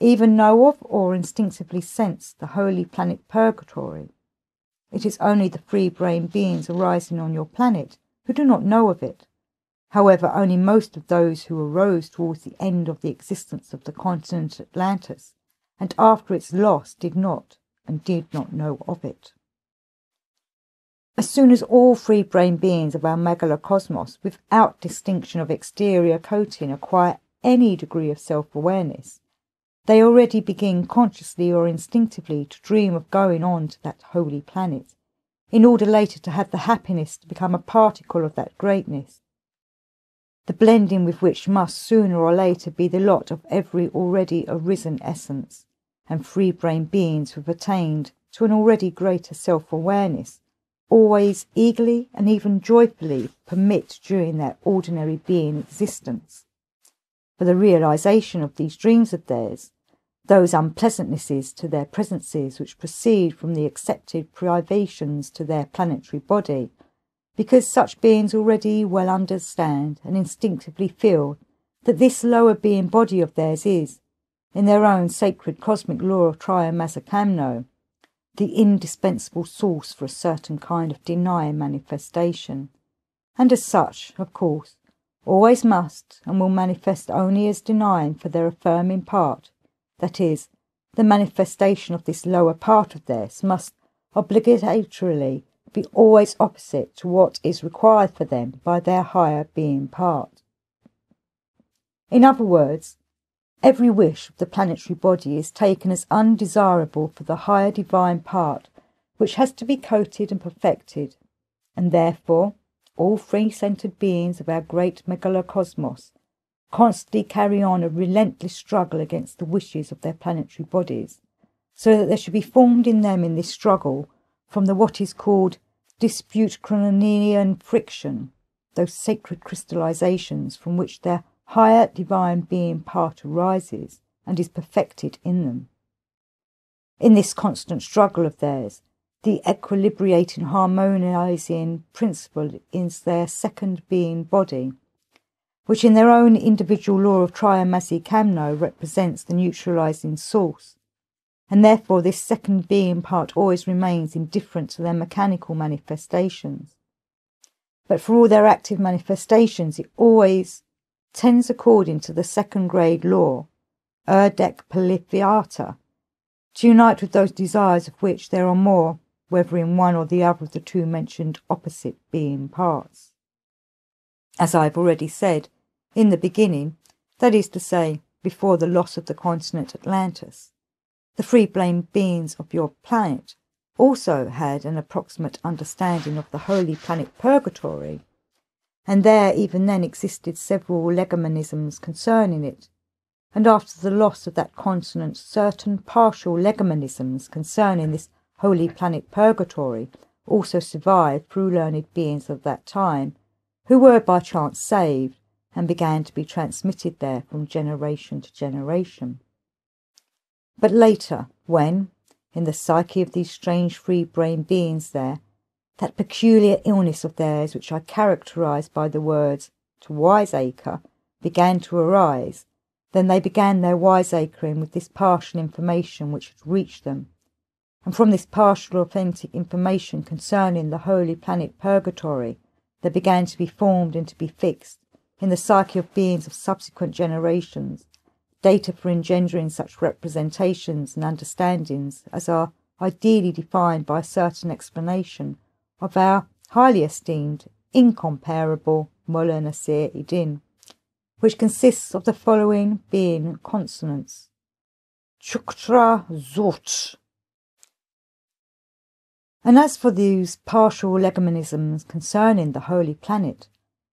even know of or instinctively sense the holy planet Purgatory. It is only the free-brain beings arising on your planet who do not know of it. However, only most of those who arose towards the end of the existence of the continent Atlantis and after its loss did not know of it. As soon as all free-brain beings of our megalocosmos, without distinction of exterior coating, acquire any degree of self-awareness, they already begin consciously or instinctively to dream of going on to that holy planet, in order later to have the happiness to become a particle of that greatness, the blending with which must sooner or later be the lot of every already arisen essence, and free-brain beings who have attained to an already greater self-awareness always eagerly and even joyfully permit during their ordinary being existence. For the realization of these dreams of theirs, those unpleasantnesses to their presences which proceed from the accepted privations to their planetary body, because such beings already well understand and instinctively feel that this lower being body of theirs is, in their own sacred cosmic law of Triamasakamno, the indispensable source for a certain kind of denying manifestation, and as such, of course, always must and will manifest only as denying for their affirming part, that is, the manifestation of this lower part of theirs must obligatorily be always opposite to what is required for them by their higher being part. In other words, every wish of the planetary body is taken as undesirable for the higher divine part which has to be coated and perfected, and therefore all free-centred beings of our great megalocosmos constantly carry on a relentless struggle against the wishes of their planetary bodies, so that there should be formed in them in this struggle, from the what is called dispute-chrononian friction, those sacred crystallizations from which their higher divine being part arises and is perfected in them. In this constant struggle of theirs, the equilibrating, harmonizing principle is their second being body, which in their own individual law of Triamasakamno represents the neutralizing source, and therefore this second being part always remains indifferent to their mechanical manifestations. But for all their active manifestations, it always tends according to the second grade law, Erdek Polytheata, to unite with those desires of which there are more, whether in one or the other of the two mentioned opposite being parts. As I have already said, in the beginning, that is to say, before the loss of the continent Atlantis, the free-brain beings of your planet also had an approximate understanding of the holy planet Purgatory, and there even then existed several legomenisms concerning it, and after the loss of that continent certain partial legomenisms concerning this holy planet Purgatory also survived through learned beings of that time, who were by chance saved, and began to be transmitted there from generation to generation. But later, when, in the psyche of these strange free-brain beings there, that peculiar illness of theirs which I characterized by the words to wiseacre began to arise, then they began their wiseacring with this partial information which had reached them, and from this partial authentic information concerning the holy planet Purgatory there began to be formed and to be fixed in the psyche of beings of subsequent generations, data for engendering such representations and understandings as are ideally defined by a certain explanation of our highly esteemed, incomparable Mola Nasir Idin, which consists of the following being consonants: Chuktra Zot. And as for these partial legomenisms concerning the holy planet,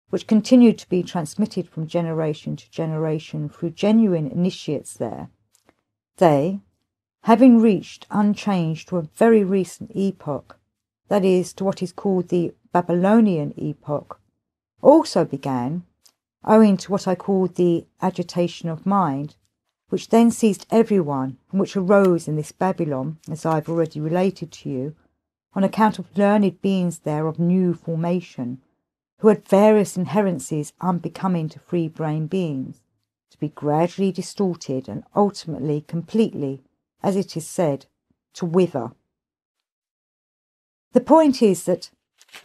which continued to be transmitted from generation to generation through genuine initiates there, they, having reached unchanged to a very recent epoch, that is, to what is called the Babylonian epoch, also began, owing to what I called the agitation of mind, which then seized everyone, and which arose in this Babylon, as I have already related to you, on account of learned beings there of new formation, who had various inherencies unbecoming to free-brain beings, to be gradually distorted and ultimately, completely, as it is said, to wither. The point is that,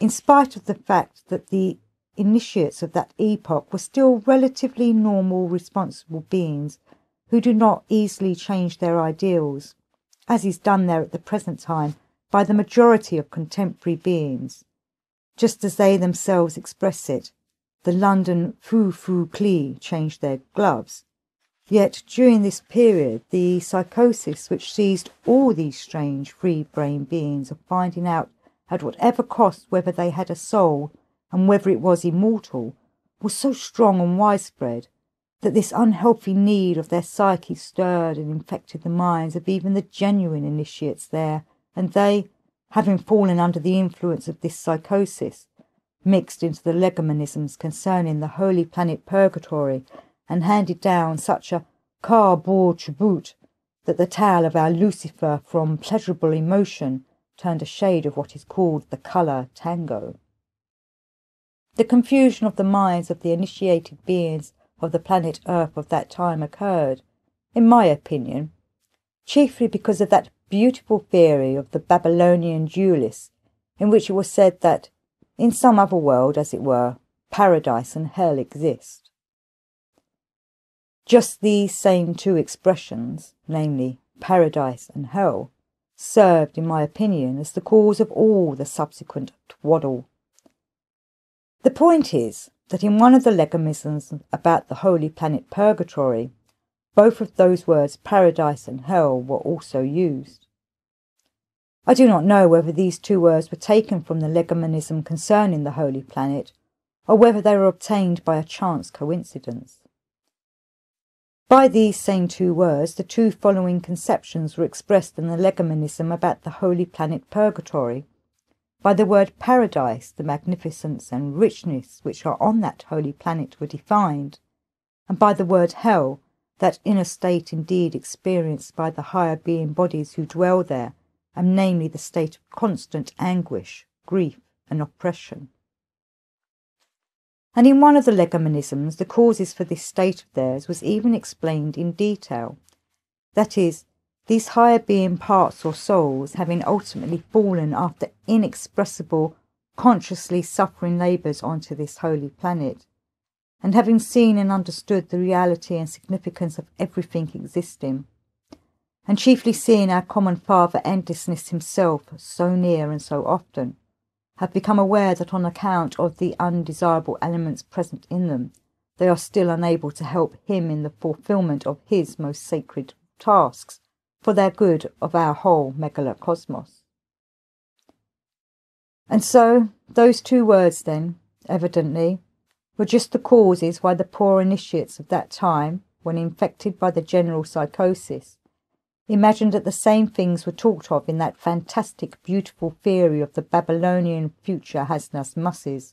in spite of the fact that the initiates of that epoch were still relatively normal, responsible beings who do not easily change their ideals, as is done there at the present time by the majority of contemporary beings, just as they themselves express it, the London foo-foo clee changed their gloves. Yet during this period, the psychosis which seized all these strange free-brain beings of finding out at whatever cost whether they had a soul and whether it was immortal, was so strong and widespread that this unhealthy need of their psyche stirred and infected the minds of even the genuine initiates there, and they, having fallen under the influence of this psychosis, mixed into the legomanisms concerning the holy planet Purgatory, and handed down such a cardboard tribute that the tale of our Lucifer from pleasurable emotion turned a shade of what is called the colour tango. The confusion of the minds of the initiated beings of the planet Earth of that time occurred, in my opinion, chiefly because of that beautiful theory of the Babylonian duelists, in which it was said that, in some other world, as it were, paradise and hell exist. Just these same two expressions, namely paradise and hell, served, in my opinion, as the cause of all the subsequent twaddle. The point is that in one of the legomisms about the holy planet Purgatory, both of those words paradise and hell were also used. I do not know whether these two words were taken from the legomanism concerning the holy planet, or whether they were obtained by a chance coincidence. By these same two words, the two following conceptions were expressed in the legomanism about the holy planet Purgatory. By the word paradise, the magnificence and richness which are on that holy planet were defined, and by the word hell, that inner state indeed experienced by the higher being bodies who dwell there, and namely the state of constant anguish, grief, and oppression. And in one of the legomanisms, the causes for this state of theirs was even explained in detail. That is, these higher being parts or souls, having ultimately fallen after inexpressible, consciously suffering labours onto this holy planet, and having seen and understood the reality and significance of everything existing, and chiefly seeing our common Father Endlessness himself so near and so often, have become aware that on account of the undesirable elements present in them, they are still unable to help him in the fulfilment of his most sacred tasks for their good of our whole megalocosmos. And so, those two words then, evidently, were just the causes why the poor initiates of that time, when infected by the general psychosis, imagined that the same things were talked of in that fantastic, beautiful theory of the Babylonian future Hasnas Musses,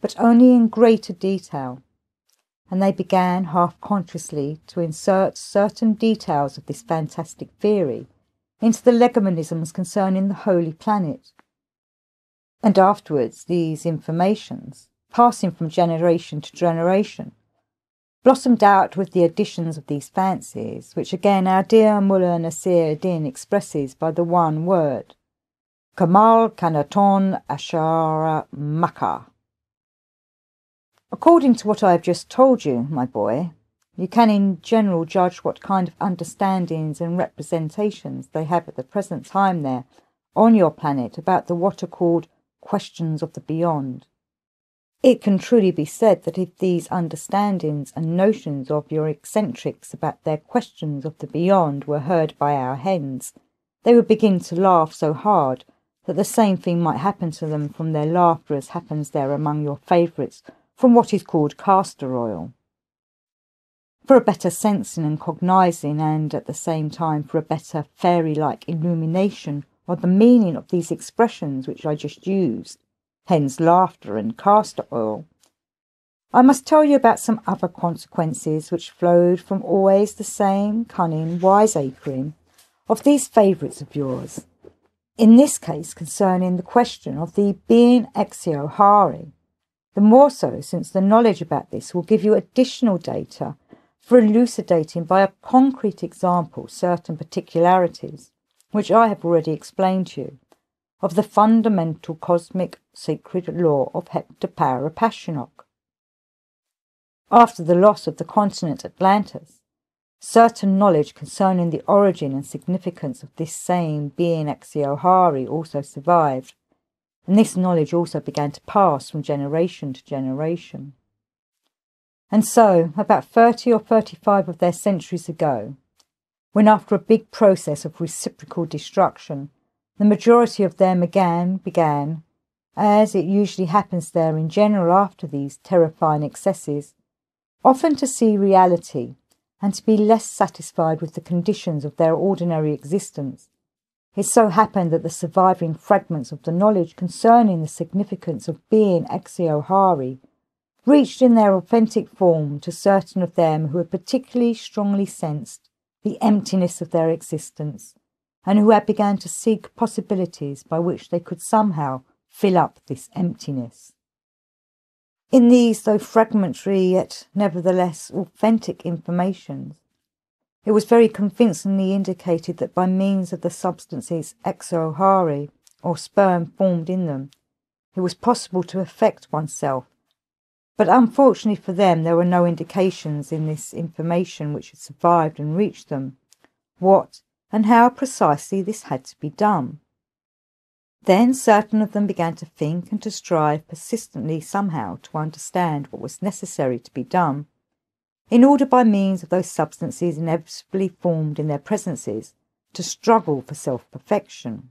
but only in greater detail, and they began half-consciously to insert certain details of this fantastic theory into the legomanisms concerning the holy planet. And afterwards these informations, passing from generation to generation, blossomed out with the additions of these fancies, which again our dear Mullah Nasir Din expresses by the one word, Kamal Kanaton Ashara Makkah. According to what I have just told you, my boy, you can in general judge what kind of understandings and representations they have at the present time there on your planet about the what are called questions of the beyond. It can truly be said that if these understandings and notions of your eccentrics about their questions of the beyond were heard by our hens, they would begin to laugh so hard that the same thing might happen to them from their laughter as happens there among your favourites from what is called castor oil. For a better sensing and cognizing, and at the same time for a better fairy-like illumination of the meaning of these expressions which I just used, hence laughter and castor oil, I must tell you about some other consequences which flowed from always the same cunning wiseacring of these favourites of yours, in this case concerning the question of the being exio hari, the more so since the knowledge about this will give you additional data for elucidating by a concrete example certain particularities, which I have already explained to you, of the fundamental cosmic sacred law of heptaparapashinok. After the loss of the continent Atlantis, certain knowledge concerning the origin and significance of this same being exio hari also survived, and this knowledge also began to pass from generation to generation. And so, about 30 or 35 of their centuries ago, when after a big process of reciprocal destruction, the majority of them began, as it usually happens there in general after these terrifying excesses, often to see reality and to be less satisfied with the conditions of their ordinary existence, it so happened that the surviving fragments of the knowledge concerning the significance of being exio hari reached in their authentic form to certain of them who had particularly strongly sensed the emptiness of their existence, and who had begun to seek possibilities by which they could somehow fill up this emptiness. In these, though fragmentary yet nevertheless authentic informations, it was very convincingly indicated that by means of the substances exio hari, or sperm formed in them, it was possible to affect oneself. But unfortunately for them, there were no indications in this information which had survived and reached them, what and how precisely this had to be done. Then certain of them began to think and to strive persistently somehow to understand what was necessary to be done, in order by means of those substances inevitably formed in their presences to struggle for self-perfection.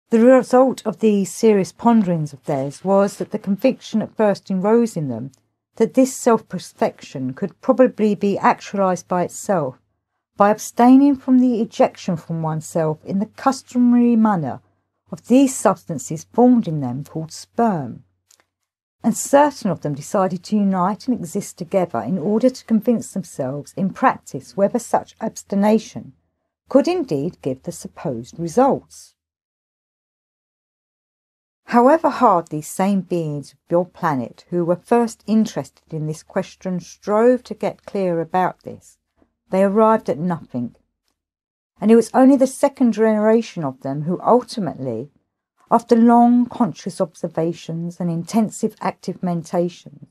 The result of these serious ponderings of theirs was that the conviction at first arose in them that this self-perfection could probably be actualized by itself, by abstaining from the ejection from oneself in the customary manner of these substances formed in them called sperm. And certain of them decided to unite and exist together in order to convince themselves in practice whether such abstination could indeed give the supposed results. However hard these same beings of your planet who were first interested in this question strove to get clear about this, they arrived at nothing, and it was only the second generation of them who ultimately, after long conscious observations and intensive active meditation,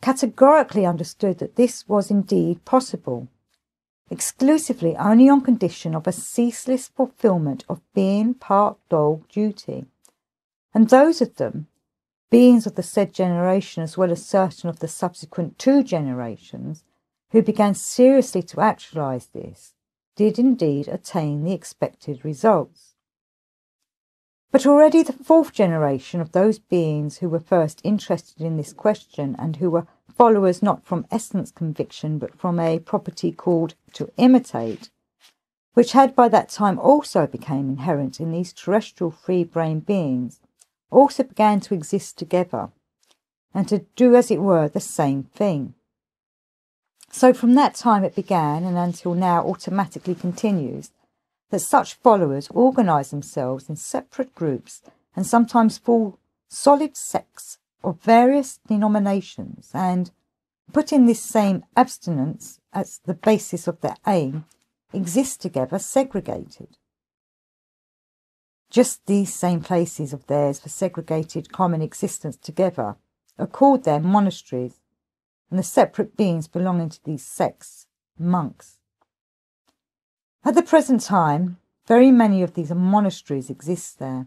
categorically understood that this was indeed possible, exclusively only on condition of a ceaseless fulfilment of being part dog duty. And those of them, beings of the said generation as well as certain of the subsequent 2 generations, who began seriously to actualize this, did indeed attain the expected results. But already the 4th generation of those beings who were first interested in this question and who were followers not from essence conviction but from a property called to imitate, which had by that time also become inherent in these terrestrial free-brain beings, also began to exist together and to do as it were the same thing. So from that time it began, and until now automatically continues, that such followers organise themselves in separate groups and sometimes form solid sects of various denominations and, putting this same abstinence as the basis of their aim, exist together segregated. Just these same places of theirs for segregated common existence together are called their monasteries, and the separate beings belonging to these sects, monks. At the present time, very many of these monasteries exist there,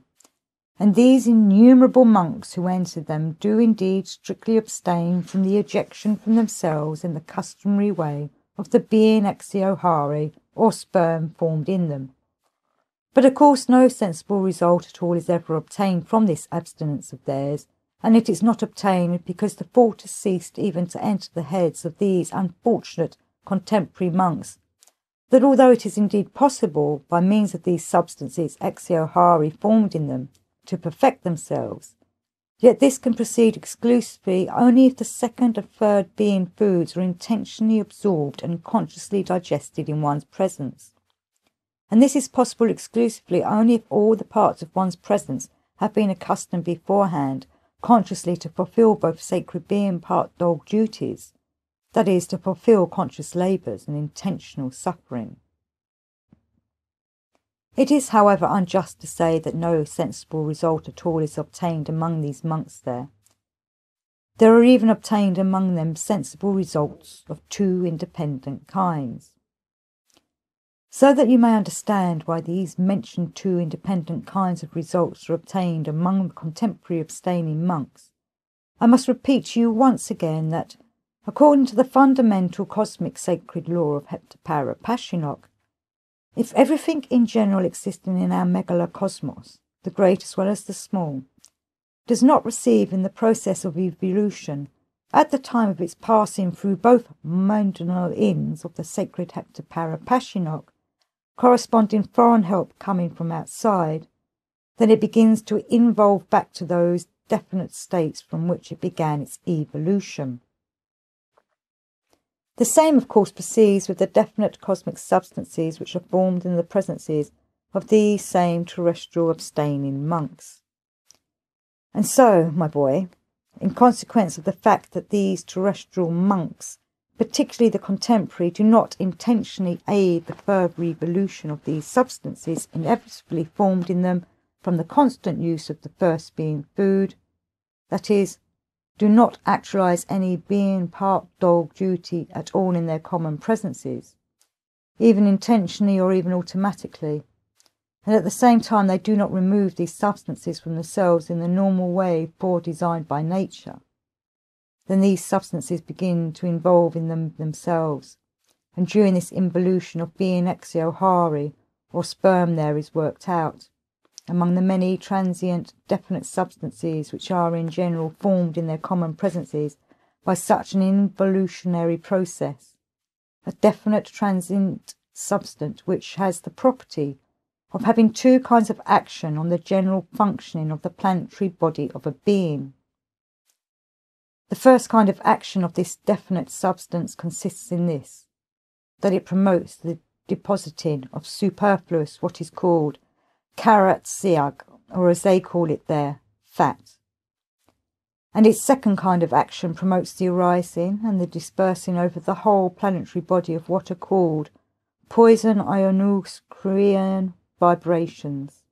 and these innumerable monks who enter them do indeed strictly abstain from the ejection from themselves in the customary way of the being exio hari or sperm formed in them. But of course no sensible result at all is ever obtained from this abstinence of theirs, and it is not obtained because the thought has ceased even to enter the heads of these unfortunate contemporary monks, that although it is indeed possible, by means of these substances exio hari formed in them, to perfect themselves, yet this can proceed exclusively only if the 2nd and 3rd being foods are intentionally absorbed and consciously digested in one's presence. and this is possible exclusively only if all the parts of one's presence have been accustomed beforehand consciously to fulfill both sacred being part dog duties, that is, to fulfill conscious labours and intentional suffering. It is, however, unjust to say that no sensible result at all is obtained among these monks there. There are even obtained among them sensible results of two independent kinds. So that you may understand why these mentioned two independent kinds of results are obtained among the contemporary abstaining monks, I must repeat to you once again that, according to the fundamental cosmic sacred law of Heptapara Pashinok, if everything in general existing in our megalocosmos, the great as well as the small, does not receive in the process of evolution, at the time of its passing through both monadal inns of the sacred Heptapara Pashinok, corresponding foreign help coming from outside, then it begins to evolve back to those definite states from which it began its evolution. The same, of course, proceeds with the definite cosmic substances which are formed in the presences of these same terrestrial abstaining monks. And so, my boy, in consequence of the fact that these terrestrial monks, particularly the contemporary, do not intentionally aid the further evolution of these substances inevitably formed in them from the constant use of the first being food, that is, do not actualize any being part dog duty at all in their common presences, even intentionally or even automatically, and at the same time they do not remove these substances from themselves in the normal way foredesigned by nature, then these substances begin to evolve in themselves, and during this involution of being exiohari, or sperm there is worked out, among the many transient definite substances which are in general formed in their common presences by such an involutionary process, a definite transient substance which has the property of having two kinds of action on the general functioning of the planetary body of a being. The first kind of action of this definite substance consists in this, that it promotes the depositing of superfluous, what is called karatsiag, or as they call it there, fat. And its second kind of action promotes the arising and the dispersing over the whole planetary body of what are called poison ionoskrian vibrations.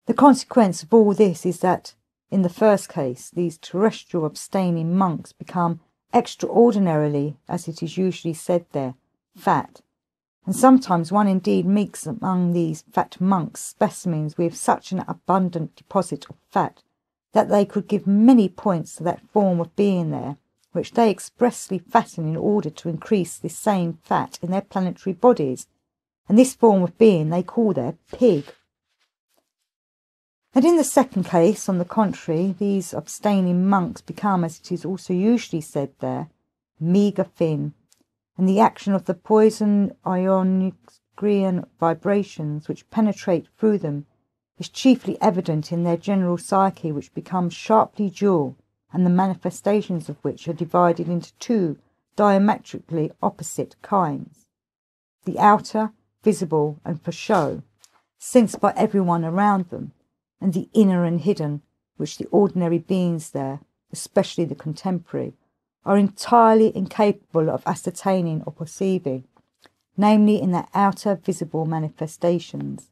The consequence of all this is that, in the first case, these terrestrial abstaining monks become extraordinarily, as it is usually said there, fat, and sometimes one indeed meets among these fat monks specimens with such an abundant deposit of fat that they could give many points to that form of being there, which they expressly fatten in order to increase this same fat in their planetary bodies, and this form of being they call their pig. And in the second case, on the contrary, these abstaining monks become, as it is also usually said there, meagre thin, and the action of the poison ionoskrian vibrations which penetrate through them is chiefly evident in their general psyche, which becomes sharply dual, and the manifestations of which are divided into two diametrically opposite kinds: the outer, visible and for show, sensed by everyone around them, and the inner and hidden, which the ordinary beings there, especially the contemporary, are entirely incapable of ascertaining or perceiving, namely in their outer visible manifestations.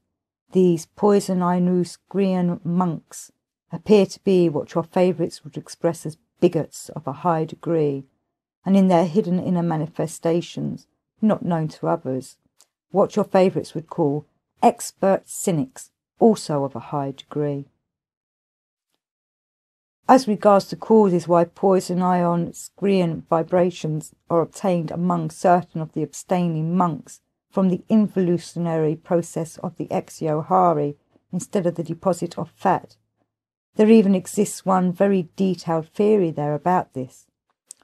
These poison ionoskrian monks appear to be what your favourites would express as bigots of a high degree, and in their hidden inner manifestations, not known to others, what your favourites would call expert cynics, also of a high degree. As regards the causes why poison ionoskrian vibrations are obtained among certain of the abstaining monks from the involutionary process of the exiohari instead of the deposit of fat, there even exists one very detailed theory there about this,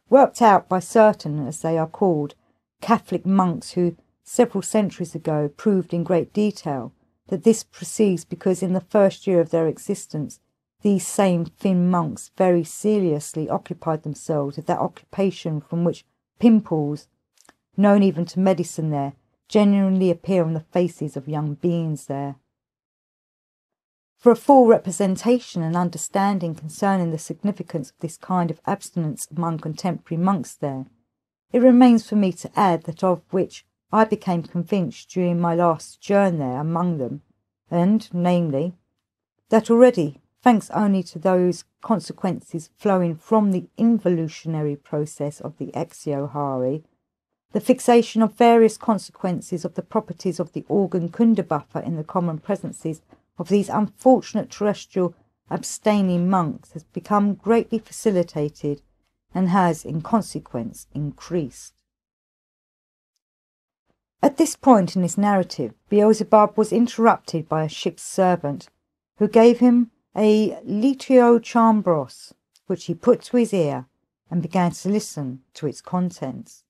worked out by certain, as they are called, Catholic monks who, several centuries ago, proved in great detail that this proceeds because in the first year of their existence these same thin monks very seriously occupied themselves with that occupation from which pimples, known even to medicine there, genuinely appear on the faces of young beings there. For a full representation and understanding concerning the significance of this kind of abstinence among contemporary monks there, it remains for me to add that of which I became convinced during my last sojourn there among them, and, namely, that already, thanks only to those consequences flowing from the involutionary process of the exiohari, the fixation of various consequences of the properties of the organ kundabuffer in the common presences of these unfortunate terrestrial abstaining monks has become greatly facilitated and has, in consequence, increased. At this point in his narrative, Beelzebub was interrupted by a ship's servant, who gave him a litio chambros, which he put to his ear and began to listen to its contents.